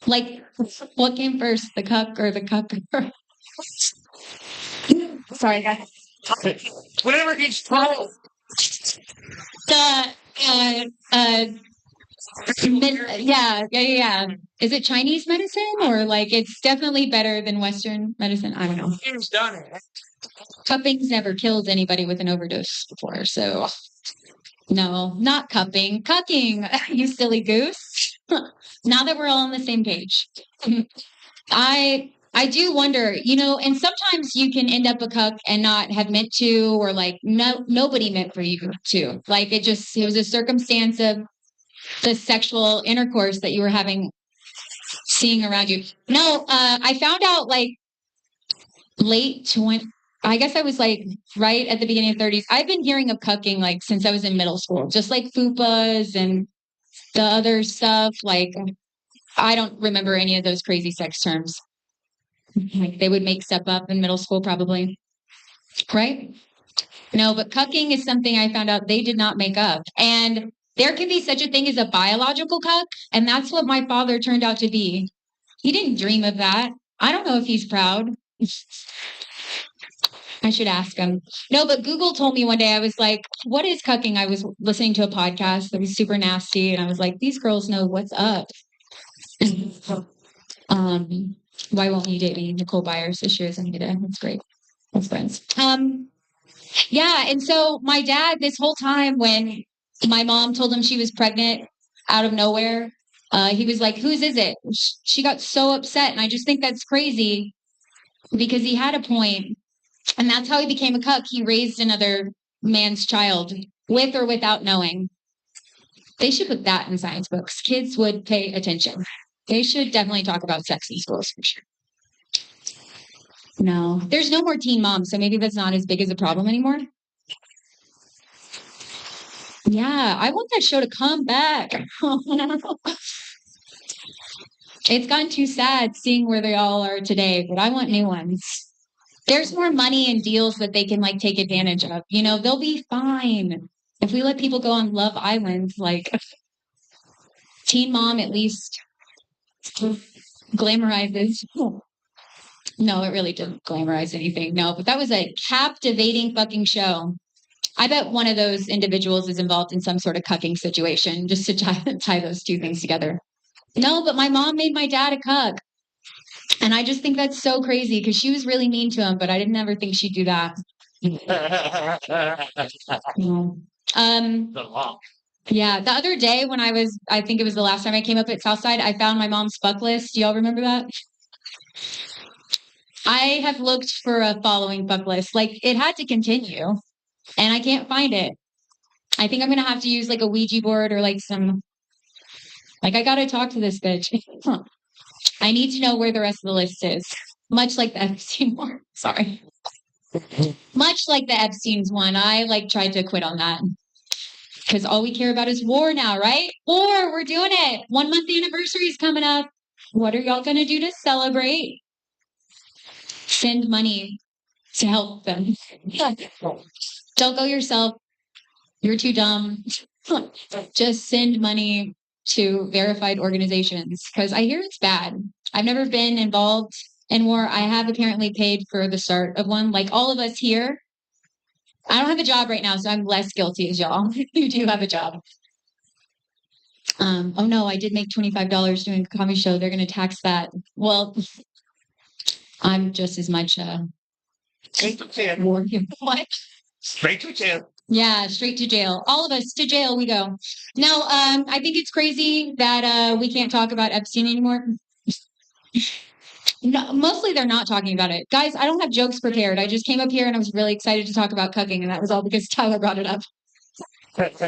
S13: Like, what came first, the cuck or the cucker? Sorry, guys.
S7: Whatever he's told.
S13: The yeah. Is it Chinese medicine or like it's definitely better than Western medicine? I don't know.
S7: He's done it.
S13: Cupping's never killed anybody with an overdose before, so no, not cupping, cucking. You silly goose. Now that we're all on the same page, I do wonder, you know, and sometimes you can end up a cuck and not have meant to, or like nobody meant for you to. Like it was a circumstance of the sexual intercourse that you were having, seeing around you. No, I found out like late 20. I guess I was like right at the beginning of 30s. I've been hearing of cucking like since I was in middle school, just like fupas and the other stuff. Like I don't remember any of those crazy sex terms. Like they would make step up in middle school, probably. Right? No, but cucking is something I found out they did not make up. And there can be such a thing as a biological cuck. And that's what my father turned out to be. He didn't dream of that. I don't know if he's proud. I should ask him. No, but Google told me one day, I was like, what is cucking? I was listening to a podcast that was super nasty. And I was like, these girls know what's up. Why won't you date me? Nicole Byers says she doesn't get it. That's great. That's friends. Yeah. And so my dad, this whole time when my mom told him she was pregnant out of nowhere, he was like, whose is it? She got so upset. And I just think that's crazy because he had a point. And that's how he became a cuck. He raised another man's child with or without knowing. They should put that in science books. Kids would pay attention. They should definitely talk about sex in schools for sure. No, there's no more teen moms, so maybe that's not as big as a problem anymore. Yeah, I want that show to come back. It's gotten too sad seeing where they all are today, but I want new ones. There's more money and deals that they can like take advantage of. You know, they'll be fine. If we let people go on Love Island, like Teen Mom at least glamorizes. No, it really didn't glamorize anything. No, but that was a captivating fucking show. I bet one of those individuals is involved in some sort of cucking situation just to tie those two things together. No, but my mom made my dad a cuck. And I just think that's so crazy because she was really mean to him, but I didn't ever think she'd do that. Yeah, the other day when I think it was the last time I came up at Southside, I found my mom's fuck list. Do y'all remember that? I have looked for a following fuck list. Like it had to continue and I can't find it. I think I'm going to have to use like a Ouija board or like I got to talk to this bitch. I need to know where the rest of the list is. Much like the Epstein one. Sorry. Much like the Epstein's one. I tried to quit on that. Because all we care about is war now, right? War, we're doing it. 1 month anniversary is coming up. What are y'all going to do to celebrate? Send money to help them. Don't go yourself. You're too dumb. Just send money to verified organizations because I hear it's bad. I've never been involved in war. I have apparently paid for the start of one. Like all of us here, I don't have a job right now, so I'm less guilty as y'all. You do have a job. Oh no, I did make $25 doing a comedy show. They're going to tax that. Well, I'm just as much
S7: Straight to jail.
S13: what?
S7: Straight to jail.
S13: Yeah, straight to jail. All of us to jail we go. No, I think it's crazy that we can't talk about Epstein anymore. No, mostly they're not talking about it. Guys, I don't have jokes prepared. I just came up here and I was really excited to talk about cucking, and that was all because Tyler brought it up.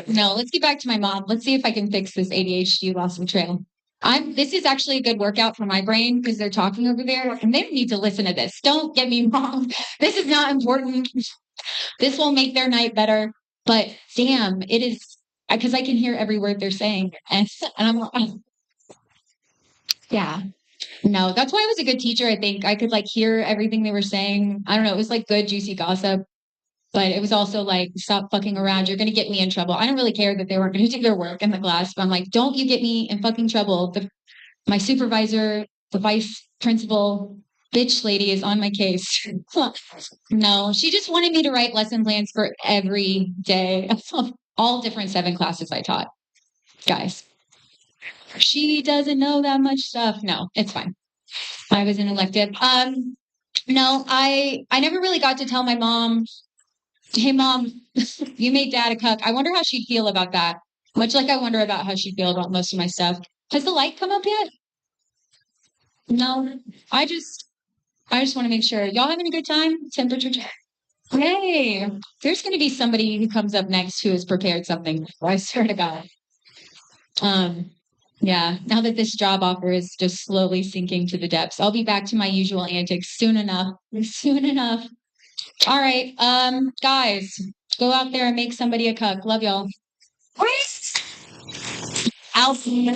S13: No, let's get back to my mom. Let's see if I can fix this ADHD loss of trail. This is actually a good workout for my brain because they're talking over there and they don't need to listen to this. Don't get me wrong. This is not important. This will make their night better. But damn, it is because I can hear every word they're saying. And I'm yeah. No, that's why I was a good teacher. I think I could like hear everything they were saying. I don't know. It was like good, juicy gossip. But it was also like, stop fucking around. You're going to get me in trouble. I don't really care that they weren't going to do their work in the class. But I'm like, don't you get me in fucking trouble. My supervisor, the vice principal, bitch lady is on my case. No, she just wanted me to write lesson plans for every day. All different 7 classes I taught. Guys. She doesn't know that much stuff. No, it's fine. I was an elective. No, I never really got to tell my mom, hey mom, you made dad a cuck. I wonder how she'd feel about that. Much like I wonder about how she'd feel about most of my stuff. Has the light come up yet? No. I just want to make sure. Y'all having a good time? Temperature check. Hey, there's going to be somebody who comes up next who has prepared something. I swear to God. Yeah, now that this job offer is just slowly sinking to the depths, I'll be back to my usual antics soon enough. Soon enough. All right, guys, go out there and make somebody a cuck. Love y'all. Alfie.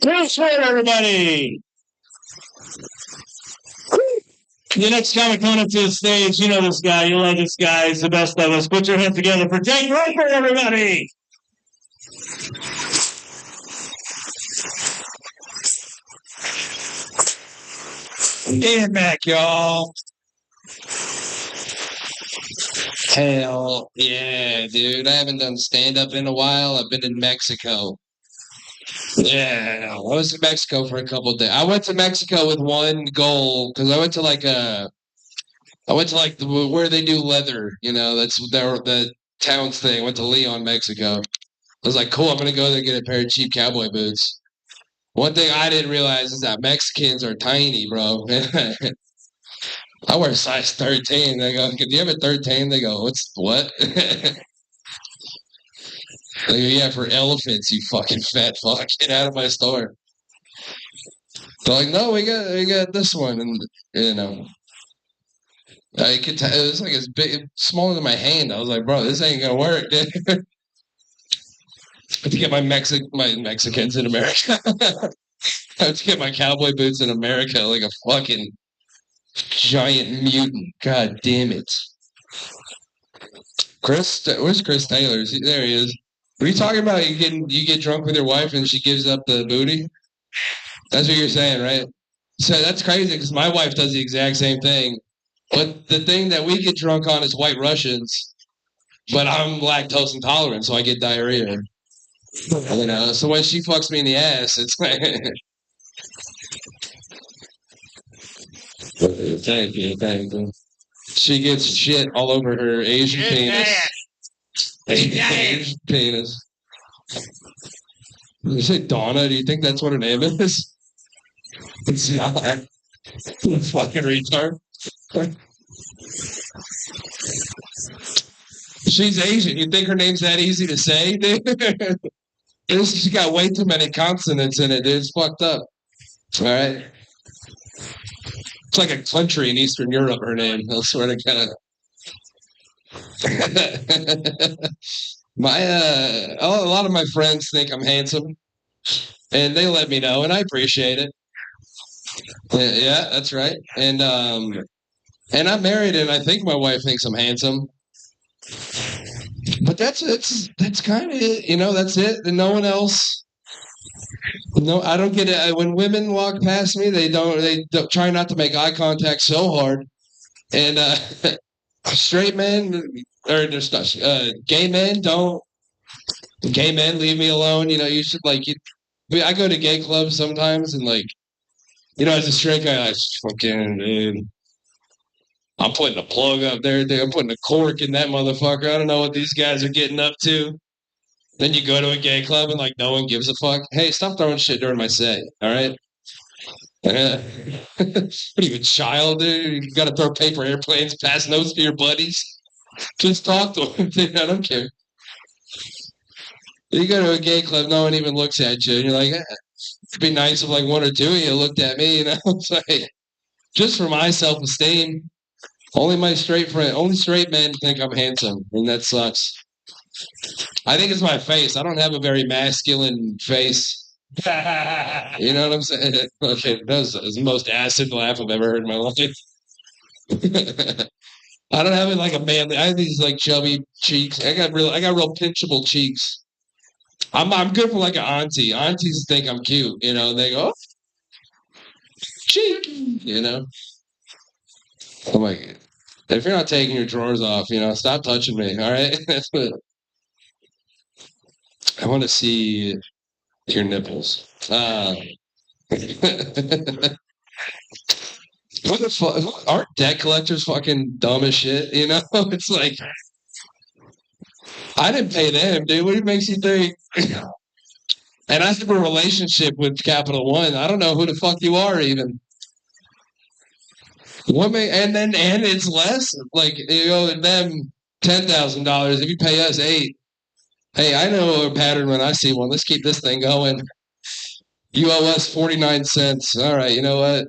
S1: Bruce Wayne, everybody. The next comic coming up to the stage, you know this guy, you love this guy, he's the best of us. Put your hands together for Jake Roper, everybody.
S6: Ian Mac, y'all. Hell yeah, dude. I haven't done stand up in a while. I've been in Mexico. Yeah, I was in Mexico for a couple of days. I went to Mexico with one goal because I went to where they do leather. You know, that's the town's thing. I went to Leon, Mexico. I was like, cool. I'm gonna go there and get a pair of cheap cowboy boots. One thing I didn't realize is that Mexicans are tiny, bro. I wear size 13. They go, do you have a 13? They go, what? They go, yeah, for elephants, you fucking fat fuck. Get out of my store. They're like, no, we got this one. And, you know, I could tell, it was like as big, smaller than my hand. I was like, bro, this ain't going to work, dude. I have to get my Mexicans in America. I have to get my cowboy boots in America like a fucking giant mutant. God damn it. Where's Chris Taylor? There he is. What are you talking about? You get drunk with your wife and she gives up the booty? That's what you're saying, right? So that's crazy because my wife does the exact same thing. But the thing that we get drunk on is White Russians. But I'm lactose intolerant, so I get diarrhea. You know, so when she fucks me in the ass, it's like thank you. She gets shit all over her Asian penis. Asian penis. You say Donna? Do you think that's what her name is? It's not. Fucking retard. She's Asian. You think her name's that easy to say, dude? She's got way too many consonants in it, dude. It's fucked up. All right. It's like a country in Eastern Europe, her name. I swear to God. A lot of my friends think I'm handsome, and they let me know, and I appreciate it. Yeah, that's right. And I'm married, and I think my wife thinks I'm handsome. But that's kind of it. That's it. And no one else. No, I don't get it. When women walk past me, they don't try not to make eye contact so hard. And straight men or there's not gay men don't. Gay men leave me alone. You should I go to gay clubs sometimes, and as a straight guy, I fucking dude. I'm putting a plug up there, dude. I'm putting a cork in that motherfucker. I don't know what these guys are getting up to. Then you go to a gay club and no one gives a fuck. Hey, stop throwing shit during my set. All right. What are you, a child, dude? You got to throw paper airplanes, pass notes to your buddies. Just talk to them. Dude, I don't care. You go to a gay club, no one even looks at you, and you're like, it'd be nice if one or two of you looked at me. It's like, just for my self-esteem. Only straight men think I'm handsome, and that sucks. I think it's my face. I don't have a very masculine face. You know what I'm saying? Okay, that was the most acid laugh I've ever heard in my life. I don't have it like a manly. I have these chubby cheeks. I got real pinchable cheeks. I'm good for an auntie. Aunties think I'm cute. They go, oh, cheek. I'm like, if you're not taking your drawers off, stop touching me. All right. I want to see your nipples. What the fuck? Aren't debt collectors fucking dumb as shit? It's like, I didn't pay them, dude. What makes you think? And I have a relationship with Capital One. I don't know who the fuck you are, even. And it's less. You owe them $10,000 if you pay us $8,000. Hey, I know a pattern when I see one. Let's keep this thing going. You owe us 49 cents. All right, you know what?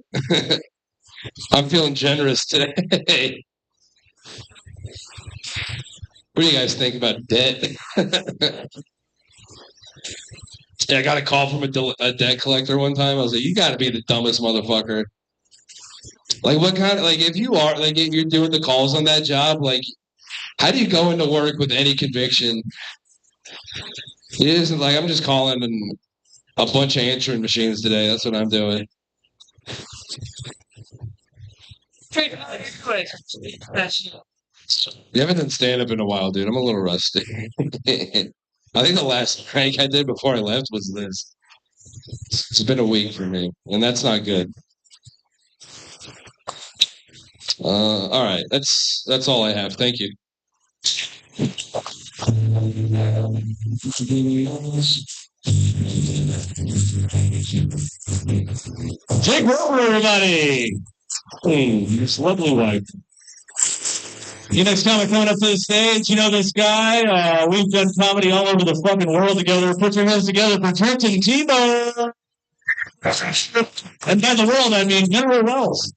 S6: I'm feeling generous today. What do you guys think about debt? Yeah, I got a call from a debt collector one time. I was like, you got to be the dumbest motherfucker. What kind of, if you are, if you're doing the calls on that job, how do you go into work with any conviction? It isn't I'm just calling a bunch of answering machines today. That's what I'm doing. You haven't done stand-up in a while, dude. I'm a little rusty. I think the last prank I did before I left was this. It's been a week for me, and that's not good. All right. That's all I have. Thank you.
S1: Jake Rover, everybody. This lovely wife. Next comic coming up to the stage, this guy. We've done comedy all over the fucking world together. Put your hands together for Trenton Tebow. And by the world, I mean General Wells.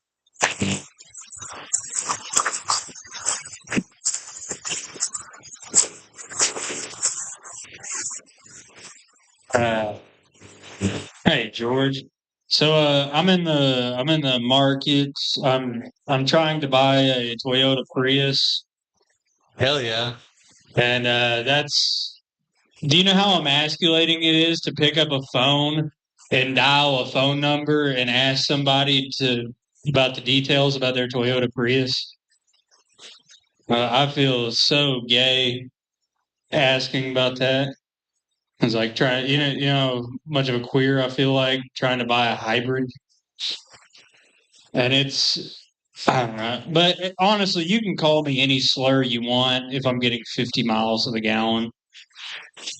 S14: Hey George. So I'm in the market. I'm trying to buy a Toyota Prius.
S4: Hell yeah.
S14: And do you know how emasculating it is to pick up a phone and dial a phone number and ask somebody about the details about their Toyota Prius? I feel so gay asking about that. It's like trying, much of a queer I feel like trying to buy a hybrid. And I don't know. But honestly, you can call me any slur you want if I'm getting 50 miles to the gallon.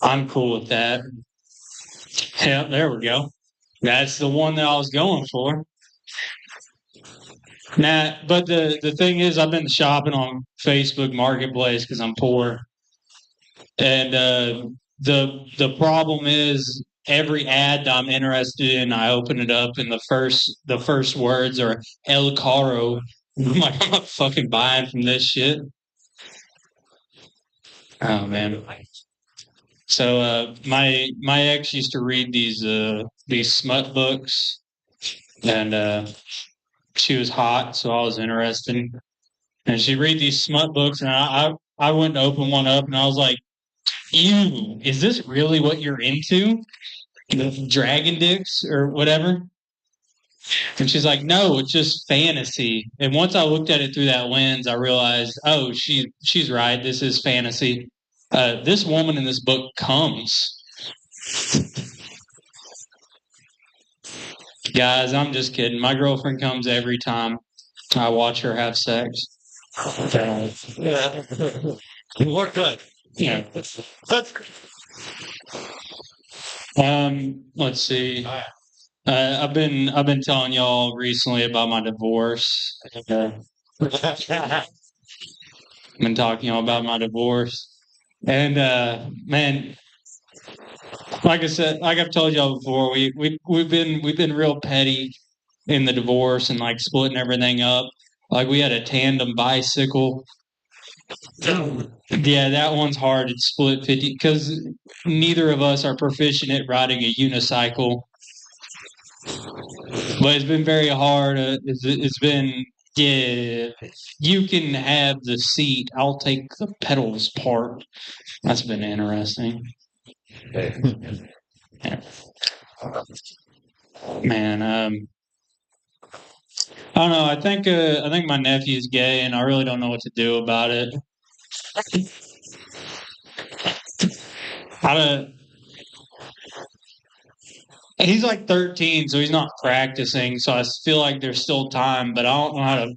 S14: I'm cool with that. Yeah, there we go. That's the one that I was going for. Nah, but the thing is, I've been shopping on Facebook Marketplace because I'm poor. And the problem is every ad that I'm interested in, I open it up and the first words are El Caro. I'm like, I'm not fucking buying from this shit. Oh man. So my ex used to read these smut books and she was hot, so I was interested. And she'd read these smut books, and I went to open one up, and I was like, "Ew, is this really what you're into? The dragon dicks or whatever?" And she's like, "No, it's just fantasy." And once I looked at it through that lens, I realized, oh, she's right. This is fantasy. This woman in this book comes. Guys, I'm just kidding. My girlfriend comes every time I watch her have sex.
S7: More good.
S14: Yeah. Let's see. I've been telling y'all recently about my divorce. I've been talking to y'all about my divorce, and man, like I said, like I've told y'all before, we've been real petty in the divorce and like splitting everything up. Like we had a tandem bicycle. Yeah, that one's hard to split 50 because neither of us are proficient at riding a unicycle. But it's been very hard. It's been, yeah, you can have the seat. I'll take the pedals part. That's been interesting. Man, I don't know. I think my nephew's gay, and I really don't know what to do about it. He's like 13, so he's not practicing. So I feel like there's still time, but I don't know how to.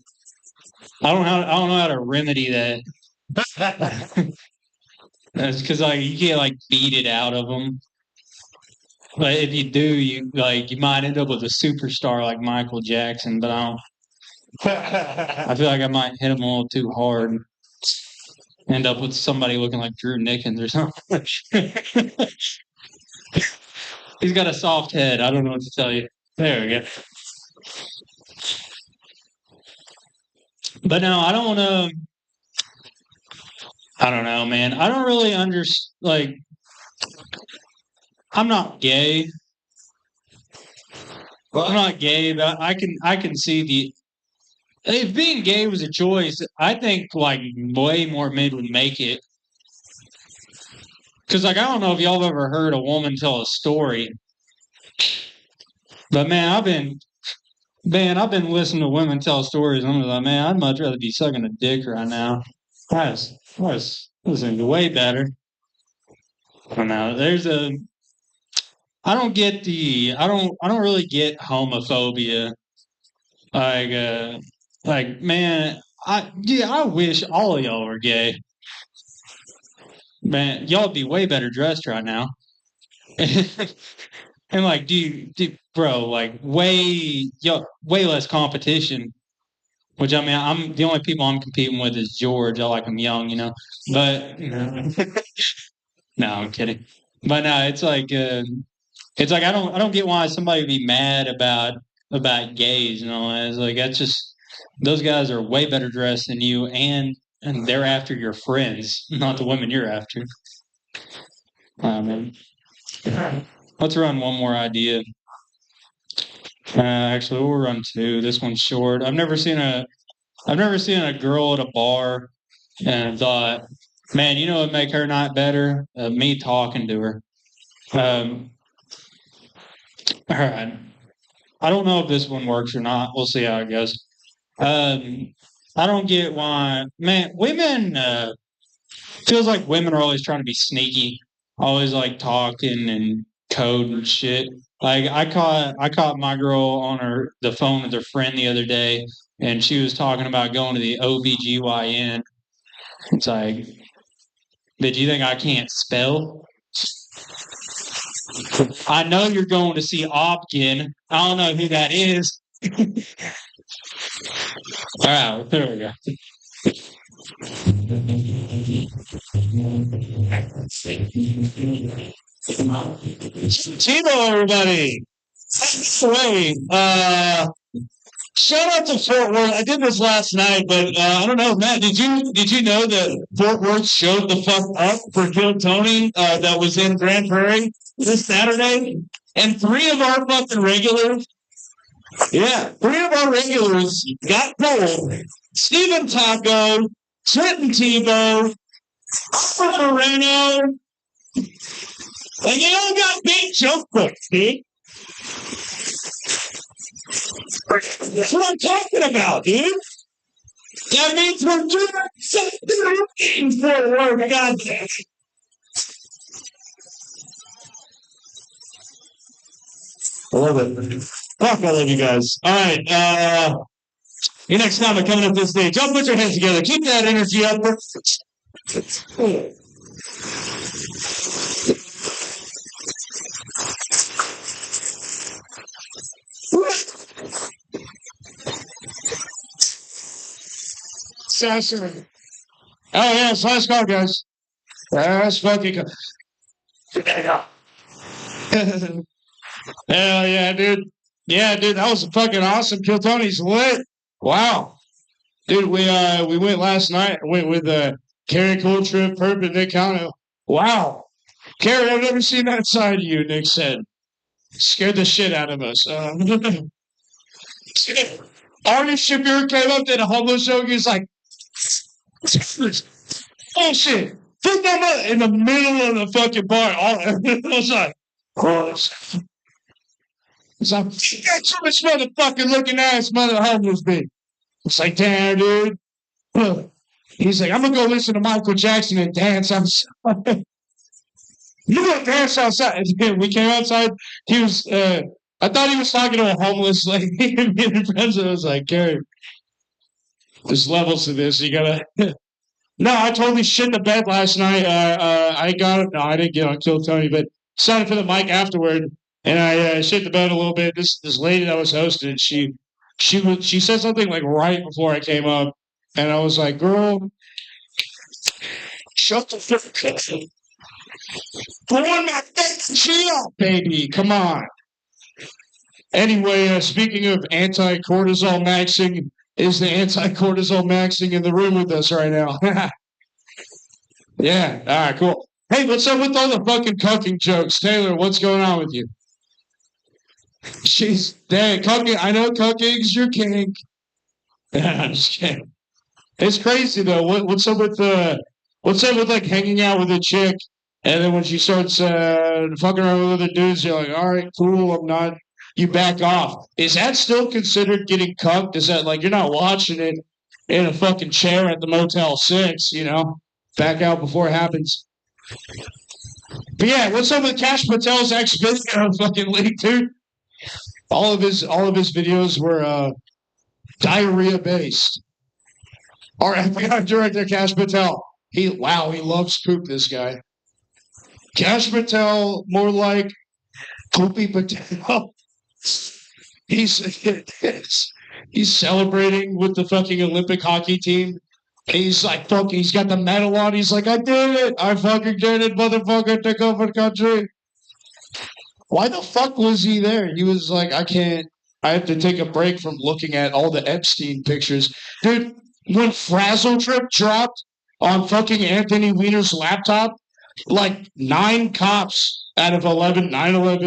S14: I don't know how to remedy that. That's because like you can't like beat it out of them. But if you do, you might end up with a superstar like Michael Jackson. But I don't. I feel like I might hit him a little too hard. End up with somebody looking like Drew Nickens or something. He's got a soft head. I don't know what to tell you. There we go. But no, I don't want to. I don't know, man. I don't really understand. Like, I'm not gay. I'm not gay, but I can see the. If being gay was a choice, I think like way more men would make it. Because like I don't know if y'all have ever heard a woman tell a story, but man, I've been listening to women tell stories. I'm like, man, I'd much rather be sucking a dick right now. That's way better. I don't know. I don't get I don't really get homophobia. Like man, I wish all of y'all were gay. Man, y'all would be way better dressed right now. And like, bro, like way less competition. Which I mean, I'm the only people I'm competing with is George. I like him young, you know. But no, I'm kidding. But no, it's like I don't get why somebody would be mad about gays. You know, it's like that's just those guys are way better dressed than you, and they're after your friends, not the women you're after. Man. Let's run one more idea. Actually, we'll run two. This one's short. I've never seen a girl at a bar and thought, man, you know what would make her night better? Me talking to her. All right. I don't know if this one works or not. We'll see how it goes. I don't get why, man. Women feels like women are always trying to be sneaky, always like talking and code and shit. Like I caught my girl on the phone with her friend the other day, and she was talking about going to the OBGYN. It's like, did you think I can't spell? I know you're going to see Opkin. I don't know who that is. All right, there we go.
S1: Tito, everybody. Wait, shout out to Fort Worth. I did this last night, but I don't know, Matt. Did you know that Fort Worth showed the fuck up for Kill Tony that was in Grand Prairie this Saturday, and 3 of our fucking regulars Yeah, 3 of our regulars got pulled. Steven Taco, Trenton Tebow, Albert Moreno, and they all got big jump books, dude. That's what I'm talking about, dude. That means we're doing something for work, goddamn. I love it. Fuck, I love you guys. All right, your next comment coming up this stage. Y'all put your hands together. Keep that energy up. Assassin. Oh, yeah, it's last call, guys. That's fucking cool. Hell yeah, dude. Yeah, dude, that was fucking awesome. Kill Tony's lit. Wow. Dude, we went last night. Went with Carrie Cool Trip, Perp, and Nick Cano. Wow. Carrie, I've never seen that side of you, Nick said. Scared the shit out of us. Artie Shapiro came up, did a homeless joke. He's like, bullshit. Put them up in the middle of the fucking bar. I was like, it's like, you got too much motherfucking looking ass mother homeless bitch. It's like, damn, dude. He's like, I'm gonna go listen to Michael Jackson and dance outside. You go dance outside. We came outside. He was, I thought he was talking to a homeless lady. Me and friends, I was like, Gary, there's levels to this. You gotta. No, I totally shit in the bed last night. I got it. No, I didn't get on Kill Tony, but started for the mic afterward, and I shit the bed a little bit. This lady that was hosting, she said something like right before I came up, and I was like, "Girl, shut the fuck up, my chill, baby. Come on." Anyway, speaking of anti-cortisol maxing, is the anti-cortisol maxing in the room with us right now? Yeah, all right, cool. Hey, what's up with all the fucking cucking jokes? Taylor, what's going on with you? She's dang cucking. I know cucking's your kink. I'm just kidding. It's crazy though. What's up with like hanging out with a chick, and then when she starts fucking around with other dudes, you're like, all right, cool, I'm not. You back off. Is that still considered getting cucked? Is that like you're not watching it in a fucking chair at the Motel 6, you know? Back out before it happens. But yeah, what's up with Cash Patel's ex-video fucking leak, dude? All of his videos were diarrhea based. Our FBI director, Cash Patel. He loves poop, this guy. Cash Patel, more like Poopy Patel. He's celebrating with the fucking Olympic hockey team. He's like, fuck, he's got the medal on. He's like, I did it. I fucking did it, motherfucker. Take over the country. Why the fuck was he there? He was like, I have to take a break from looking at all the Epstein pictures. Dude, when Frazzle Trip dropped on fucking Anthony Weiner's laptop, like 9 cops out of 11, 9 out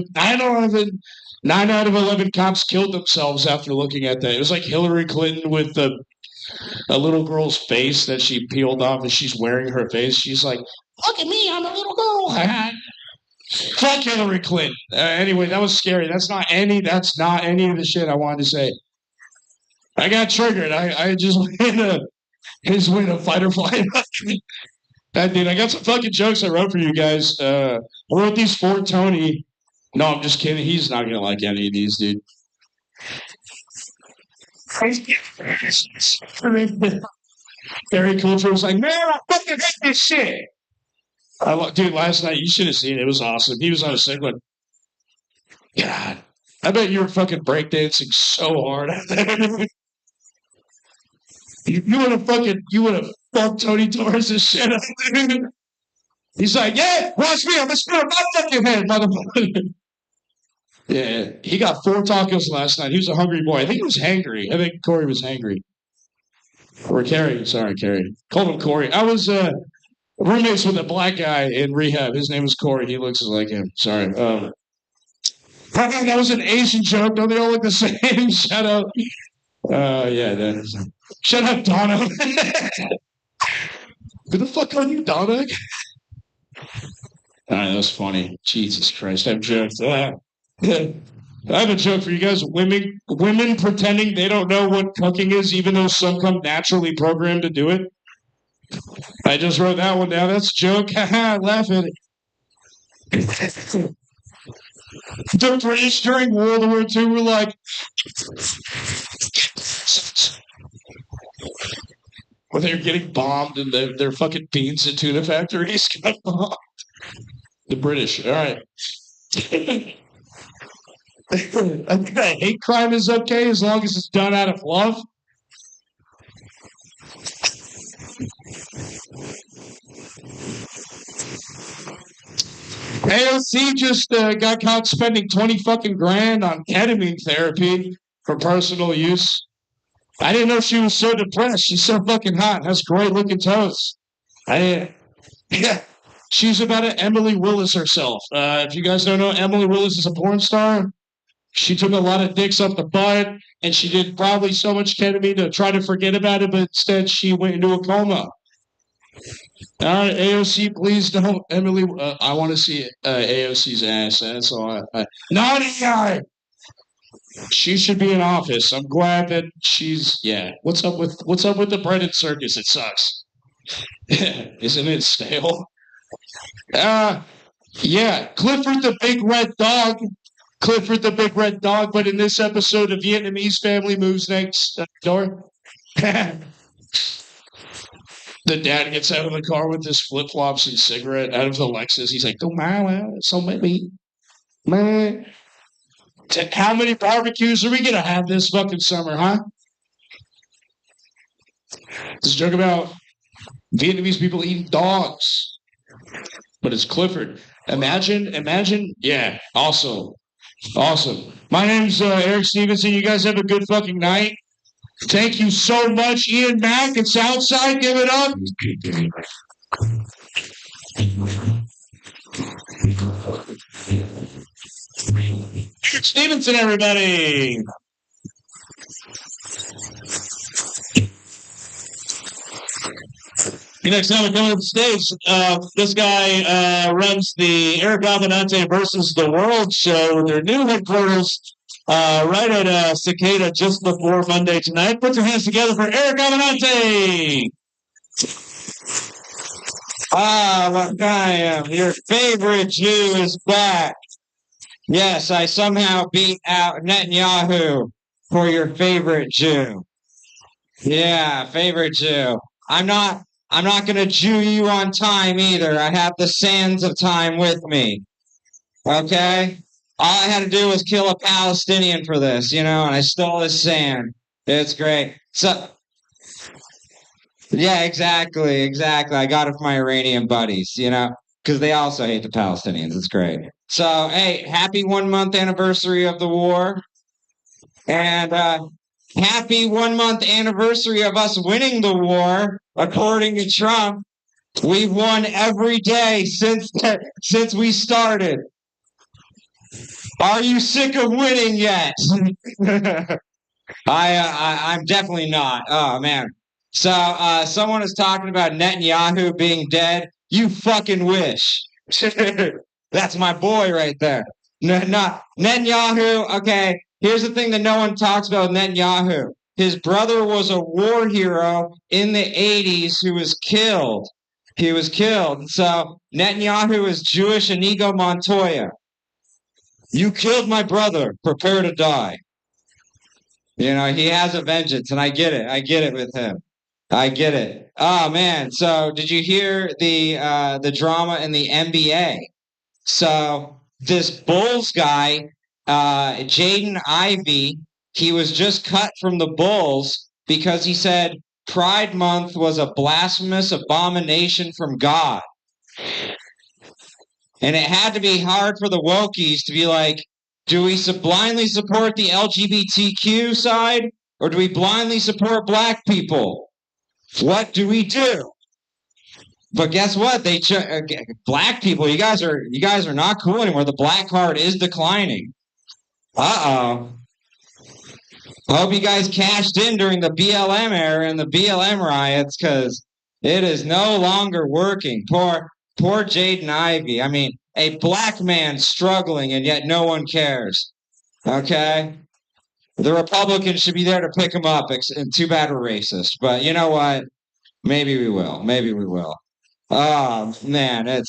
S1: of 11 cops killed themselves after looking at that. It was like Hillary Clinton with a little girl's face that she peeled off and she's wearing her face. She's like, look at me, I'm a little girl. Fuck Hillary Clinton. Anyway, that was scary. That's not any of the shit I wanted to say. I got triggered. I just went in a fight or flight. Dude, I got some fucking jokes I wrote for you guys. I wrote these for Tony. No, I'm just kidding. He's not going to like any of these, dude. Very cool. Was like, man, I fucking hate this shit. Dude, last night, you should have seen it. It was awesome. He was on a sick one. God, I bet you were fucking breakdancing so hard. You would have fucked Tony Torres' shit up, dude. He's like, yeah, watch me. I'm going to spit on my fucking head, motherfucker. Yeah, he got 4 tacos last night. He was a hungry boy. I think he was hangry. I think Corey was hangry. Or Carrie. Sorry, Carrie. Called him Corey. I was roommates with a black guy in rehab. His name was Corey. He looks like him. Sorry.
S5: That was an Asian joke. Don't they all look the same? Shut up. Yeah, that is. Shut up, Donna. Who the fuck are you, Donna? That was funny. Jesus Christ, I have jokes. I have a joke for you guys. Women pretending they don't know what cooking is, even though some come naturally programmed to do it. I just wrote that one down. That's a joke. Laugh at it. The British during World War II were like, when they were getting bombed and their fucking beans and tuna factories got bombed. The British. All right. I think that hate crime is okay as long as it's done out of love. AOC just got caught spending 20 fucking grand on ketamine therapy for personal use. I didn't know she was so depressed. She's so fucking hot. Has great looking toes. Yeah. She's about an Emily Willis herself. If you guys don't know, Emily Willis is a porn star. She took a lot of dicks up the butt, and she did probably so much ketamine to try to forget about it, but instead she went into a coma. All right, AOC, please don't. Emily, I want to see AOC's ass. That's all. Not AI. She should be in office. I'm glad that she's. Yeah. What's up with the bread and circus? It sucks. Isn't it stale? Yeah. Clifford the Big Red Dog. Clifford the Big Red Dog. But in this episode, a Vietnamese family moves next door. The dad gets out of the car with his flip-flops and cigarette out of the Lexus. He's like, "Oh my, so maybe, man, how many barbecues are we gonna have this fucking summer, huh?" This joke about Vietnamese people eating dogs, but it's Clifford. Imagine, yeah, awesome. My name's Eric Stevenson. You guys have a good fucking night. Thank you so much, Ian Mack and Southside. Give it up. Stevenson, everybody. Next time we come to the stage, this guy runs the Eric Avenante versus the World show with their new headquarters right at Cicada just before Monday tonight. Put your hands together for Eric Avenante. Look, I am. Your favorite Jew is back. Yes, I somehow beat out Netanyahu for your favorite Jew. Yeah, favorite Jew. I'm not going to Jew you on time either. I have the sands of time with me. Okay? All I had to do was kill a Palestinian for this, and I stole his sand. It's great. So, yeah, exactly. I got it from my Iranian buddies, because they also hate the Palestinians. It's great. So, hey, happy 1 month anniversary of the war. And happy 1 month anniversary of us winning the war, according to Trump. We've won every day since we started. Are you sick of winning yet? I'm definitely not. Oh man. So someone is talking about Netanyahu being dead. You fucking wish. That's my boy right there. Netanyahu. Okay. Here's the thing that no one talks about with Netanyahu. His brother was a war hero in the 80s who was killed. He was killed. So Netanyahu is Jewish Inigo Montoya. You killed my brother. Prepare to die. He has a vengeance, and I get it with him. I get it. Oh man! So did you hear the drama in the NBA? So this Bulls guy, Jaden Ivey, he was just cut from the Bulls because he said Pride Month was a blasphemous abomination from God. And it had to be hard for the wokies to be like, do we blindly support the LGBTQ side, or do we blindly support black people? What do we do? But guess what? Black people, you guys are not cool anymore. The black card is declining.
S15: Uh-oh. I hope you guys cashed in during the BLM era and the BLM riots, because it is no longer working. Poor Jaden Ivey. I mean, a black man struggling, and yet no one cares. Okay? The Republicans should be there to pick him up, and too bad we're racist. But you know what? Maybe we will. Maybe we will. Oh, man, it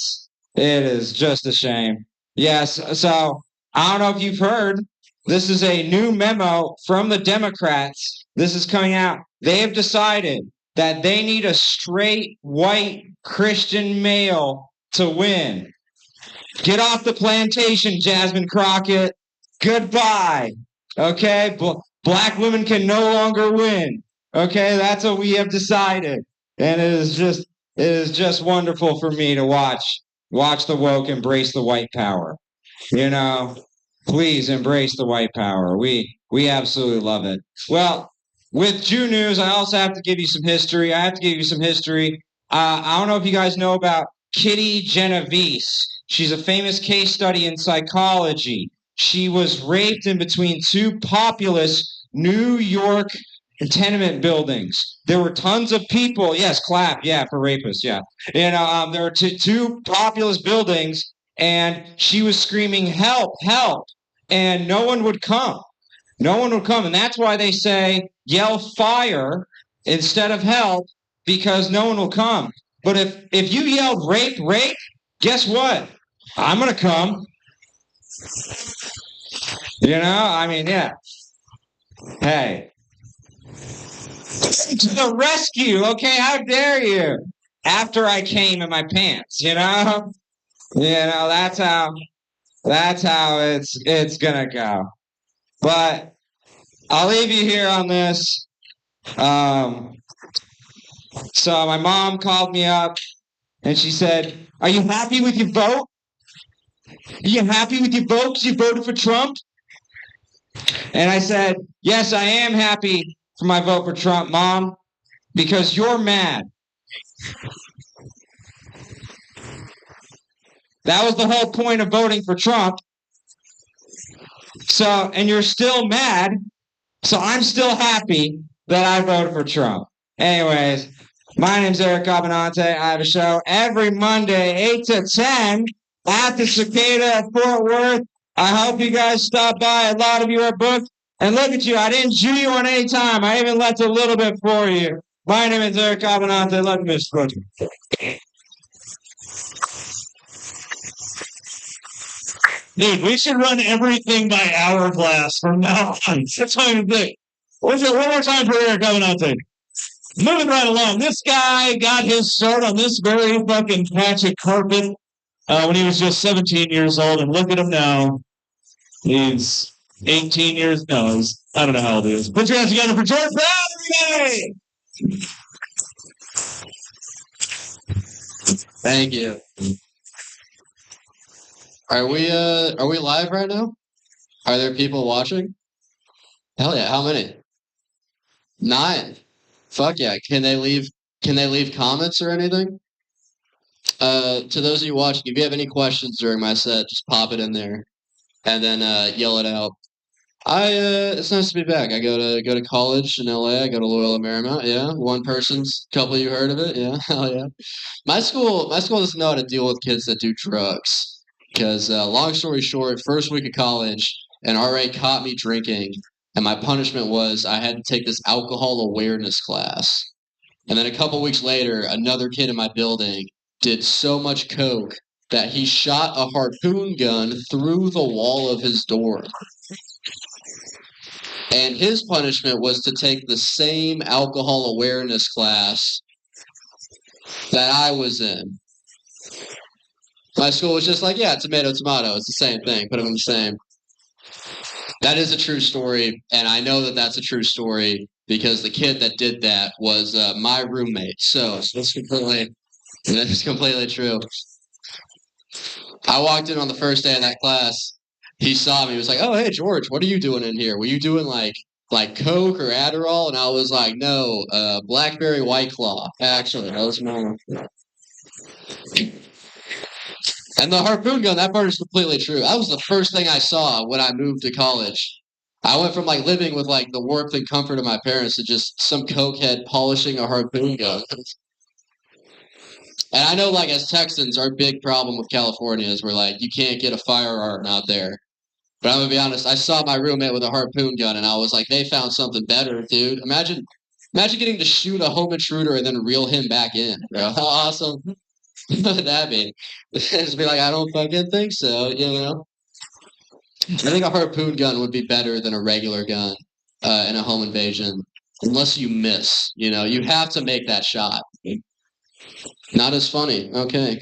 S15: is just a shame. Yes, so I don't know if you've heard. This is a new memo from the Democrats. This is coming out. They have decided that they need a straight white Christian male to win. Get off the plantation, Jasmine Crockett. Goodbye. Okay? Black women can no longer win. Okay? That's what we have decided. And it is just wonderful for me to watch the woke embrace the white power. You know, please embrace the white power. We absolutely love it. Well, with Jew news, I also have to give you some history. I don't know if you guys know about Kitty Genovese. She's a famous case study in psychology. She was raped in between two populous New York tenement buildings. There were tons of people. Yes, clap. Yeah, for rapists. Yeah. And there were two populous buildings, and she was screaming, "Help, help." And no one would come. No one would come. And that's why they say yell fire instead of help, because no one will come. But if you yelled rape, rape, guess what? I'm going to come. You know, I mean, yeah. Hey. To the rescue, okay? How dare you? After I came in my pants, you know? You know, that's how it's gonna go. But I'll leave you here on this. So my mom called me up and she said, "Are you happy with your vote? Are you happy with your vote because you voted for Trump?" And I said, "Yes, I am happy for my vote for Trump, Mom, because you're mad." That was the whole point of voting for Trump. So, and you're still mad. So I'm still happy that I voted for Trump. Anyways, my name's Eric Cabanante. I have a show every Monday, 8 to 10 at the Cicada at Fort Worth. I hope you guys stop by. A lot of you are booked. And look at you. I didn't Jew you on any time. I even left a little bit for you. My name is Eric Cabanante. Love you, Mr. Booker.
S1: Dude, we should run everything by hourglass from now on. That's what I'm thinking. One more time for Eric Cabanante. Moving right along. This guy got his start on this very fucking patch of carpet when he was just 17 years old. And look at him now. He's 18 years. No, I don't know how old he is. Put your hands together for George Brown, everybody!
S6: Thank you. Are we live right now? Are there people watching? Hell yeah, how many? 9. Fuck yeah. Can they leave comments or anything? To those of you watching, if you have any questions during my set, just pop it in there and then yell it out. It's nice to be back. I go to college in LA. I go to Loyola Marymount. Yeah, one person's. Couple of you heard of it? Yeah, hell yeah. My school doesn't know how to deal with kids that do drugs. Because long story short, first week of college, an RA caught me drinking, and my punishment was I had to take this alcohol awareness class. And then a couple weeks later, another kid in my building did so much coke that he shot a harpoon gun through the wall of his dorm. And his punishment was to take the same alcohol awareness class that I was in. My school was just like, yeah, tomato, tomato. It's the same thing. Put them in the same. That is a true story, and I know that that's a true story because the kid that did that was my roommate. So that's completely true. I walked in on the first day of that class. He saw me. He was like, "Oh, hey, George, what are you doing in here? Were you doing like Coke or Adderall?" And I was like, "No, Blackberry White Claw. Actually, that was my." And the harpoon gun, that part is completely true. That was the first thing I saw when I moved to college. I went from like living with like the warmth and comfort of my parents to just some cokehead polishing a harpoon gun. And I know, like, as Texans, our big problem with California is we're like, you can't get a firearm out there. But I'm gonna be honest, I saw my roommate with a harpoon gun, and I was like, they found something better, dude. Imagine getting to shoot a home intruder and then reel him back in. Bro. How awesome would that be? Just be like, I don't fucking think so, you know? I think a harpoon gun would be better than a regular gun in a home invasion, unless you miss. You know, you have to make that shot. Not as funny. Okay.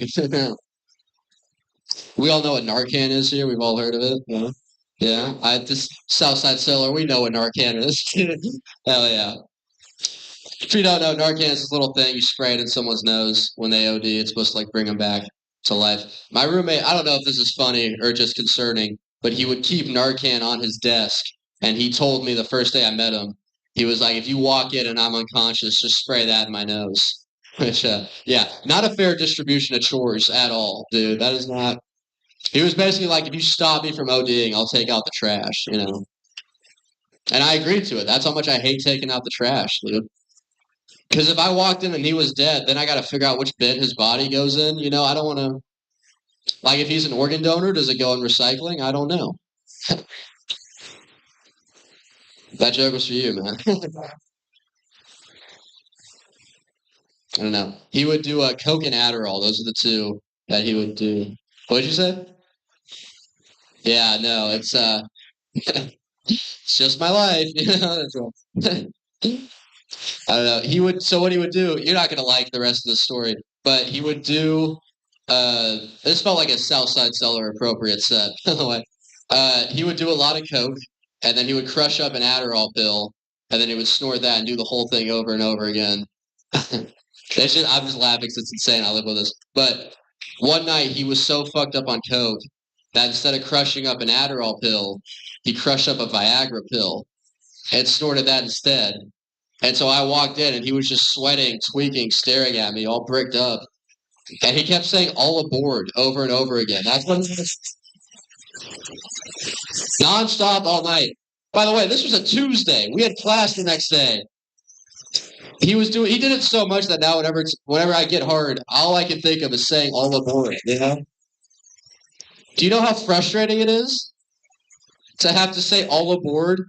S6: We all know what Narcan is here. We've all heard of it. Yeah. This Southside Cellar, we know what Narcan is. Hell yeah. If you don't know, Narcan is this little thing you spray it in someone's nose when they OD. It's supposed to like bring them back to life. My roommate, I don't know if this is funny or just concerning, but he would keep Narcan on his desk. And he told me the first day I met him, he was like, if you walk in and I'm unconscious, just spray that in my nose. Which, yeah, not a fair distribution of chores at all, dude. That is not. He was basically like, if you stop me from ODing, I'll take out the trash, you know. And I agreed to it. That's how much I hate taking out the trash, dude. Because if I walked in and he was dead, then I got to figure out which bin his body goes in. You know, I don't want to. Like, if he's an organ donor, does it go in recycling? I don't know. That joke was for you, man. I don't know. He would do a Coke and Adderall. Those are the two that he would do. What did you say? Yeah, no, it's it's just my life, you know. I don't know. He would. So what he would do? You're not gonna like the rest of the story, but he would do. This felt like a Southside Cellar appropriate set, by the way. He would do a lot of Coke, and then he would crush up an Adderall pill, and then he would snort that and do the whole thing over and over again. I'm just laughing because it's insane. I live with this. But one night he was so fucked up on Coke that instead of crushing up an Adderall pill, he crushed up a Viagra pill and snorted that instead. And so I walked in and he was just sweating, tweaking, staring at me, all bricked up. And he kept saying all aboard over and over again. That's what nonstop all night. By the way, this was a Tuesday. We had class the next day. He did it so much that now whenever I get hard, all I can think of is saying all aboard, you know? Do you know how frustrating it is to have to say all aboard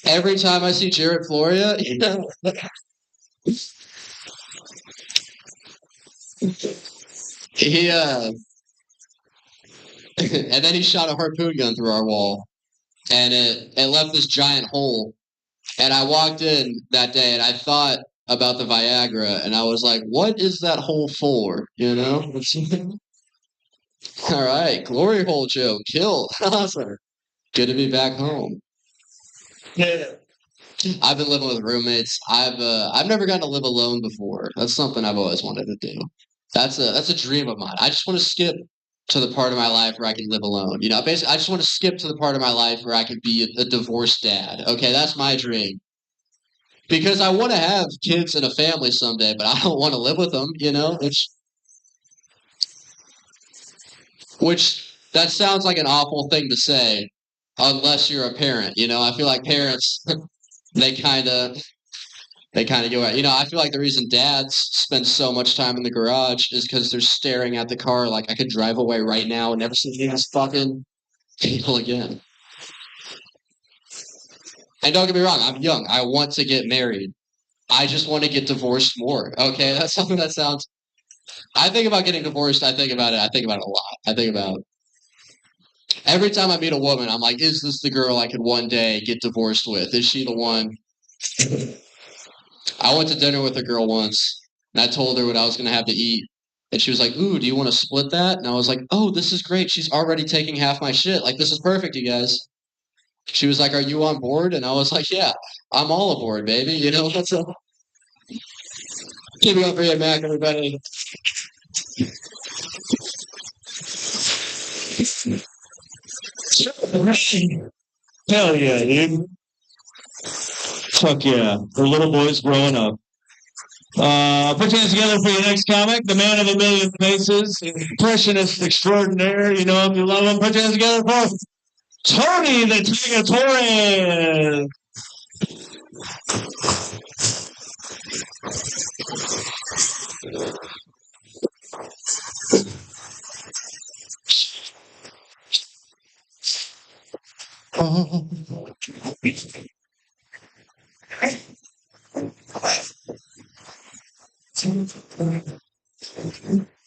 S6: every time I see Jared Floria? You know? And then he shot a harpoon gun through our wall, and it left this giant hole. And I walked in that day, and I thought about the Viagra, and I was like, "What is that hole for?" You know. All right, glory hole joke killed. Awesome. Good to be back home. Yeah. I've been living with roommates. I've never gotten to live alone before. That's something I've always wanted to do. That's a dream of mine. I just want to skip to the part of my life where I can live alone. You know, basically, I just want to skip to the part of my life where I can be a divorced dad. Okay, that's my dream. Because I want to have kids and a family someday, but I don't want to live with them. You know, which that sounds like an awful thing to say, unless you're a parent. You know, I feel like parents they kind of go out. You know, I feel like the reason dads spend so much time in the garage is because they're staring at the car like I could drive away right now and never see these fucking people again. And don't get me wrong, I'm young. I want to get married. I just want to get divorced more. Okay, that's something that sounds. I think about getting divorced. I think about it. I think about it a lot. I think about every time I meet a woman, I'm like, is this the girl I could one day get divorced with? Is she the one? I went to dinner with a girl once, and I told her what I was going to have to eat. And she was like, ooh, do you want to split that? And I was like, oh, this is great. She's already taking half my shit. Like, this is perfect, you guys. She was like, are you on board? And I was like, yeah, I'm all aboard, baby. You know, what's up? Keep it up for you, Mac, everybody.
S1: Hell yeah, dude. Fuck yeah. We're little boys growing up. Put your hands together for your next comic, the man of a million faces, impressionist extraordinaire. You know him, you love him. Put your hands together for Tony the Tiger Torres.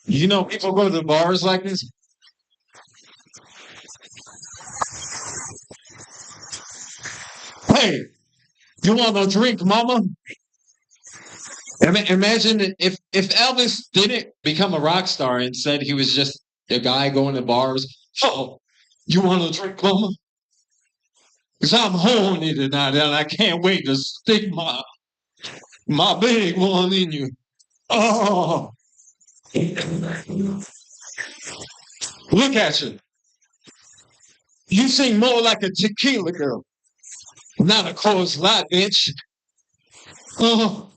S12: You know, people go to the bars like this. Hey, you want a drink, mama? Imagine if Elvis didn't become a rock star and said he was just a guy going to bars. Oh, you want a drink, mama? Because I'm horny tonight and I can't wait to stick my big one in you. Oh, look at you. You sing more like a tequila girl, not a Coors Light, bitch. Oh.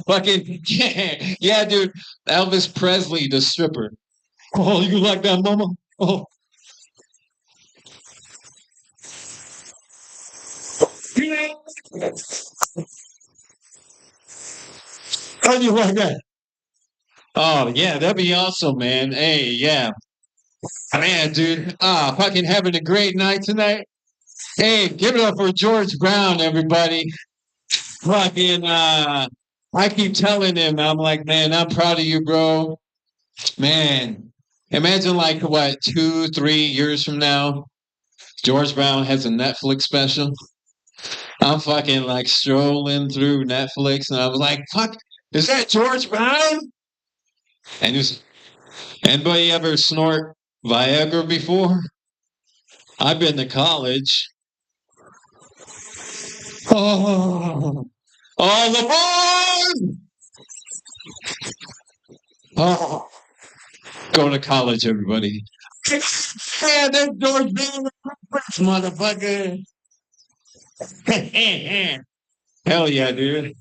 S12: Fucking yeah, dude. Elvis Presley, the stripper. Oh, you like that, mama? Oh. How you like that? Oh yeah, that'd be awesome, man. Hey, yeah. Man, dude. Fucking having a great night tonight. Hey, give it up for George Brown, everybody. Fucking I keep telling him, I'm like, man, I'm proud of you, bro. Man. Imagine like what, 2-3 years from now, George Brown has a Netflix special. I'm fucking like strolling through Netflix and I was like, fuck, is that George Brown? And anybody ever snort Viagra before? I've been to college. Oh, all aboard! Oh, go to college, everybody. Yeah, that's George Brown, motherfucker. Hell yeah, dude.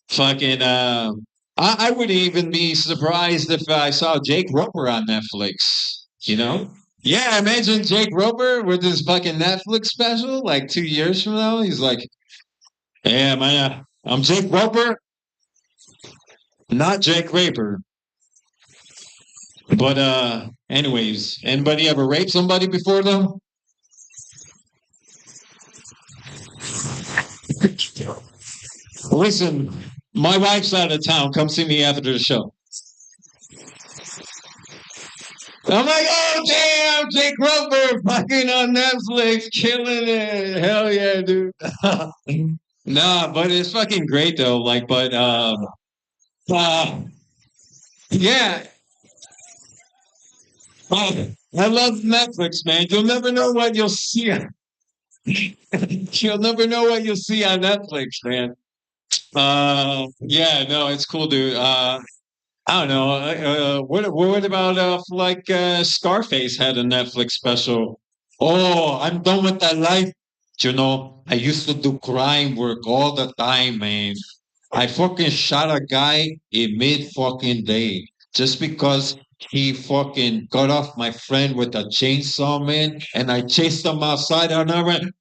S12: Fucking, I would even be surprised if I saw Jake Roper on Netflix, you know? Yeah, imagine Jake Roper with his fucking Netflix special like 2 years from now. He's like, yeah, man, I'm Jake Roper, not Jake Raper. But, anyways, anybody ever raped somebody before, though? Listen, my wife's out of town. Come see me after the show. I'm like, oh damn, Jake Roper fucking on Netflix, killing it. Hell yeah, dude. Nah, but it's fucking great though. Like, but yeah. I love Netflix, man. You'll never know what you'll see. You'll never know what you'll see on Netflix, man. Yeah, no, it's cool, dude. I don't know. What about Scarface had a Netflix special? Oh, I'm done with that life. You know, I used to do crime work all the time, man. I fucking shot a guy in mid fucking day just because he fucking cut off my friend with a chainsaw, man. And I chased him outside and I went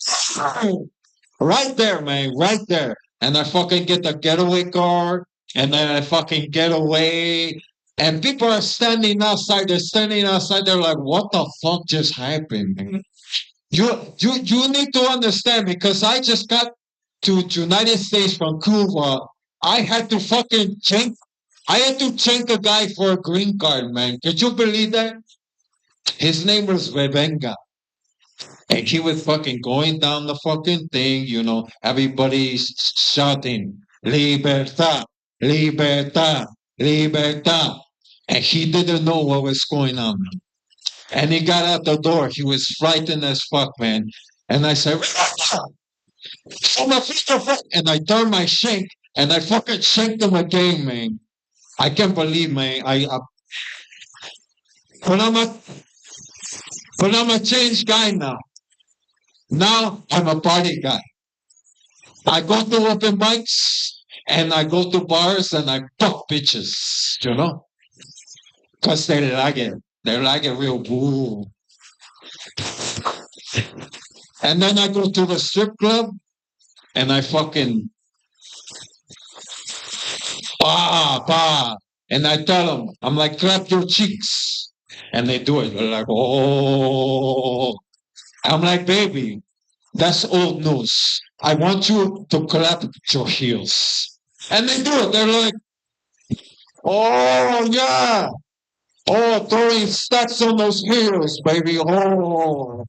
S12: right there, man, right there. And I fucking get the getaway car and then I fucking get away. And people are standing outside. They're standing outside. They're like, "What the fuck just happened?" Man? You need to understand because I just got to United States from Cuba. I had to fucking change. I had to change a guy for a green card, man. Could you believe that? His name was Revenga. And he was fucking going down the fucking thing, you know, everybody's shouting, Libertad, Libertad, Libertad. And he didn't know what was going on. And he got out the door. He was frightened as fuck, man. And I said, and I turned my shank and I fucking shanked him again, man. I can't believe, man. But
S16: But I'm a changed guy now. Now I'm a party guy. I go to open mics and I go to bars and I fuck bitches, you know? Because they like it. They like it real boo. And then I go to the strip club and I fucking bah. And I tell them, I'm like, clap your cheeks. And they do it. They're like, oh. I'm like, baby, that's old news. I want you to clap your heels. And they do it. They're like, oh, yeah. Oh, throwing stats on those heels, baby. Oh.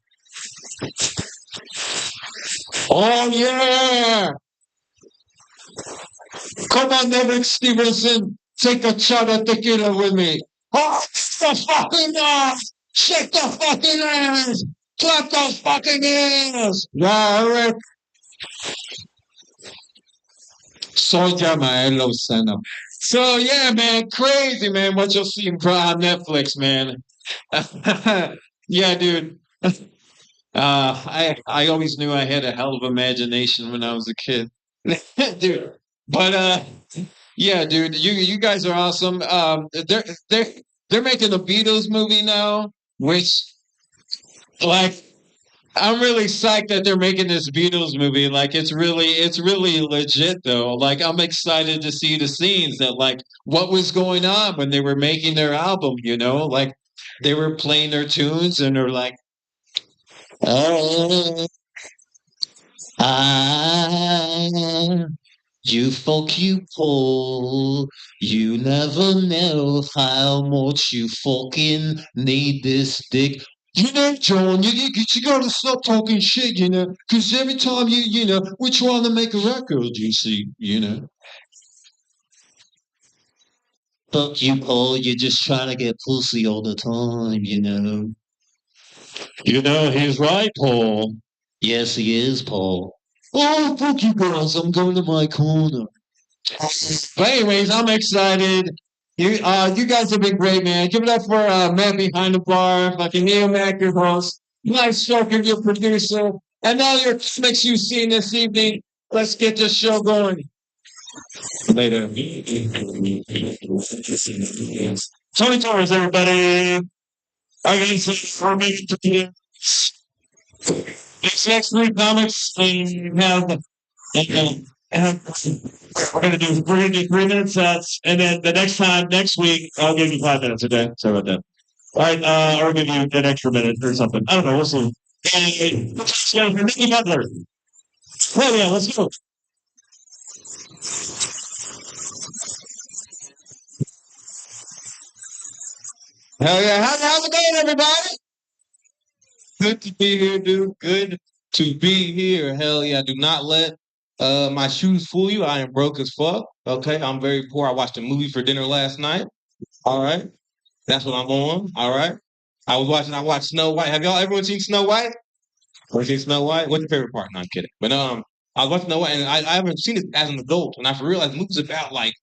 S16: Oh, yeah. Come on, Eric Stevenson. Take a shot at tequila with me. Oh, the fucking ass. Shake the fucking ass. Clap those fucking hands. Yeah, Eric. Soja Maelo Senna. So yeah, man, crazy, man. What you'll see on Netflix, man. Yeah, dude. I always knew I had a hell of imagination when I was a kid, dude. But yeah, dude, you guys are awesome. They're making a Beatles movie now, which like I'm really psyched that they're making this Beatles movie. Like it's really legit though. Like I'm excited to see the scenes that like what was going on when they were making their album, you know? Like they were playing their tunes and they're like, oh, you folk you pull, you never know how much you fucking need this dick. You know, John, you gotta stop talking shit, you know, because every time you know, we're trying to make a record, you see, you know. Fuck you, Paul, you're just trying to get pussy all the time, you know. You know, he's right, Paul. Yes, he is, Paul. Oh, fuck you guys, I'm going to my corner. But anyways, I'm excited. You guys have been great, man. Give it up for man behind the bar, fucking Neil Mac, your host, Nice Stroker, your producer, and all your comics you've seen this evening. Let's get this show going. Later.
S1: Tony Torres, everybody. I guess we're making to next three comics we have. We're gonna do 3-minute sets, and then the next week I'll give you 5 minutes. Okay, sorry about that. All right, or I'll give you an extra minute or something. I don't know. We'll see. Yeah, for Nicky Butler. Hell yeah, let's go.
S16: Hell yeah. How's it going, everybody? Good to be here, dude. Good to be here. Hell yeah. Do not let my shoes fool you. I am broke as fuck. Okay. I'm very poor. I watched a movie for dinner last night. All right. That's what I'm on. All right. I watched Snow White. Have everyone seen Snow White? Or seen Snow White? What's your favorite part? No, I'm kidding. But I was watching Snow White and I haven't seen it as an adult. And I realized the movie's about like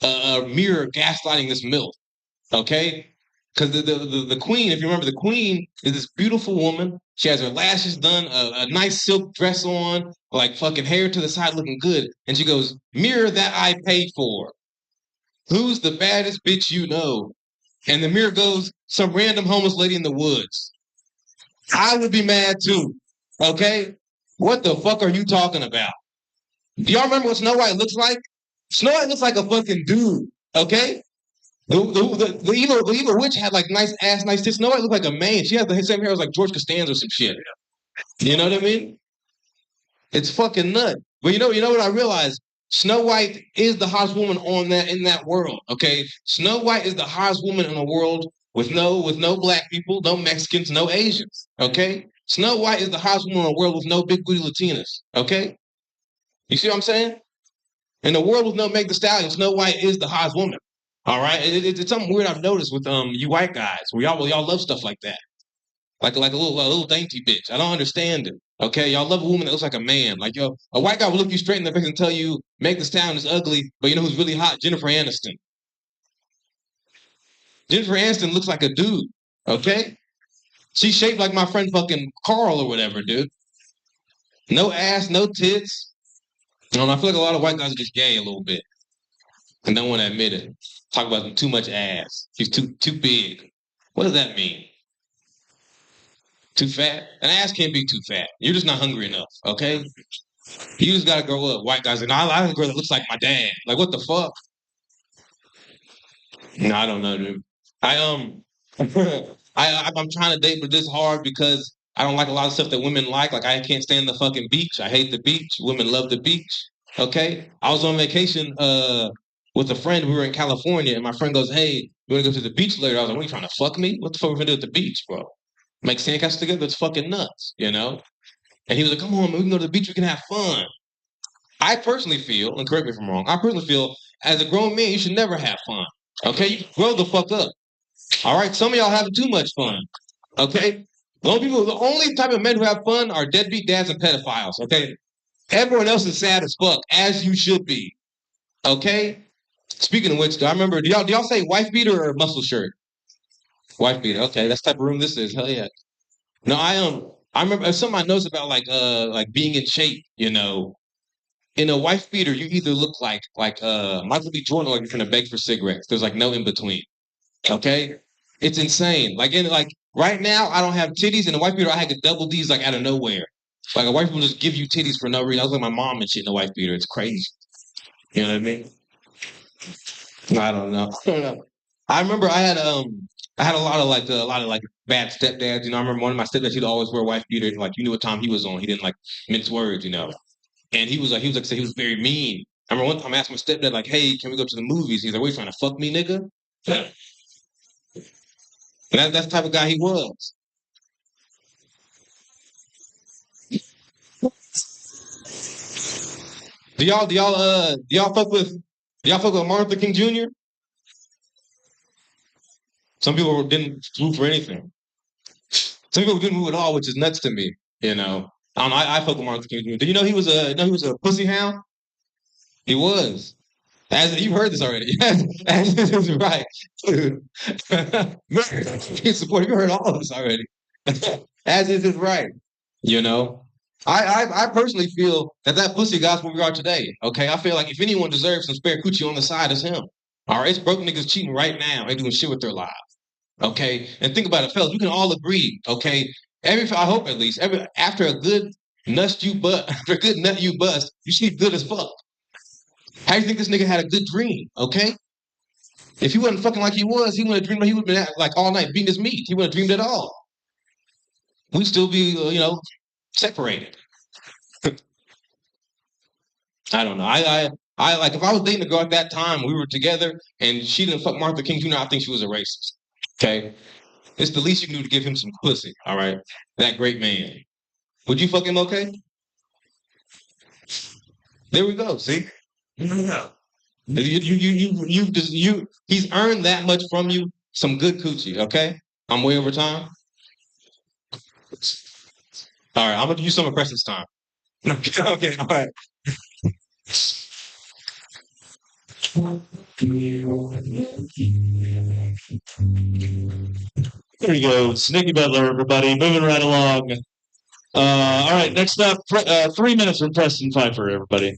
S16: a mirror gaslighting this MILF. Okay? Because the queen, if you remember, the queen is this beautiful woman. She has her lashes done, a nice silk dress on, like fucking hair to the side looking good. And she goes, mirror that I paid for. Who's the baddest bitch you know? And the mirror goes, some random homeless lady in the woods. I would be mad too. Okay? What the fuck are you talking about? Do y'all remember what Snow White looks like? Snow White looks like a fucking dude. Okay? The evil witch had like nice ass, nice tits. Snow White looked like a man. She has the same hair as like George Costanza or some shit. You know what I mean? It's fucking nut. But you know what I realized? Snow White is the hottest woman in that world. Okay, Snow White is the hottest woman in a world with no black people, no Mexicans, no Asians. Okay, Snow White is the hottest woman in a world with no big booty Latinas. Okay, you see what I'm saying? In a world with no Meg Thee Stallion, Snow White is the hottest woman. All right, it's something weird I've noticed with you white guys. Where y'all love stuff like that, like a little dainty bitch. I don't understand it. Okay, y'all love a woman that looks like a man. Like a white guy will look you straight in the face and tell you Meg Thee Stallion is ugly, but you know who's really hot? Jennifer Aniston. Jennifer Aniston looks like a dude. Okay, She's shaped like my friend fucking Carl or whatever, dude. No ass, no tits. I don't know, I feel like a lot of white guys are just gay a little bit and don't want to admit it. Talk about too much ass. She's too big. What does that mean? Too fat? An ass can't be too fat. You're just not hungry enough, okay? You just gotta grow up. White guys like, no, I like a girl that looks like my dad. Like, what the fuck? No, I don't know, dude. I'm trying to date, but this hard because I don't like a lot of stuff that women like. Like, I can't stand the fucking beach. I hate the beach. Women love the beach. Okay? I was on vacation with a friend. We were in California, and my friend goes, "Hey, you want to go to the beach later?" I was like, "What, are you trying to fuck me? What the fuck are we gonna do at the beach, bro? Make sandcastles together? It's fucking nuts, you know?" And he was like, "Come on, man, we can go to the beach. We can have fun." I personally feel, and correct me if I'm wrong, I personally feel as a grown man, you should never have fun. Okay? You grow the fuck up. All right? Some of y'all having too much fun. Okay? The only type of men who have fun are deadbeat dads and pedophiles. Okay? Everyone else is sad as fuck, as you should be. Okay? Speaking of which, I remember, do y'all say wife beater or muscle shirt? Wife beater. Okay, that's the type of room this is. Hell yeah. No, I remember something I noticed about like being in shape, you know. In a wife beater, you either look like Michael B. Jordan or like you're gonna beg for cigarettes. There's like no in between. Okay? It's insane. Like right now, I don't have titties. In a wife beater, I had double D's like out of nowhere. Like a wife will just give you titties for no reason. I was like my mom and shit in a wife beater. It's crazy. You know what I mean? I don't know. I remember I had a lot of like bad stepdads. You know, I remember one of my stepdads, he'd always wear a wife beater. Like you knew what time he was on. He didn't like mince words, you know. And he was like say he was very mean. I remember one time I asked my stepdad, like, "Hey, can we go to the movies?" He's like, "What, you trying to fuck me, nigga?" And that's the type of guy he was. Do y'all fuck with Martin Luther King Jr.? Some people didn't move for anything. Some people didn't move at all, which is nuts to me. You know, I don't know. I fuck with Martin Luther King Jr. Did you know he was a pussy hound? He was. As you've heard this already. As is right. Dude. Support. You heard all of this already. As is right. You know. I personally feel that pussy got where we are today. Okay. I feel like if anyone deserves some spare coochie on the side, it's him. All right. It's broke niggas cheating right now. Ain't doing shit with their lives. Okay. And think about it, fellas. We can all agree. Okay. I hope at least after a good nut you bust, you sleep good as fuck. How do you think this nigga had a good dream? Okay. If he wasn't fucking like he was, he wouldn't have dreamed. He would have been like all night beating his meat. He wouldn't have dreamed at all. We'd still be, separated. I don't know. I like if I was dating a girl at that time, we were together, and she didn't fuck Martin Luther King Jr. I think she was a racist. Okay, it's the least you can do to give him some pussy. All right, that great man. Would you fuck him? Okay. There we go. See. Yeah. He's earned that much from you. Some good coochie. Okay. I'm way over time. All right. I'm gonna use some of Preston's time. Okay. All right.
S1: There you go, Snicky Butler, everybody. Moving right along. All right, next up, 3 minutes from Preston Pfeiffer, everybody.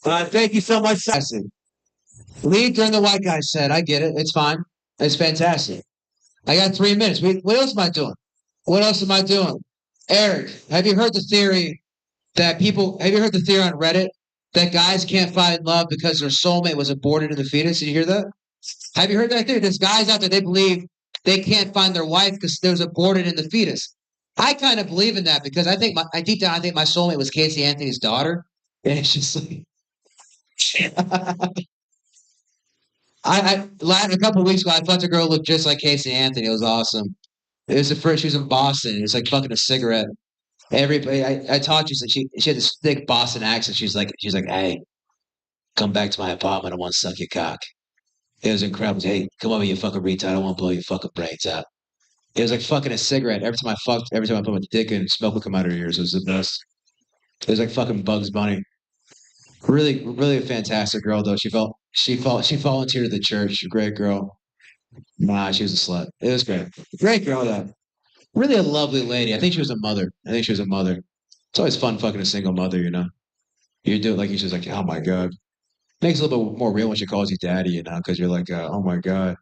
S17: Thank you so much. Leave during the white guy set. I get it. It's fine. It's fantastic. I got 3 minutes. What else am I doing? What else am I doing? Eric, have you heard the theory have you heard the theory on Reddit that guys can't find love because their soulmate was aborted in the fetus? Did you hear that? Have you heard that theory? There's guys out there, they believe they can't find their wife because there was aborted in the fetus. I kind of believe in that because deep down, I think my soulmate was Casey Anthony's daughter. And it's just like, a couple of weeks ago, I thought the girl looked just like Casey Anthony. It was awesome. It was the first. She was in Boston. It was like fucking a cigarette. Everybody, I talked to her. She had this thick Boston accent. She's like, "Hey, come back to my apartment. I want to suck your cock." It was incredible. Hey, come over, you fucking retard. I want to blow your fucking brains out. It was like fucking a cigarette. Every time I put my dick in, smoke would come out of her ears. It was the best. It was like fucking Bugs Bunny. Really, really a fantastic girl though. She volunteered at the church. Great girl. Nah, she was a slut. It was great. Great girl, though. Really a lovely lady. I think she was a mother. It's always fun fucking a single mother, you know? You do it like she's like, oh my God. Makes it a little bit more real when she calls you daddy, you know, because you're like, oh my God.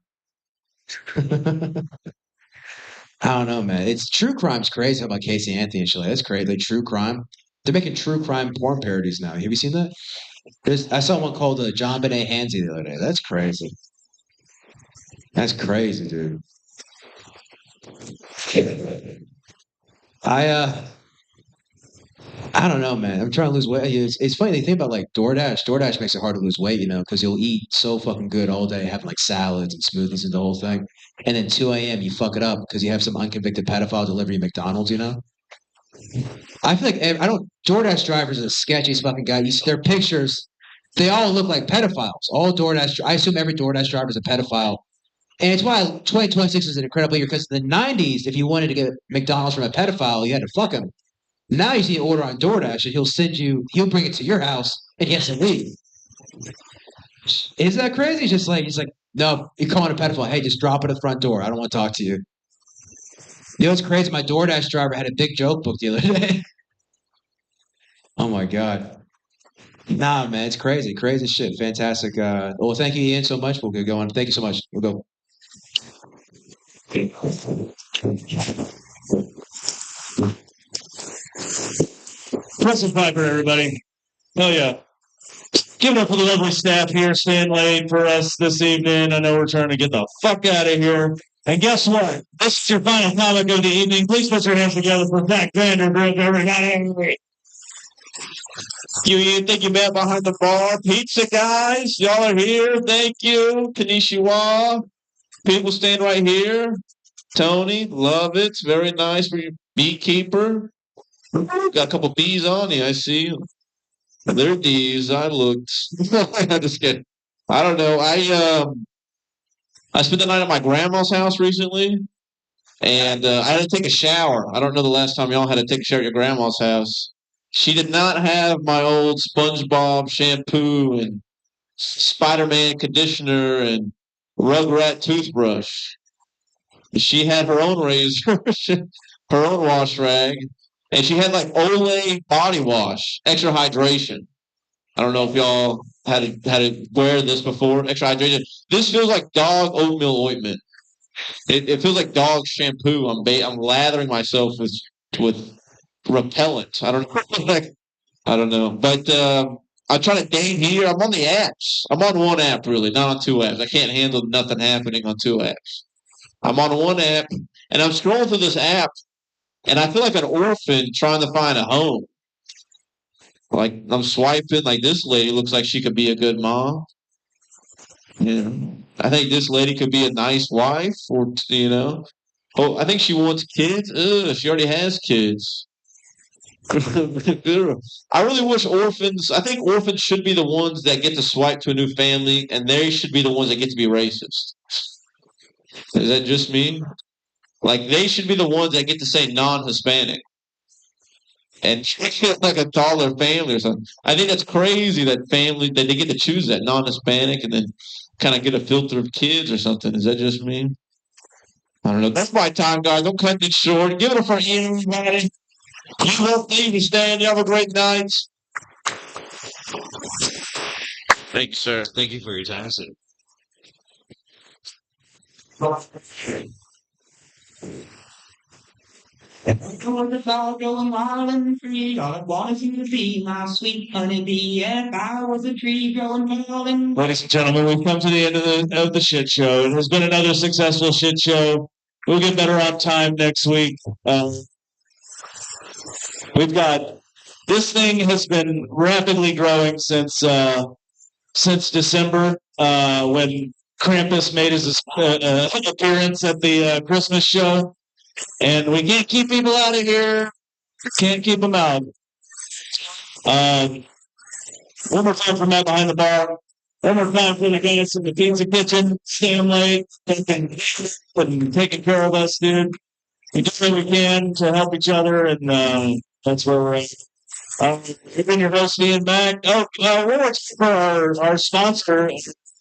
S17: I don't know, man. It's true crime's crazy. How about Casey Anthony and shit? Like, that's crazy. Like, true crime. They're making true crime porn parodies now. Have you seen that? I saw one called John Benet Hansy the other day. That's crazy. That's crazy, dude. I I don't know, man. I'm trying to lose weight. It's funny. They think about like DoorDash. DoorDash makes it hard to lose weight, you know, because you'll eat so fucking good all day, having like salads and smoothies and the whole thing. And then 2 a.m. you fuck it up because you have some unconvicted pedophile deliver you McDonald's, you know? I feel like I don't. DoorDash drivers are the sketchiest fucking guy. You see their pictures, they all look like pedophiles. All DoorDash. I assume every DoorDash driver is a pedophile. And it's why 2026 is an incredible year because in the 90s, if you wanted to get McDonald's from a pedophile, you had to fuck him. Now you see an order on DoorDash and he'll bring it to your house and he has to leave. Is that crazy? He's like, no, you're calling a pedophile. Hey, just drop it at the front door. I don't want to talk to you. You know what's crazy? My DoorDash driver had a big joke book the other day. Oh my God. Nah, man, it's crazy. Crazy shit. Fantastic. Well, thank you, Ian, so much. We'll get going. Thank you so much. We'll go.
S1: Press Piper, everybody. Hell yeah. Give it up for the lovely staff here staying late for us this evening. I know we're trying to get the fuck out of here. And guess what? This is your final comic of the evening. Please put your hands together for Zach Vandergrift, everybody. You think you met behind the bar? Pizza guys, y'all are here. Thank you. Konnichiwa. People staying right here. Tony, love it. Very nice for your beekeeper. Got a couple bees on you, I see. They're D's. I looked. I'm just kidding. I don't know. I spent the night at my grandma's house recently, and I had to take a shower. I don't know the last time y'all had to take a shower at your grandma's house. She did not have my old SpongeBob shampoo and Spider-Man conditioner and Rugrat toothbrush. She had her own razor, her own wash rag, and she had like Olay body wash, extra hydration. I don't know if y'all had to wear this before. Extra hydration. This feels like dog oatmeal ointment. It feels like dog shampoo. I'm lathering myself with repellent. I don't know. I don't know. But I'm trying to date here. I'm on the apps. I'm on one app really, not on two apps. I can't handle nothing happening on two apps. I'm on one app and I'm scrolling through this app and I feel like an orphan trying to find a home. Like I'm swiping, like this lady looks like she could be a good mom. Yeah. I think this lady could be a nice wife, or Oh, I think she wants kids. Ugh, she already has kids. I really wish orphans. I think orphans should be the ones that get to swipe to a new family, and they should be the ones that get to be racist. Is that just me? Like they should be the ones that get to say non-Hispanic and get like a taller family or something. I think that's crazy that family that they get to choose that non-Hispanic and then kind of get a filter of kids or something. Is that just me? I don't know. That's my time, guys. Don't cut it short. Give it up for everybody. You love Steve Stan. You have a great night.
S4: Thank you, sir. Thank you for your time, sir.
S18: Going the fall, going wild and free. All I wanted you to be my sweet honeybee. If I was a tree growing tall and
S1: Ladies and gentlemen, we've come to the end of the shit show. It has been another successful shit show. We'll get better on time next week. We've got this thing has been rapidly growing since December when Krampus made his appearance at the Christmas show, and we can't keep people out of here. Can't keep them out. One more time for Matt behind the bar. One more time for the guys in the pizza kitchen, staying late, and taking care of us, dude. We do what we can to help each other, and that's where we're at. We've been your host, Ian Mack. Oh, one more for our sponsor,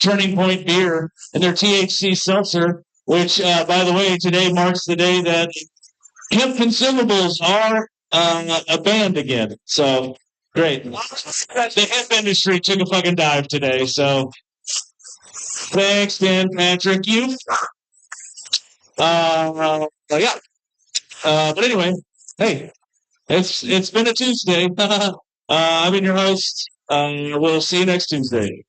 S1: Turning Point Beer, and their THC seltzer. which, by the way, today marks the day that hemp consumables are a band again. So great. The hemp industry took a fucking dive today. So thanks, Dan Patrick. You. Yeah. But anyway, hey, it's been a Tuesday. I've been your host. We'll see you next Tuesday.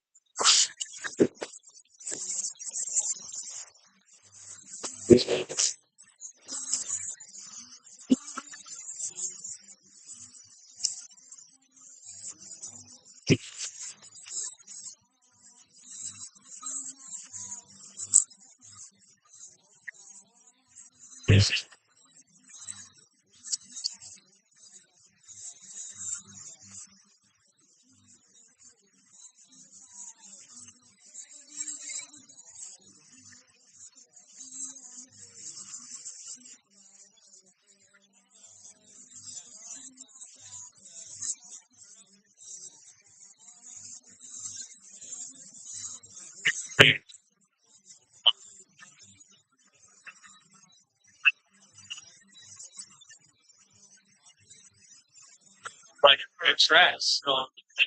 S2: Like trash.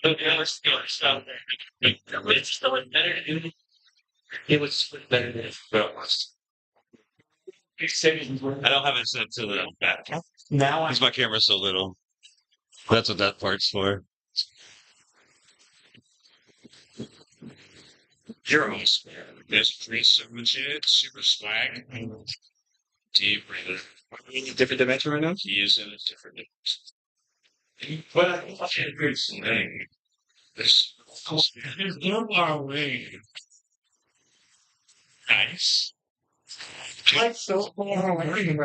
S2: It's still better to do. It was better than I don't have it set to the back. Now because my camera's so little. That's what that part's for. Heroes. There's three super shit, super swag. Deep breather. Are we in a different dimension right now? He is in a different dimension. But I can't agree with something. There's no more way. Nice. Like so far away.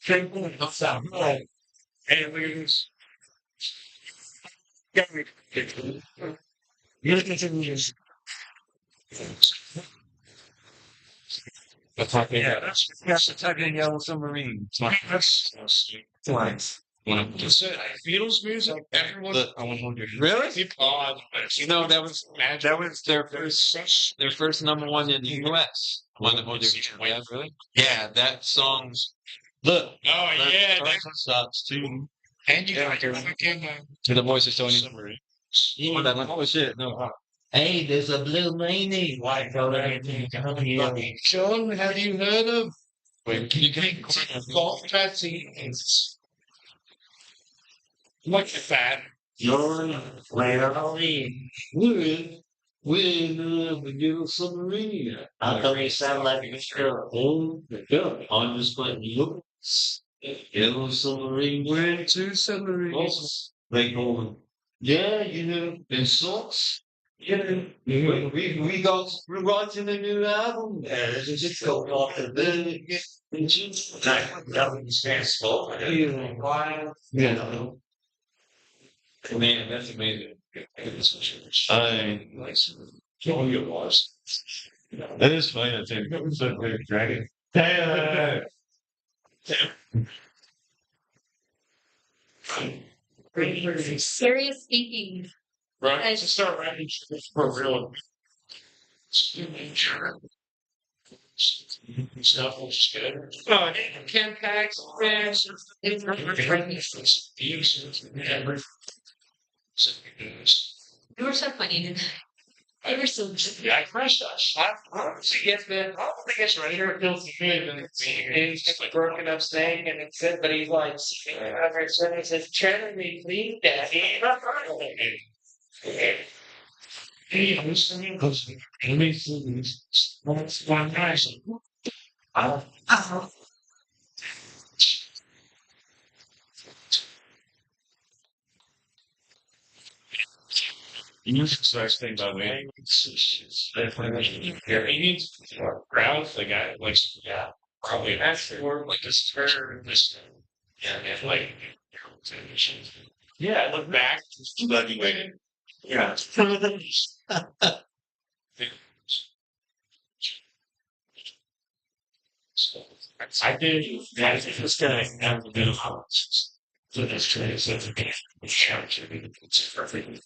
S2: And we you're continues. Yeah, that's the type of Yellow Submarine. That's twice. It's Beatles music. Everyone. Really? You know that was their first number one in the U.S. One of yeah, really? Yeah, that song's look. Oh yeah, that sucks too. And you got your to the voice of Tony. Oh shit, no. Hey, there's a blue lady. White color. Sean, have you heard of? Wait, you can golf tattoos. Look at that. You're where are we? We're the little submarine. How come you sound like a girl? Oh, the girl. I'm just playing you. Yellow submarine. We're two submarines. They going. Yeah, you know, in socks. Yeah, we got we're writing a new album. There's just going off the man, that's amazing. I like killing your boss. That is funny. I think it's so very dragon.
S13: Serious speaking.
S2: Right, to start writing for real. Stuff was good. Oh, Ken Pax,
S13: You were so funny. They were so
S2: yeah, I crushed us. I don't think it's right here. It feels good. And it's just like broken up saying, and it's it, but he's like, he says, "Turn me, please, Daddy." Hey, I'm listening because it's one nice. You should start thinking about me. He needs grounds. The guy, like, yeah, probably that's for like this turn, this, yeah, and like, yeah, I look back, evaluating. Yeah. I did. I think this guy never been a politics. So this guy is a character. It's perfect.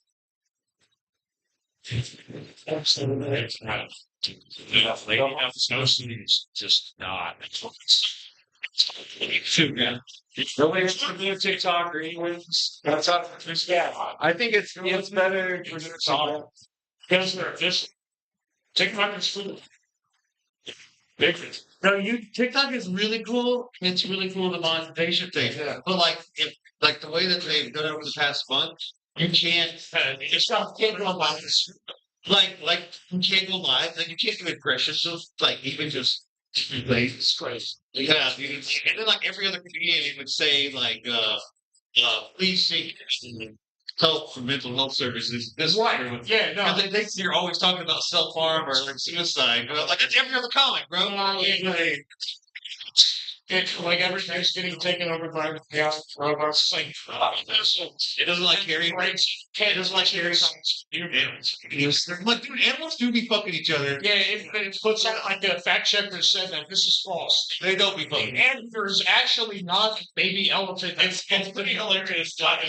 S1: Absolutely. They don't have snow students, just not. Shoot, man. Nobody has to do a TikTok or anything. That's up. Yeah. I think it's better for TikTok because they're efficient. TikTok is free.
S4: No, TikTok is really cool. It's really cool the monetization thing. Yeah. But like the way that they've done it over the past month, you can't. It's not can't go live. Like you can't go live. Like you can't do impressions of like even just like it's crazy. Yeah, and then like every other comedian would say like please seek help for mental health services. That's why. Yeah, no. Because you're always talking about self harm or like suicide. Like that's every other comic, bro.
S1: It's like everything's getting taken over by the robots. Like,
S4: it doesn't like carry. It doesn't like carry. Like, dude, animals do be fucking each other.
S1: Yeah, it puts out like a fact checker said that this is false.
S4: They don't be fucking.
S1: And there's actually not a baby elephant.
S4: It's pretty hilarious that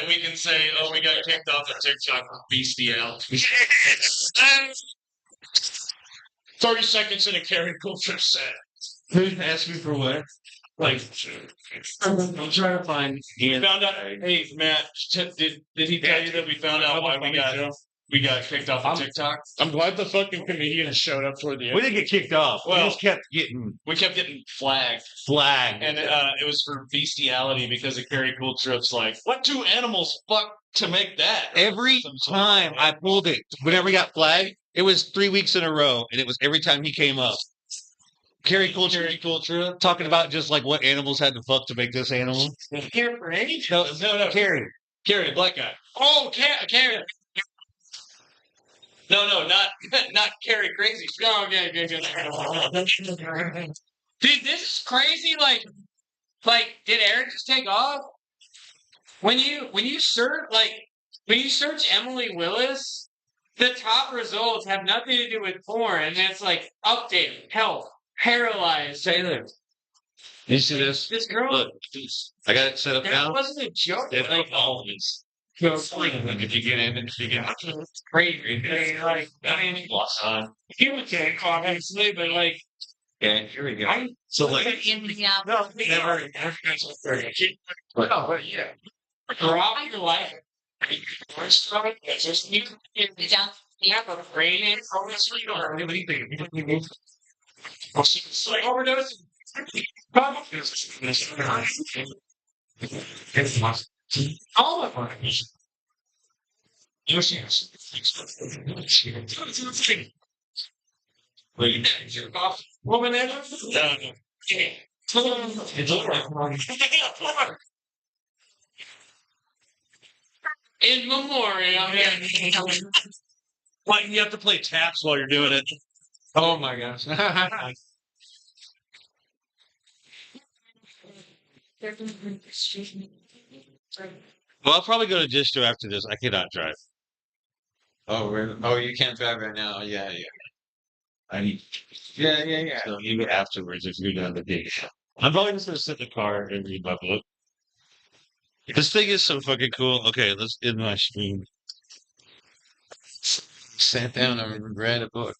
S4: we can say, oh, we got kicked off of TikTok for bestiality.
S1: 30 seconds in a carry culture set.
S4: Who's asking for what?
S1: Like, I'm trying to find.
S4: We found out. Hey, Matt, did he tell you that we found out why we got kicked off of TikTok?
S1: I'm glad the fucking comedian showed up toward the end.
S4: We didn't get kicked off.
S1: Well,
S4: we kept getting flagged. And it was for bestiality because of Carrie Coultrip's like, what two animals fuck to make that? Every time I pulled it, whenever we got flagged, it was 3 weeks in a row, and it was every time he came up. Carrie Culture talking about just like what animals had to fuck to make this animal.
S1: Here for anything?
S4: No, Carrie, the black guy.
S1: Oh, Carrie.
S4: No, not Carrie Crazy.
S1: Oh, yeah.
S7: Dude, this is crazy. Like, did Eric just take off? When you search Emily Willis, the top results have nothing to do with porn, and it's like update, health, paralyzed.
S4: Taylor, you see this?
S7: This girl.
S4: Look, I got it set up now.
S7: That wasn't a joke.
S4: It's
S7: Like,
S4: all this. If you get in,
S7: it's crazy. Like, I mean,
S1: You can't obviously, but like.
S4: Yeah, here we go. So like,
S1: No, never. But yeah. Drop your life. Just you have a brain obviously, you don't have anything. It's like overdosing. All of them. Woman, in memoriam.
S4: Like you have to play taps while you're doing it.
S1: Oh my gosh.
S4: Well, I'll probably go to distro after this. I cannot drive.
S15: Oh, you can't drive right now. Yeah.
S4: I need.
S15: Yeah.
S4: So maybe afterwards if you're done the day. I'm probably just gonna sit in the car and read my book. This thing is so fucking cool. Okay, let's end my stream.
S15: Sat down and read a book.